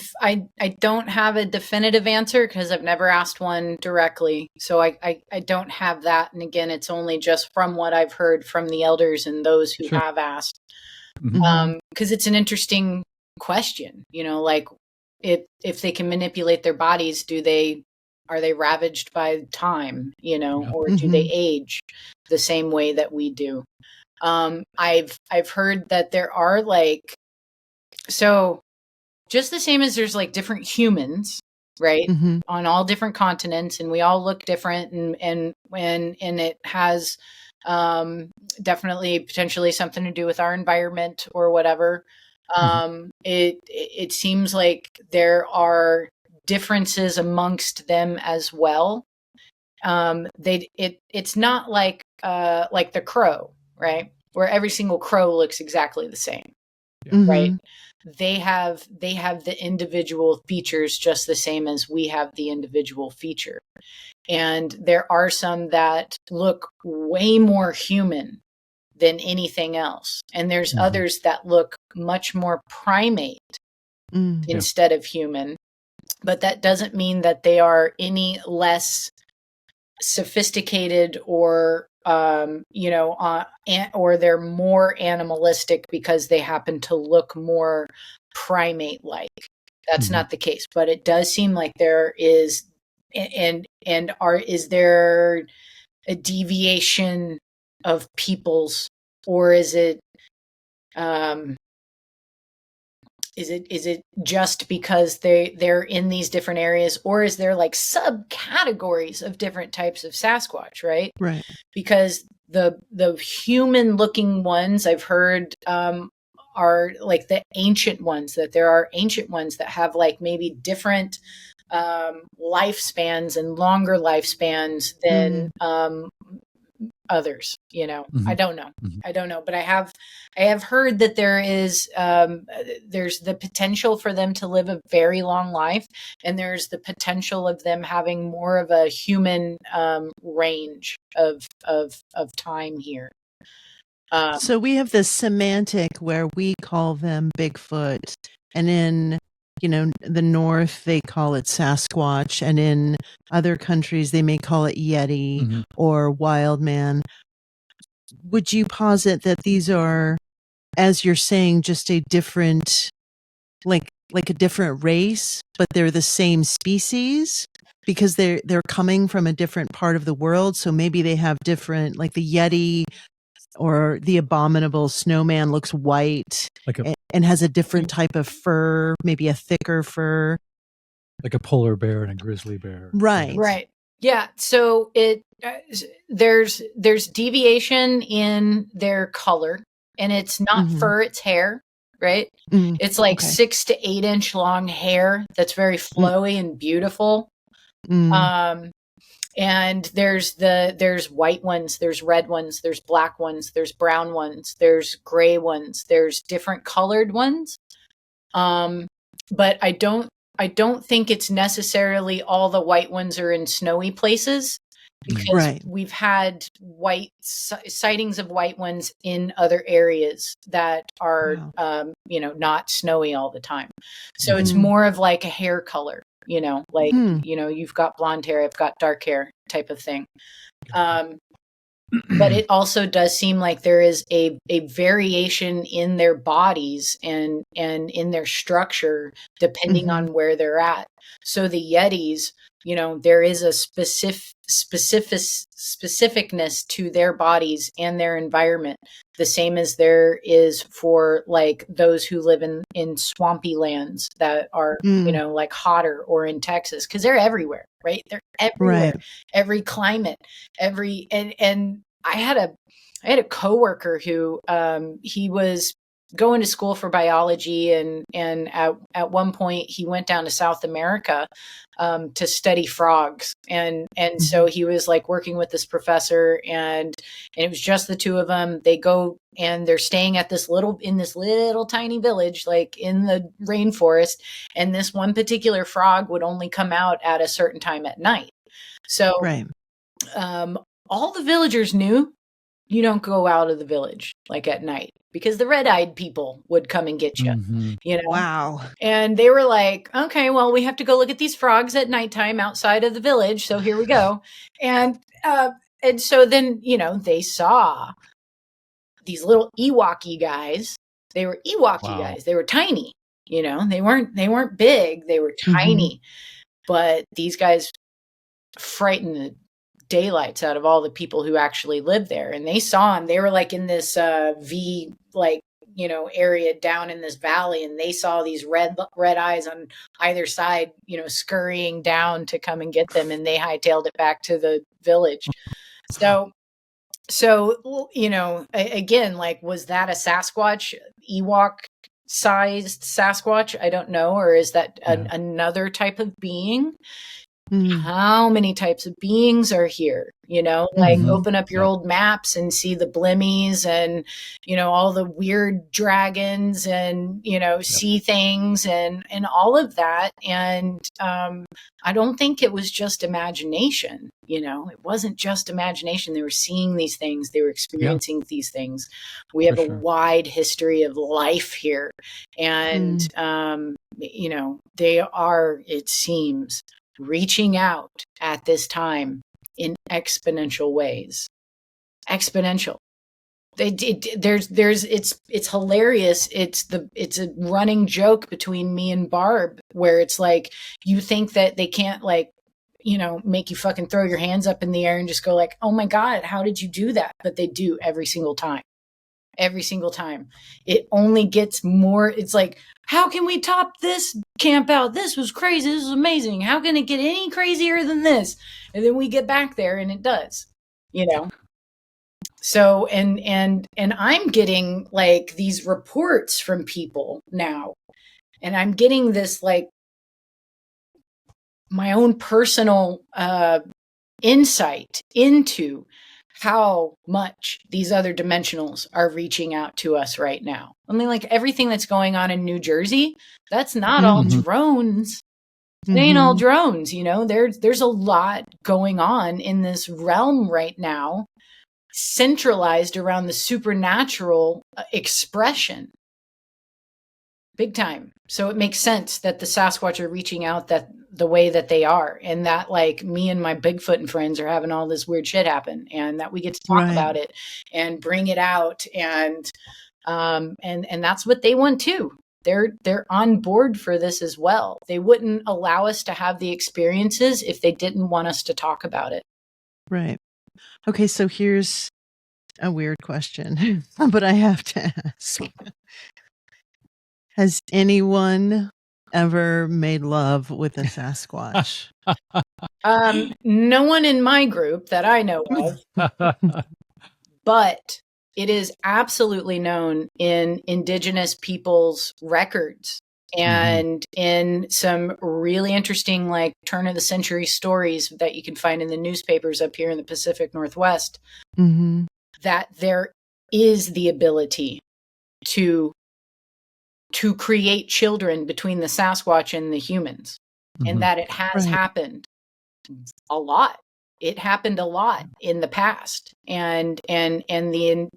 don't have a definitive answer because I've never asked one directly. So I don't have that. And again, it's only just from what I've heard from the elders and those who have asked. Because it's an interesting question, like if they can manipulate their bodies, are they ravaged by time, or do they age the same way that we do? I've heard that there are just the same as there's different humans, right? On all different continents, and we all look different, and it has definitely potentially something to do with our environment or whatever. It seems like there are differences amongst them as well. It's not like the crow, right? Where every single crow looks exactly the same, right? They have the individual features just the same as we have the individual feature. And there are some that look way more human than anything else. And there's others that look much more primate instead of human. But that doesn't mean that they are any less sophisticated or or they're more animalistic because they happen to look more primate-like. That's not the case. But it does seem like there is, is there a deviation of peoples, or is it Is it just because they're in these different areas, or is there like subcategories of different types of Sasquatch, right? Right. Because the human looking ones I've heard are like the ancient ones, that there are ancient ones that have like maybe different lifespans and longer lifespans than others, you know. I don't know. I don't know, but I have heard that there is there's the potential for them to live a very long life, and there's the potential of them having more of a human range of time here. So we have this semantic where we call them Bigfoot, and in the north they call it Sasquatch, and in other countries they may call it Yeti or wild man. Would you posit that these are, as you're saying, just a different, like a different race, but they're the same species because they're coming from a different part of the world? So maybe they have different, like the Yeti or the abominable snowman looks white and has a different type of fur, maybe a thicker fur. Like a polar bear and a grizzly bear. Right. Right. Yeah. So there's deviation in their color, and it's not fur, it's hair, right? It's like 6 to 8 inch long hair that's very flowy and beautiful. And there's white ones, there's red ones, there's black ones, there's brown ones, there's gray ones, there's different colored ones. But I don't think it's necessarily all the white ones are in snowy places, because we've had sightings of white ones in other areas that are, not snowy all the time. So it's more of like a hair color, like, you've got blonde hair, I've got dark hair type of thing. But it also does seem like there is a variation in their bodies and in their structure, depending on where they're at. So the Yetis, there is a specificness to their bodies and their environment, the same as there is for like those who live in swampy lands that are, like hotter, or in Texas, because they're everywhere, right? They're everywhere, every climate, and I had a coworker who he was going to school for biology, and at one point he went down to South America to study frogs, and so he was like working with this professor, and it was just the two of them. They go and they're staying at this little tiny village, like in the rainforest, and this one particular frog would only come out at a certain time at night. So all the villagers knew, you don't go out of the village like at night, because the red-eyed people would come and get you, Wow. And they were like, okay, well, we have to go look at these frogs at nighttime outside of the village. So here we go. And so then, they saw these little Ewok-y guys. They were Ewok-y guys. They were tiny, they weren't big. They were tiny, but these guys frightened the daylights out of all the people who actually lived there. And they saw them. They were like in this V, like, area down in this valley, and they saw these red eyes on either side, scurrying down to come and get them, and they hightailed it back to the village. So again, like, was that a Sasquatch, Ewok sized Sasquatch? I don't know. Or is that another type of being? How many types of beings are here? Like, open up your old maps and see the blimmies and, all the weird dragons and, sea things and all of that. And I don't think it was just imagination. It wasn't just imagination. They were seeing these things. They were experiencing these things. We have a wide history of life here. And, they are, it seems, reaching out at this time in exponential ways. Exponential. It's hilarious. It's a running joke between me and Barb, where it's like, you think that they can't, like, make you fucking throw your hands up in the air and just go like, oh my God, how did you do that? But they do every single time. every single time. It only gets more. It's like, how can we top this camp out? This was crazy. This is amazing. How can it get any crazier than this? And then we get back there and it does, you know? So, and I'm getting like these reports from people now, and I'm getting this like my own personal insight into how much these other dimensionals are reaching out to us right now. I mean, like everything that's going on in New Jersey, that's not all drones. It ain't all drones, you know. There's a lot going on in this realm right now, centralized around the supernatural expression. Big time. So it makes sense that the Sasquatch are reaching out that the way that they are, and that like me and my Bigfoot and friends are having all this weird shit happen, and that we get to talk about it and bring it out, and that's what they want too. They're on board for this as well. They wouldn't allow us to have the experiences if they didn't want us to talk about it. Right. Okay, so here's a weird question, but I have to ask. Has anyone ever made love with a Sasquatch? No one in my group that I know of, but it is absolutely known in indigenous people's records and in some really interesting, like turn of the century stories that you can find in the newspapers up here in the Pacific Northwest, that there is the ability to create children between the Sasquatch and the humans, and that it has happened a lot. It happened a lot in the past, and the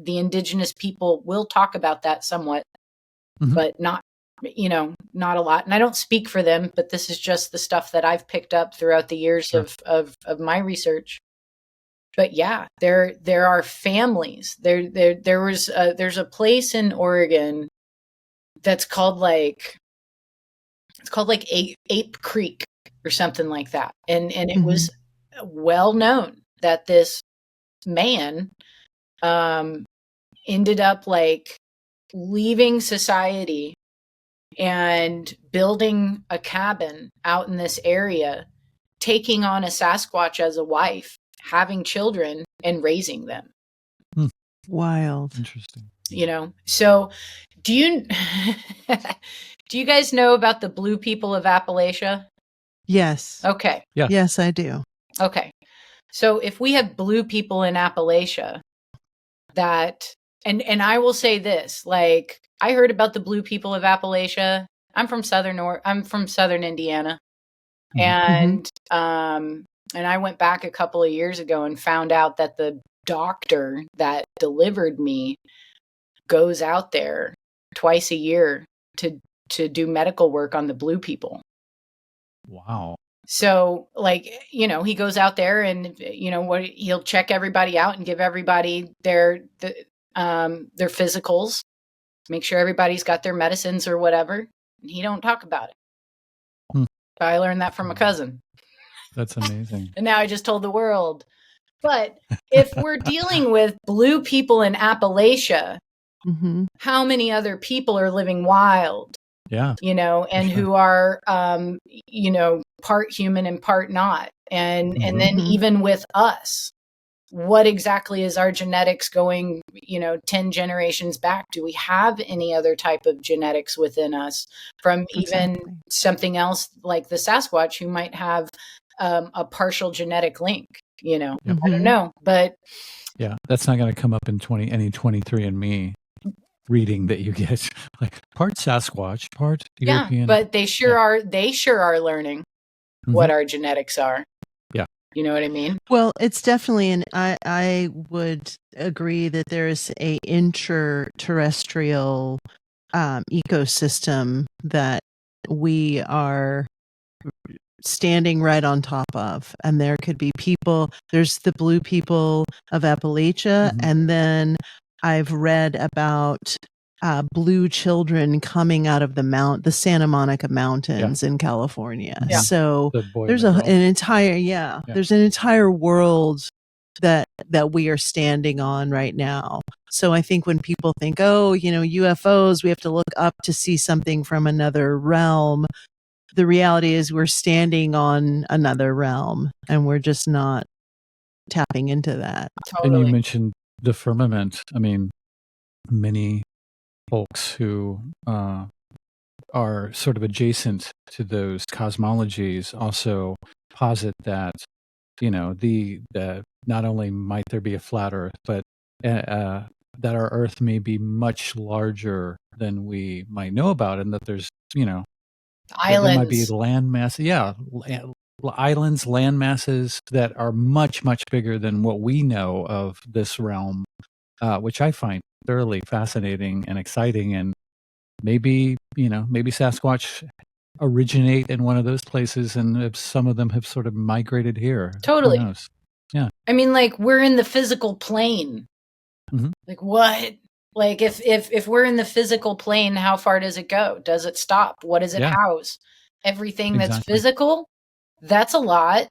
indigenous people will talk about that somewhat, but not, you know, not a lot. And I don't speak for them, but this is just the stuff that I've picked up throughout the years of my research. But yeah, there are families. There's a place in Oregon that's called like Ape Creek or something like that. And it was well known that this man ended up like leaving society and building a cabin out in this area, taking on a Sasquatch as a wife, having children and raising them. Wild. Interesting. You know, so do you guys know about the Blue People of Appalachia? Yes. Okay. Yeah. Yes, I do. Okay. So if we have Blue people in Appalachia that, and I will say this, like I heard about the Blue People of Appalachia. I'm from southern Indiana. And I went back a couple of years ago and found out that the doctor that delivered me goes out there twice a year to do medical work on the Blue people. Wow. So like, you know, he goes out there and, you know, he'll check everybody out and give everybody their physicals, make sure everybody's got their medicines or whatever. And he don't talk about it. I learned that from a cousin. That's amazing. And now I just told the world. But if we're dealing with Blue people in Appalachia, how many other people are living wild? Yeah. You know, and who are, you know, part human and part not. And then even with us, what exactly is our genetics going, you know, 10 generations back? Do we have any other type of genetics within us from even something else like the Sasquatch, who might have a partial genetic link, you know? I don't know, but yeah, that's not going to come up in any 23andMe reading that you get, like part Sasquatch, part European. But they sure are learning what our genetics are. Yeah. You know what I mean? Well, it's definitely I would agree that there is a interterrestrial ecosystem that we are standing right on top of, and there could be people. There's the Blue People of Appalachia, and then I've read about blue children coming out of the Santa Monica Mountains in California. So there's an entire there's an entire world that we are standing on right now. So I think when people think, oh, UFOs, we have to look up to see something from another realm. The reality is we're standing on another realm and we're just not tapping into that. Totally. And you mentioned the firmament. I mean, many folks who are sort of adjacent to those cosmologies also posit that, the not only might there be a flat Earth, but that our Earth may be much larger than we might know about, and that there's, that there might be Islands. land mass, islands, land masses that are much, much bigger than what we know of this realm, which I find thoroughly fascinating and exciting. And maybe Sasquatch originate in one of those places, and some of them have sort of migrated here. Totally. Who knows? Yeah. I mean, like, we're in the physical plane. Mhm. Like, what? Like, if we're in the physical plane, how far does it go? Does it stop? What does it house? Everything that's Exactly. physical, that's a lot.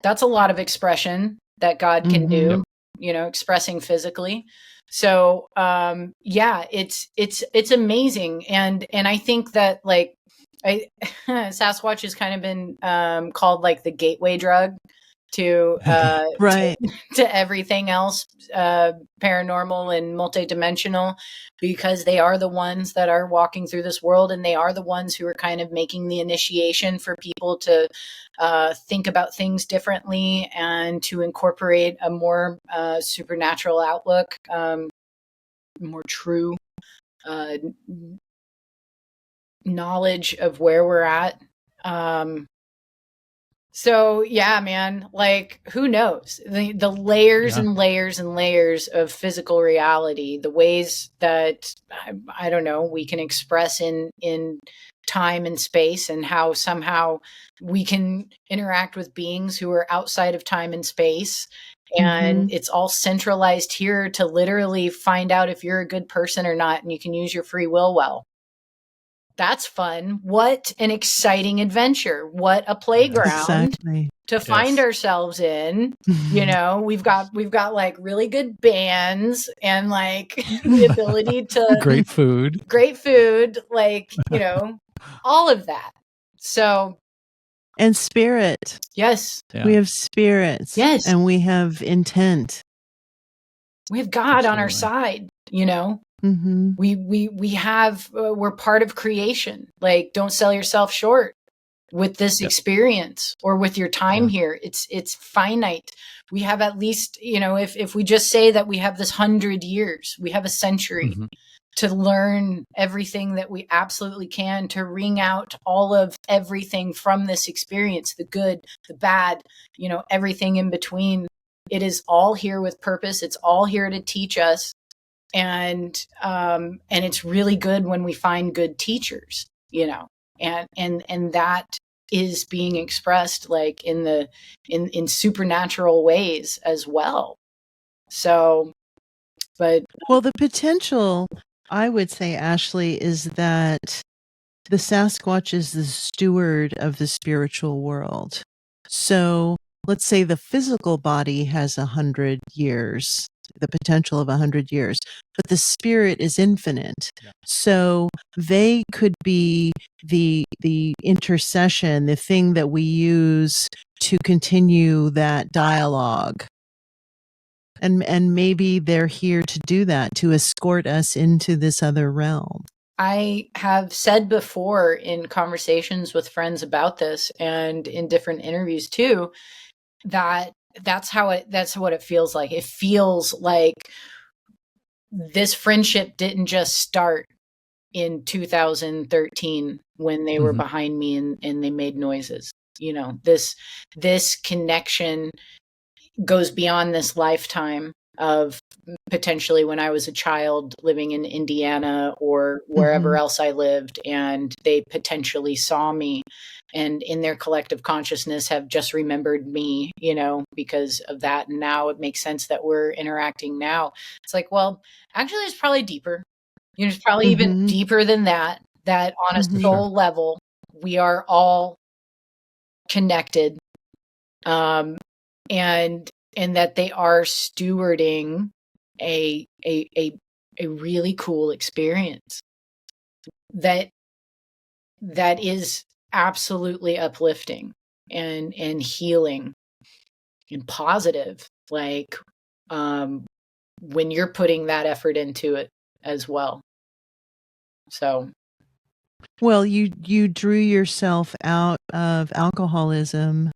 That's a lot of expression that God can do, expressing physically. So, it's amazing. And I think that, like, Sasquatch has kind of been called like the gateway drug to Right. to everything else paranormal and multidimensional, because they are the ones that are walking through this world, and they are the ones who are kind of making the initiation for people to think about things differently and to incorporate a more supernatural outlook, more true knowledge of where we're at. So yeah, man, like, who knows the layers and layers and layers of physical reality, the ways that I don't know, we can express in time and space, and how somehow we can interact with beings who are outside of time and space. And it's all centralized here to literally find out if you're a good person or not, and you can use your free will well. That's fun. What an exciting adventure. What a playground to find ourselves in. We've got like really good bands and like the ability to great food, like, all of that. So, and spirit. Yes. Yeah. We have spirits. Yes. And we have intent. We have God on our side, We have, we're part of creation. Like, don't sell yourself short with this experience or with your time here. It's finite. We have at least, if we just say that we have this 100 years, we have a century to learn everything that we absolutely can, to wring out all of everything from this experience, the good, the bad, everything in between. It is all here with purpose. It's all here to teach us. And it's really good when we find good teachers, and that is being expressed like in supernatural ways as well. So, well, the potential, I would say, Ashley, is that the Sasquatch is the steward of the spiritual world. So let's say the physical body has 100 years, the potential of 100 years, but the spirit is infinite. So they could be the intercession, the thing that we use to continue that dialogue. And maybe they're here to do that, to escort us into this other realm. I have said before in conversations with friends about this, and in different interviews too, that that's what it feels like. It feels like this friendship didn't just start in 2013 when they were behind me and they made noises. This connection goes beyond this lifetime of potentially when I was a child living in Indiana or wherever else I lived, and they potentially saw me and in their collective consciousness have just remembered me, because of that. And now it makes sense that we're interacting now. It's like, well, actually it's probably deeper. It's probably even deeper than that on a soul level, we are all connected. And that they are stewarding a really cool experience that is absolutely uplifting and healing and positive. Like, when you're putting that effort into it as well. So, well, you drew yourself out of alcoholism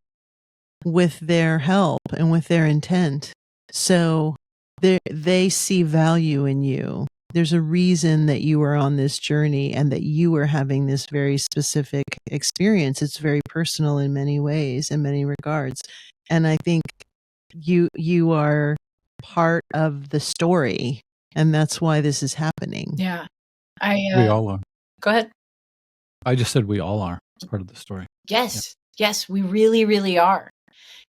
with their help and with their intent. So they see value in you. There's a reason that you are on this journey and that you are having this very specific experience. It's very personal in many ways, in many regards. And I think you are part of the story, and that's why this is happening. yeah. We all are. Go ahead. I just said we all are part of the story. Yes. Yeah. Yes, we really, really are.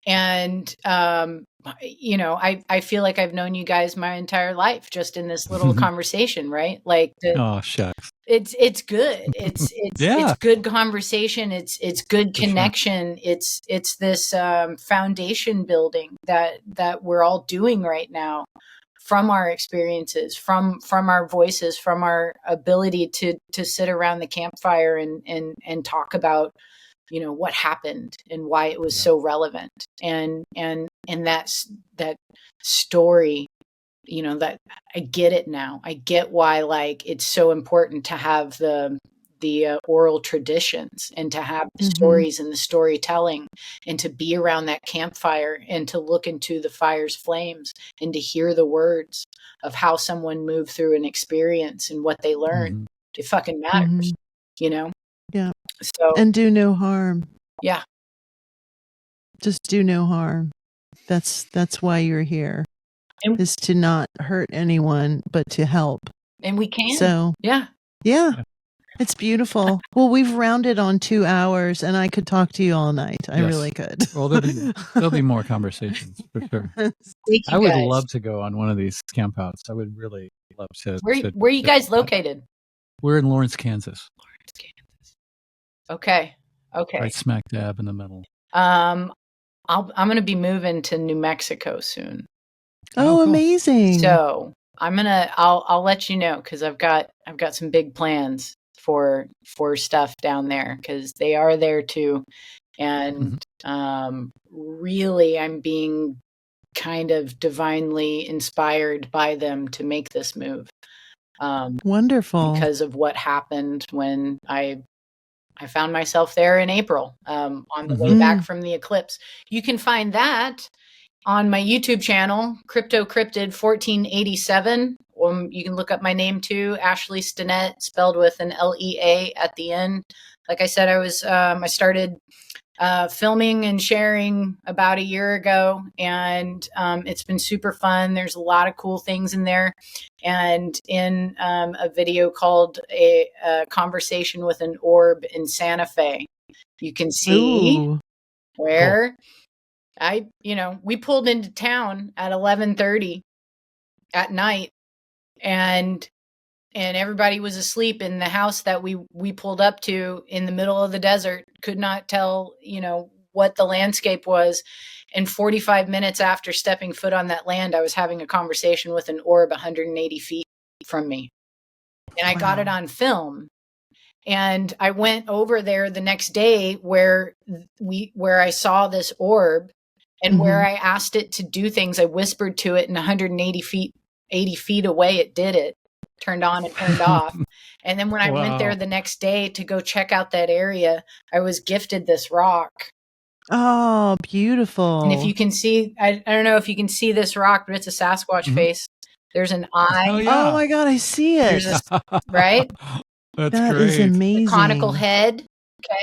And, I feel like I've known you guys my entire life just in this little conversation, right? Like, oh, shucks. It's good. It's Yeah. It's good conversation. It's good connection. Sure. It's this foundation building that we're all doing right now from our experiences, from our voices, from our ability to sit around the campfire and talk about, what happened and why it was so relevant. And that's that story, that I get it now. I get why, like, it's so important to have the oral traditions and to have the stories and the storytelling and to be around that campfire and to look into the fire's flames and to hear the words of how someone moved through an experience and what they learned. It fucking matters, Yeah. So, and do no harm. Yeah. Just do no harm. That's why you're here. Is to not hurt anyone, but to help. And we can. So, yeah. It's beautiful. Well, we've rounded on 2 hours, and I could talk to you all night. I really could. Well, there'll be more conversations for sure. I would love to go on one of these campouts. I would really love to. Where are you guys located? We're in Lawrence, Kansas. Okay. Right smack dab in the middle. I'm going to be moving to New Mexico soon. Oh, cool. Amazing. So I'll let you know, because I've got some big plans for stuff down there, because they are there too. And really, I'm being kind of divinely inspired by them to make this move. Wonderful. Because of what happened when I found myself there in April, on the way back from the eclipse. You can find that on my YouTube channel, Crypto Cryptid 1487. You can look up my name too, Ashlea Stinnett, spelled with an LEA at the end. Like I said, I started filming and sharing about a year ago, and it's been super fun. There's a lot of cool things in there. And in a video called a Conversation with an Orb in Santa Fe, you can see where we pulled into town at 11:30 at night, and everybody was asleep in the house that we pulled up to in the middle of the desert. Could not tell, what the landscape was. And 45 minutes after stepping foot on that land, I was having a conversation with an orb 180 feet from me. And I got it on film. And I went over there the next day where I saw this orb, and where I asked it to do things. I whispered to it, and 180 feet, 80 feet away, it did it. Turned on and turned off. And then when I went there the next day to go check out that area, I was gifted this rock. Oh, beautiful. And if you can see, I don't know if you can see this rock, but it's a Sasquatch face. There's an eye. Oh, yeah. Oh my God, I see it. Right? That great. Is amazing. The conical head.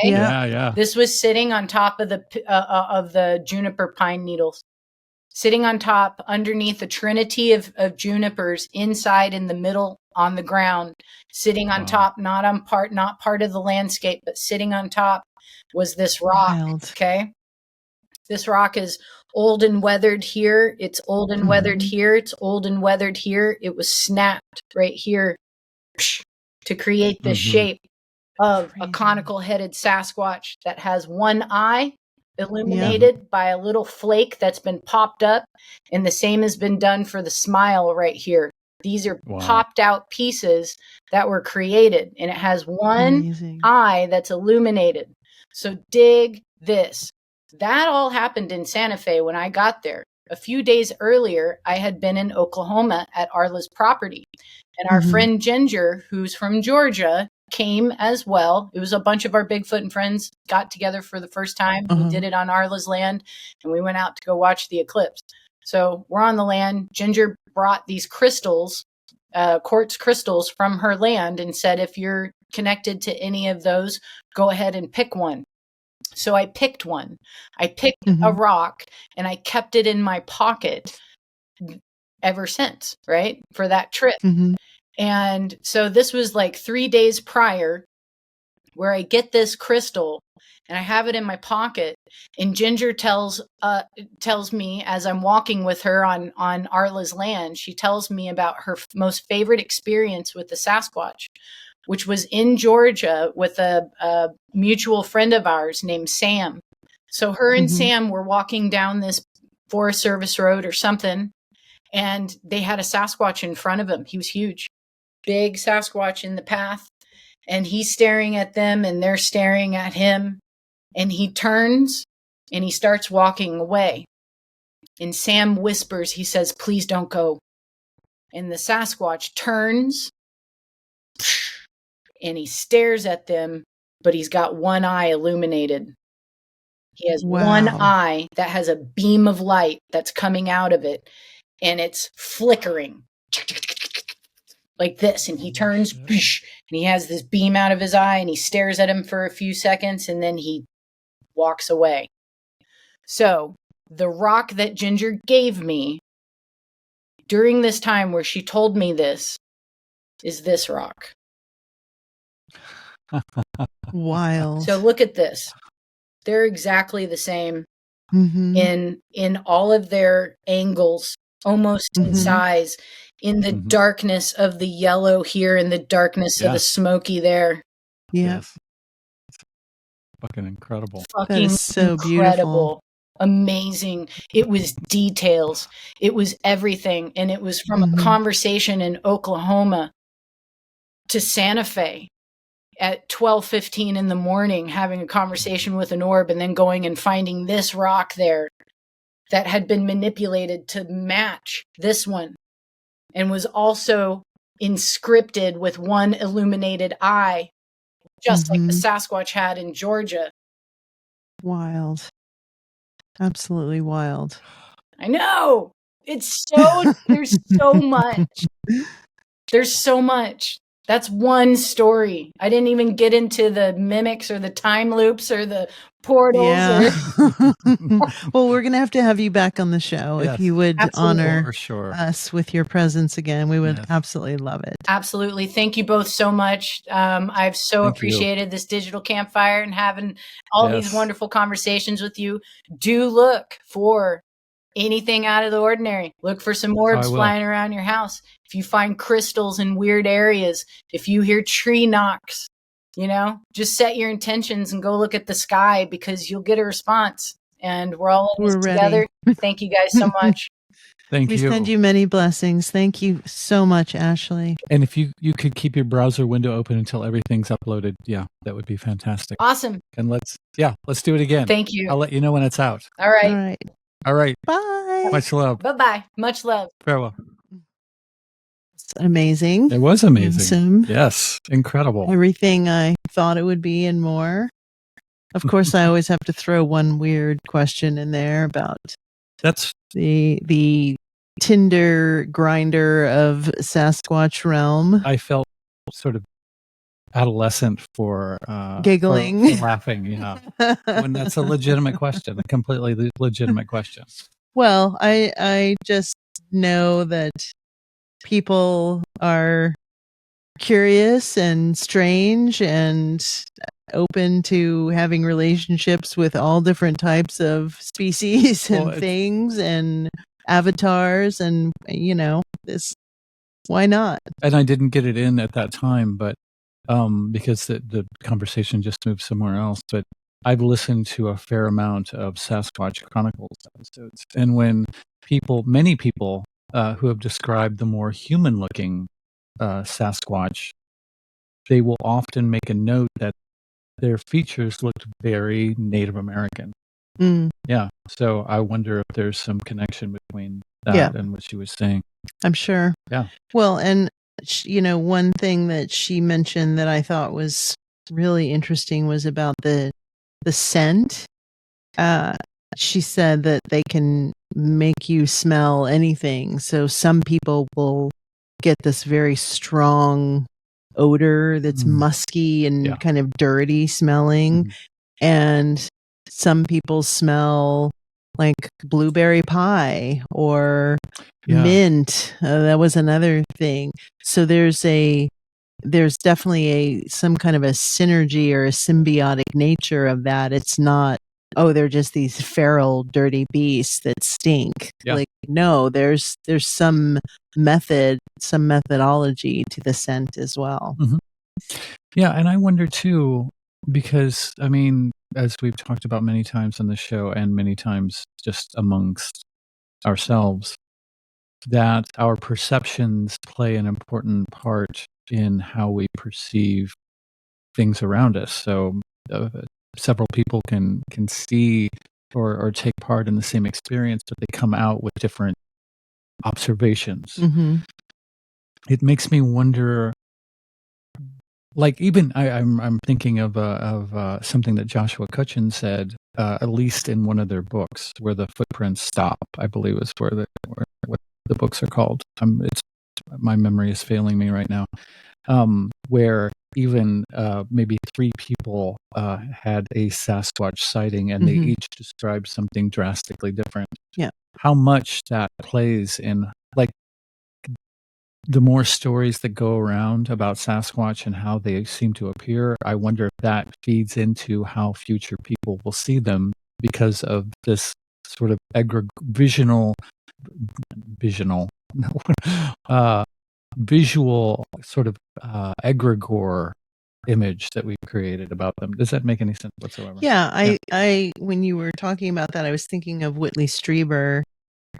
Okay. Yeah. This was sitting on top of the juniper pine needles. Sitting on top, underneath a trinity of junipers, inside in the middle on the ground, sitting on top, not part of the landscape, but sitting on top was this rock. Wild. Okay. This rock is old and weathered here. It's old and weathered here. It's old and weathered here. It was snapped right here to create this shape of a conical headed Sasquatch that has one eye illuminated by a little flake that's been popped up, and the same has been done for the smile right here. These are popped out pieces that were created, and it has one eye that's illuminated. So dig this. That all happened in Santa Fe when I got there. A few days earlier, I had been in Oklahoma at Arla's property, and our friend Ginger, who's from Georgia, came as well. It was a bunch of our Bigfoot and friends got together for the first time. We did it on Arla's land, and we went out to go watch the eclipse. So we're on the land. Ginger brought these crystals, quartz crystals from her land, and said, if you're connected to any of those, go ahead and pick one. So I picked one. I picked a rock, and I kept it in my pocket ever since, right? For that trip. And so this was like 3 days prior, where I get this crystal and I have it in my pocket, and Ginger tells me, as I'm walking with her on Arla's land, she tells me about her most favorite experience with the Sasquatch, which was in Georgia with a mutual friend of ours named Sam. So her and Sam were walking down this Forest Service road or something, and they had a Sasquatch in front of him. He was huge. Big Sasquatch in the path, and he's staring at them and they're staring at him, and he turns and he starts walking away, and Sam whispers, he says, please don't go. And the Sasquatch turns and he stares at them, but he's got one eye illuminated. He has one eye that has a beam of light that's coming out of it, and it's flickering like this, and he turns and he has this beam out of his eye, and he stares at him for a few seconds, and then he walks away. So the rock that Ginger gave me during this time where she told me this is this rock. Wild. So look at this. They're exactly the same in all of their angles, almost in size, in the darkness of the yellow here and the darkness of the smoky there. Yes. Fucking incredible. That is so beautiful. Amazing. It was details. It was everything. And it was from a conversation in Oklahoma to Santa Fe at 12:15 in the morning, having a conversation with an orb, and then going and finding this rock there that had been manipulated to match this one, and was also inscripted with one illuminated eye, just like the Sasquatch had in Georgia. Wild. Absolutely wild. I know. It's so, there's so much. There's so much. That's one story. I didn't even get into the mimics or the time loops or the portals. Yeah. Well, we're going to have you back on the show. If you would honor us with your presence again. We would absolutely love it. Absolutely. Thank you both so much. I've so appreciated this digital campfire and having all these wonderful conversations with you. Do look for anything out of the ordinary. Look for some orbs flying around your house. If you find crystals in weird areas, if you hear tree knocks, just set your intentions and go look at the sky, because you'll get a response. And we're all in this together. Thank you guys so much. Thank you. We send you many blessings. Thank you so much, Ashley. And if you could keep your browser window open until everything's uploaded, that would be fantastic. Awesome. And let's do it again. Thank you. I'll let you know when it's out. All right. All right. Bye. Much love. Bye-bye. Much love. Farewell. It's amazing. It was amazing. Awesome. Yes. Incredible. Everything I thought it would be and more. Of course, I always have to throw one weird question in there about the Tinder grinder of Sasquatch realm. I felt sort of adolescent for giggling, for laughing. When that's a legitimate question, a completely legitimate question. Well, I just know that people are curious and strange and open to having relationships with all different types of species and things and avatars, and this, why not? And I didn't get it in at that time, but because the conversation just moved somewhere else. But I've listened to a fair amount of Sasquatch Chronicles episodes, and when many people who have described the more human-looking Sasquatch, they will often make a note that their features looked very Native American. Mm. Yeah, so I wonder if there's some connection between that Yeah. and what she was saying. I'm sure. Yeah. Well, and one thing that she mentioned that I thought was really interesting was about the scent. She said that they can make you smell anything. So some people will get this very strong odor that's musky and kind of dirty smelling. And some people smell like blueberry pie or mint. That was another thing. So there's definitely some kind of a synergy or a symbiotic nature of that. It's not, oh, they're just these feral, dirty beasts that stink. Yeah. Like, no, there's some methodology to the scent as well. Yeah, and I wonder too, because I mean, as we've talked about many times on the show and many times just amongst ourselves, that our perceptions play an important part in how we perceive things around us. So several people can see or take part in the same experience, but they come out with different observations. It makes me wonder, like, even I'm thinking of something that Joshua Cutchin said, at least in one of their books, where the footprints stop. I believe is what the books are called. My memory is failing me right now. Where even maybe 3 people had a Sasquatch sighting, and they each described something drastically different. Yeah. How much that plays in, like, the more stories that go around about Sasquatch and how they seem to appear, I wonder if that feeds into how future people will see them because of this sort of visual sort of egregore image that we've created about them. Does that make any sense whatsoever? Yeah, I when you were talking about that, I was thinking of Whitley Strieber,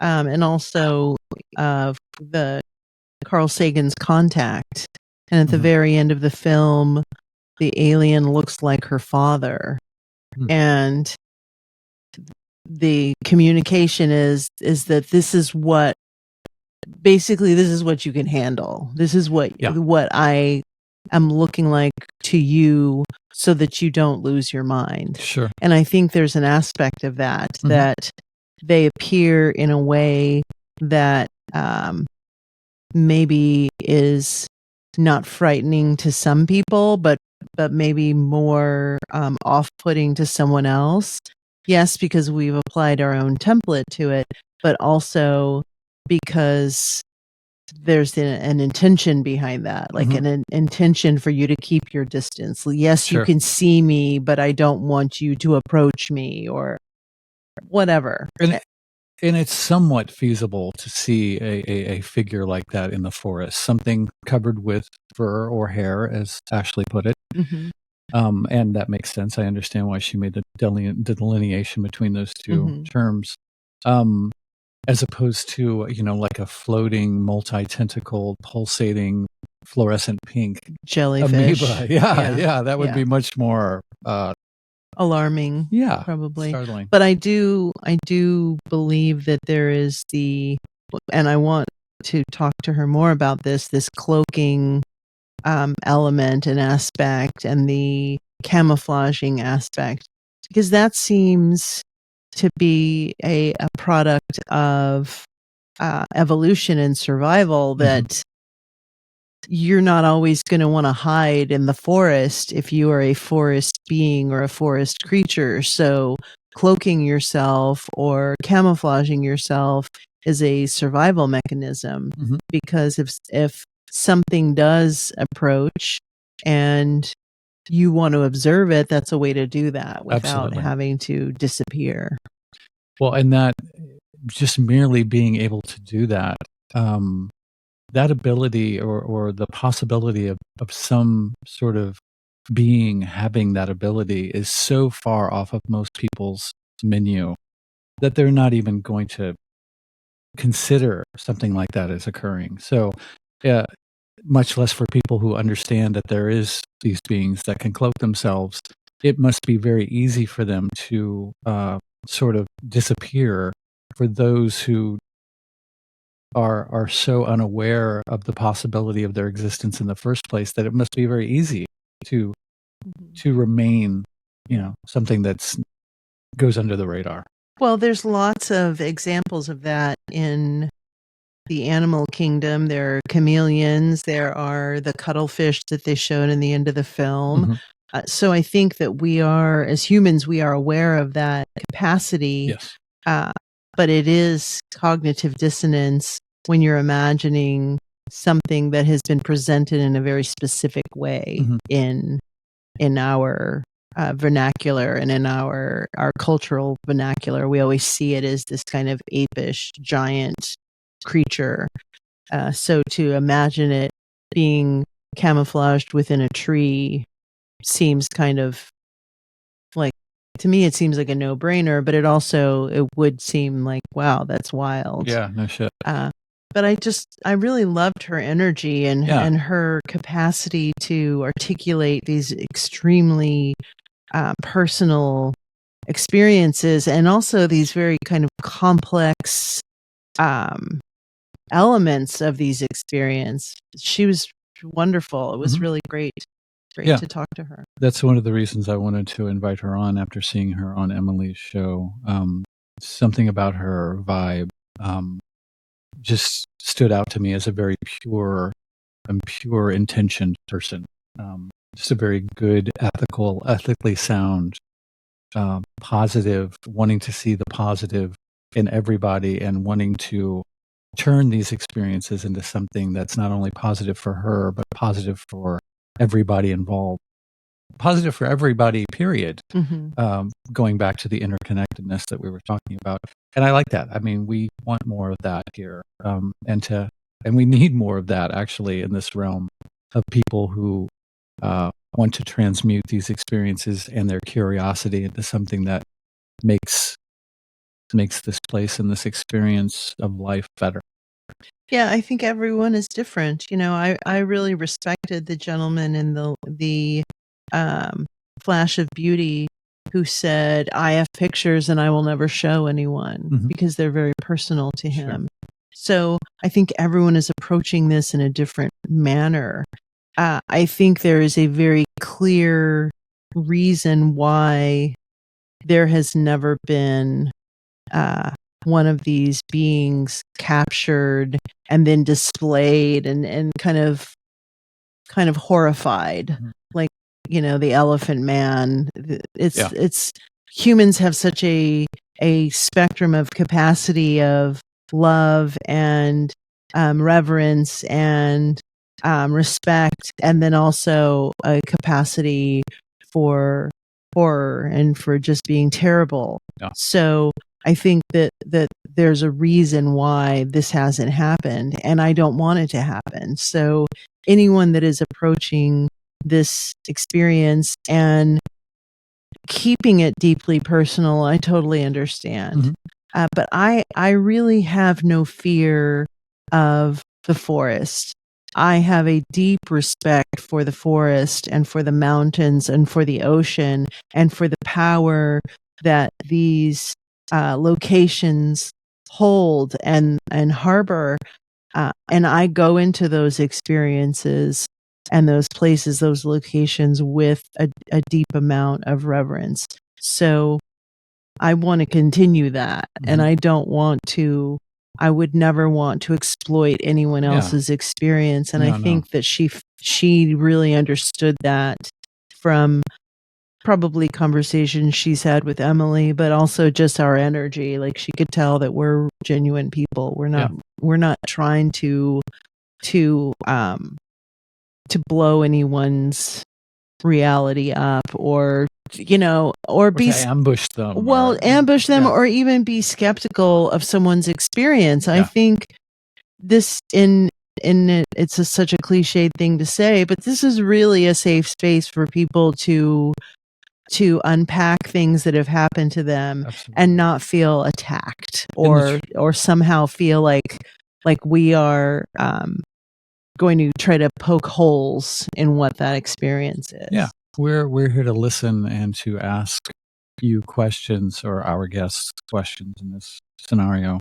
and also of the Carl Sagan's Contact. And at the very end of the film, the alien looks like her father. And the communication is that this is what you can handle. This is what I am looking like to you, so that you don't lose your mind. Sure. And I think there's an aspect of that, that they appear in a way that maybe is not frightening to some people, but maybe more off-putting to someone else. Yes, because we've applied our own template to it, but also because there's an intention behind that, like an intention for you to keep your distance. Yes, you can see me, but I don't want you to approach me or whatever. And it's somewhat feasible to see a figure like that in the forest, something covered with fur or hair, as Ashley put it. And that makes sense. I understand why she made the delineation between those two terms. As opposed to, like a floating, multi-tentacled, pulsating, fluorescent pink jellyfish. Amoeba. Yeah, that would be much more alarming. Yeah, probably startling. But I do believe that there is and I want to talk to her more about this cloaking element and aspect, and the camouflaging aspect, because that seems to be a product of evolution and survival, that you're not always going to want to hide in the forest if you are a forest being or a forest creature. So cloaking yourself or camouflaging yourself is a survival mechanism, because if something does approach and you want to observe it, that's a way to do that without having to disappear. Well, and that just merely being able to do that, that ability or the possibility of some sort of being having that ability is so far off of most people's menu that they're not even going to consider something like that as occurring. So, much less for people who understand that there is these beings that can cloak themselves, it must be very easy for them to sort of disappear. For those who are so unaware of the possibility of their existence in the first place, that it must be very easy to remain, something that's goes under the radar. Well, there's lots of examples of that in the animal kingdom. There are chameleons. There are the cuttlefish that they showed in the end of the film. So I think that we are, as humans, we are aware of that capacity. Yes. But it is cognitive dissonance when you're imagining something that has been presented in a very specific way in our vernacular and in our cultural vernacular. We always see it as this kind of apish giant creature. So to imagine it being camouflaged within a tree seems kind of like, to me, it seems like a no-brainer, but it would seem like, wow, that's wild. Yeah, no shit. But I really loved her energy and her capacity to articulate these extremely personal experiences, and also these very kind of complex elements of these experiences. She was wonderful. It was really great to talk to her. That's one of the reasons I wanted to invite her on after seeing her on Emily's show. Something about her vibe just stood out to me as a very pure intentioned person. Just a very good, ethically sound, positive, wanting to see the positive in everybody and wanting to turn these experiences into something that's not only positive for her, but positive for everybody involved. Positive for everybody, period. Going back to the interconnectedness that we were talking about. And I like that. I mean, we want more of that here. And we need more of that, actually, in this realm of people who want to transmute these experiences and their curiosity into something that makes this place and this experience of life better. Yeah, I think everyone is different. I really respected the gentleman in the Flash of Beauty who said, I have pictures and I will never show anyone, because they're very personal to him. So I think everyone is approaching this in a different manner. I think there is a very clear reason why there has never been one of these beings captured and then displayed and kind of horrified, like, the Elephant Man. It's humans have such a spectrum of capacity of love and reverence and respect, and then also a capacity for horror and for just being terrible. So I think that there's a reason why this hasn't happened, and I don't want it to happen. So anyone that is approaching this experience and keeping it deeply personal, I totally understand. But I really have no fear of the forest. I have a deep respect for the forest and for the mountains and for the ocean and for the power that these locations hold and harbor. And I go into those experiences and those places, those locations, with a deep amount of reverence. So I want to continue that. And I would never want to exploit anyone else's experience. And I think that she really understood that from probably conversations she's had with Emily, but also just our energy. Like, she could tell that we're genuine people. We're not trying to blow anyone's reality up or be ambush them. Ambush them or even be skeptical of someone's experience. I think this in it's such a cliched thing to say, but this is really a safe space for people to unpack things that have happened to them. Absolutely. And not feel attacked or somehow feel like we are going to try to poke holes in what that experience is. Yeah, we're here to listen and to ask you questions, or our guests questions in this scenario,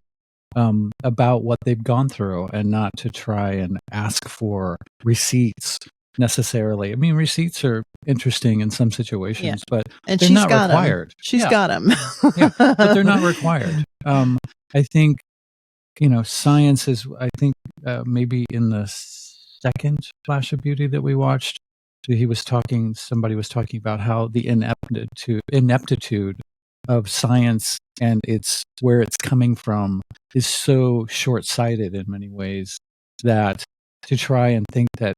about what they've gone through, and not to try and ask for receipts necessarily. I mean, receipts are interesting in some situations, but and they're not required. She's got them. But they're not required. I think, science is, I think maybe in the second Flash of Beauty that we watched, somebody was talking about how the ineptitude of science and where it's coming from is so short-sighted in many ways, that to try and think that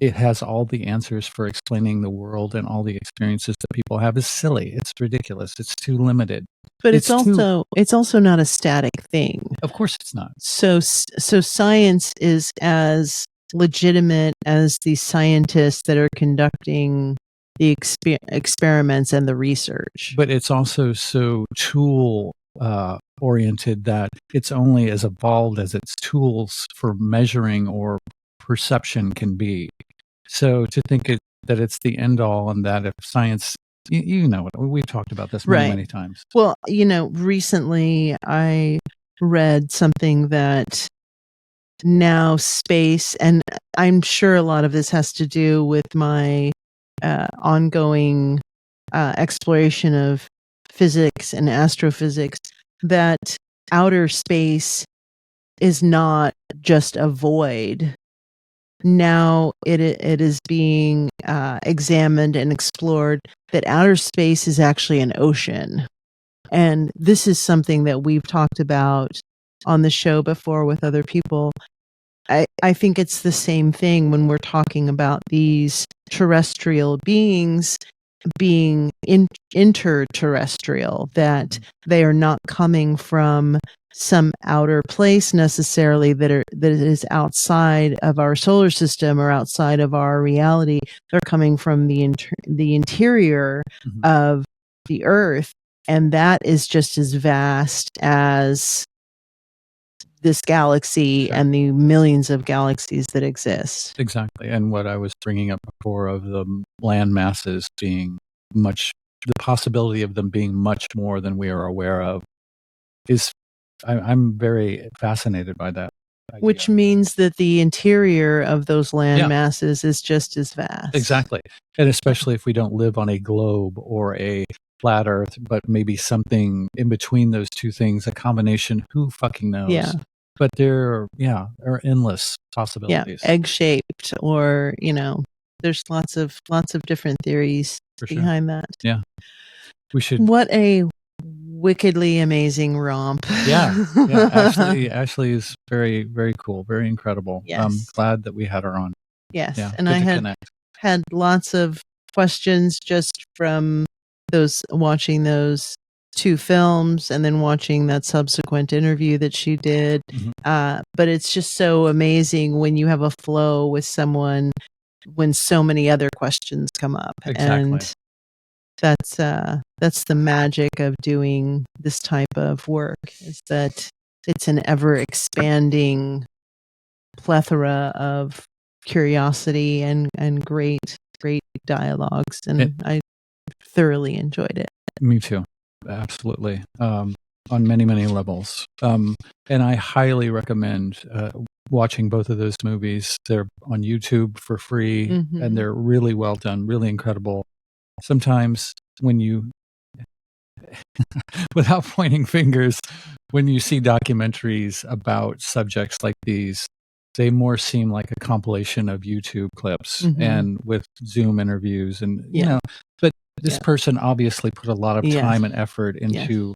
it has all the answers for explaining the world and all the experiences that people have is silly. It's ridiculous. It's too limited. But it's also not a static thing. Of course it's not. So science is as legitimate as the scientists that are conducting the experiments and the research. But it's also so tool oriented that it's only as evolved as its tools for measuring or perception can be. So to think that it's the end all, and that if science, we've talked about this many times. Well, recently I read something that now space, and I'm sure a lot of this has to do with my ongoing exploration of physics and astrophysics, that outer space is not just a void. Now it is being examined and explored that outer space is actually an ocean. And this is something that we've talked about on the show before with other people. I think it's the same thing when we're talking about these terrestrial beings being interterrestrial, that they are not coming from some outer place necessarily that is outside of our solar system or outside of our reality. They're coming from the interior of the Earth, and that is just as vast as this galaxy and the millions of galaxies that exist. Exactly. And what I was bringing up before of the land masses being the possibility of them being much more than we are aware of is, I'm very fascinated by that idea. Which means that the interior of those land masses is just as vast. Exactly. And especially if we don't live on a globe or a flat Earth, but maybe something in between those two things, a combination, who fucking knows? Yeah. But there are endless possibilities. Yeah, egg-shaped, or, there's lots of different theories behind that. Yeah. We should. What a wickedly amazing romp. Yeah. Ashley is very, very cool, very incredible. Yes. I'm glad that we had her on. Yes. Yeah, and I had lots of questions just from watching those two films and then watching that subsequent interview that she did. But it's just so amazing when you have a flow with someone when so many other questions come up. Exactly. And that's the magic of doing this type of work, is that it's an ever expanding plethora of curiosity and great dialogues, and I thoroughly enjoyed it. Me too. Absolutely. On many, many levels. And I highly recommend watching both of those movies. They're on YouTube for free, and they're really well done, really incredible. Sometimes when you, without pointing fingers, when you see documentaries about subjects like these, they more seem like a compilation of YouTube clips and with Zoom interviews and, but this person obviously put a lot of time and effort into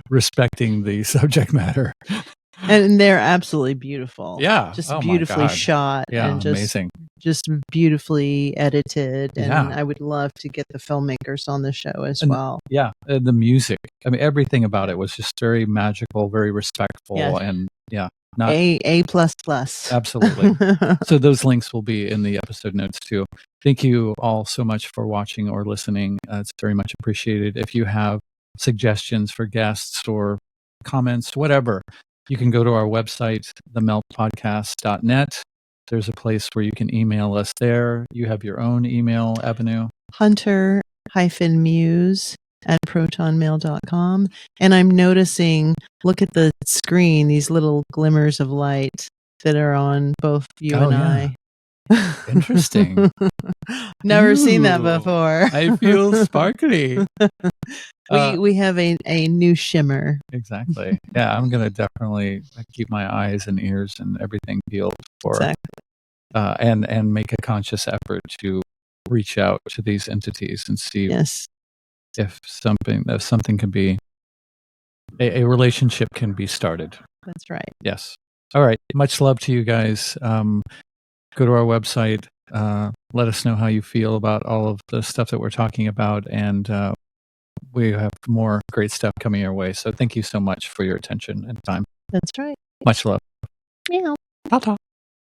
respecting the subject matter. And they're absolutely beautiful. Yeah. Just beautifully shot. Yeah, and amazing. Just beautifully edited. And I would love to get the filmmakers on the show as well. Yeah. The music. I mean, everything about it was just very magical, very respectful. And Not A++. Absolutely. So those links will be in the episode notes too. Thank you all so much for watching or listening. It's very much appreciated. If you have suggestions for guests or comments, whatever, you can go to our website, themeltpodcast.net. There's a place where you can email us there. You have your own email avenue. Hunter-muse@protonmail.com. And I'm noticing, look at the screen, these little glimmers of light that are on both you and I. Interesting. Never seen that before. I feel sparkly. We have a new shimmer. Exactly. Yeah, I'm going to definitely keep my eyes and ears and everything peeled for and make a conscious effort to reach out to these entities and see if something can be a relationship can be started. That's right. Yes. All right. Much love to you guys. Go to our website. Let us know how you feel about all of the stuff that we're talking about, and we have more great stuff coming your way. So thank you so much for your attention and time. That's right. Much love. Meow. Ta-ta.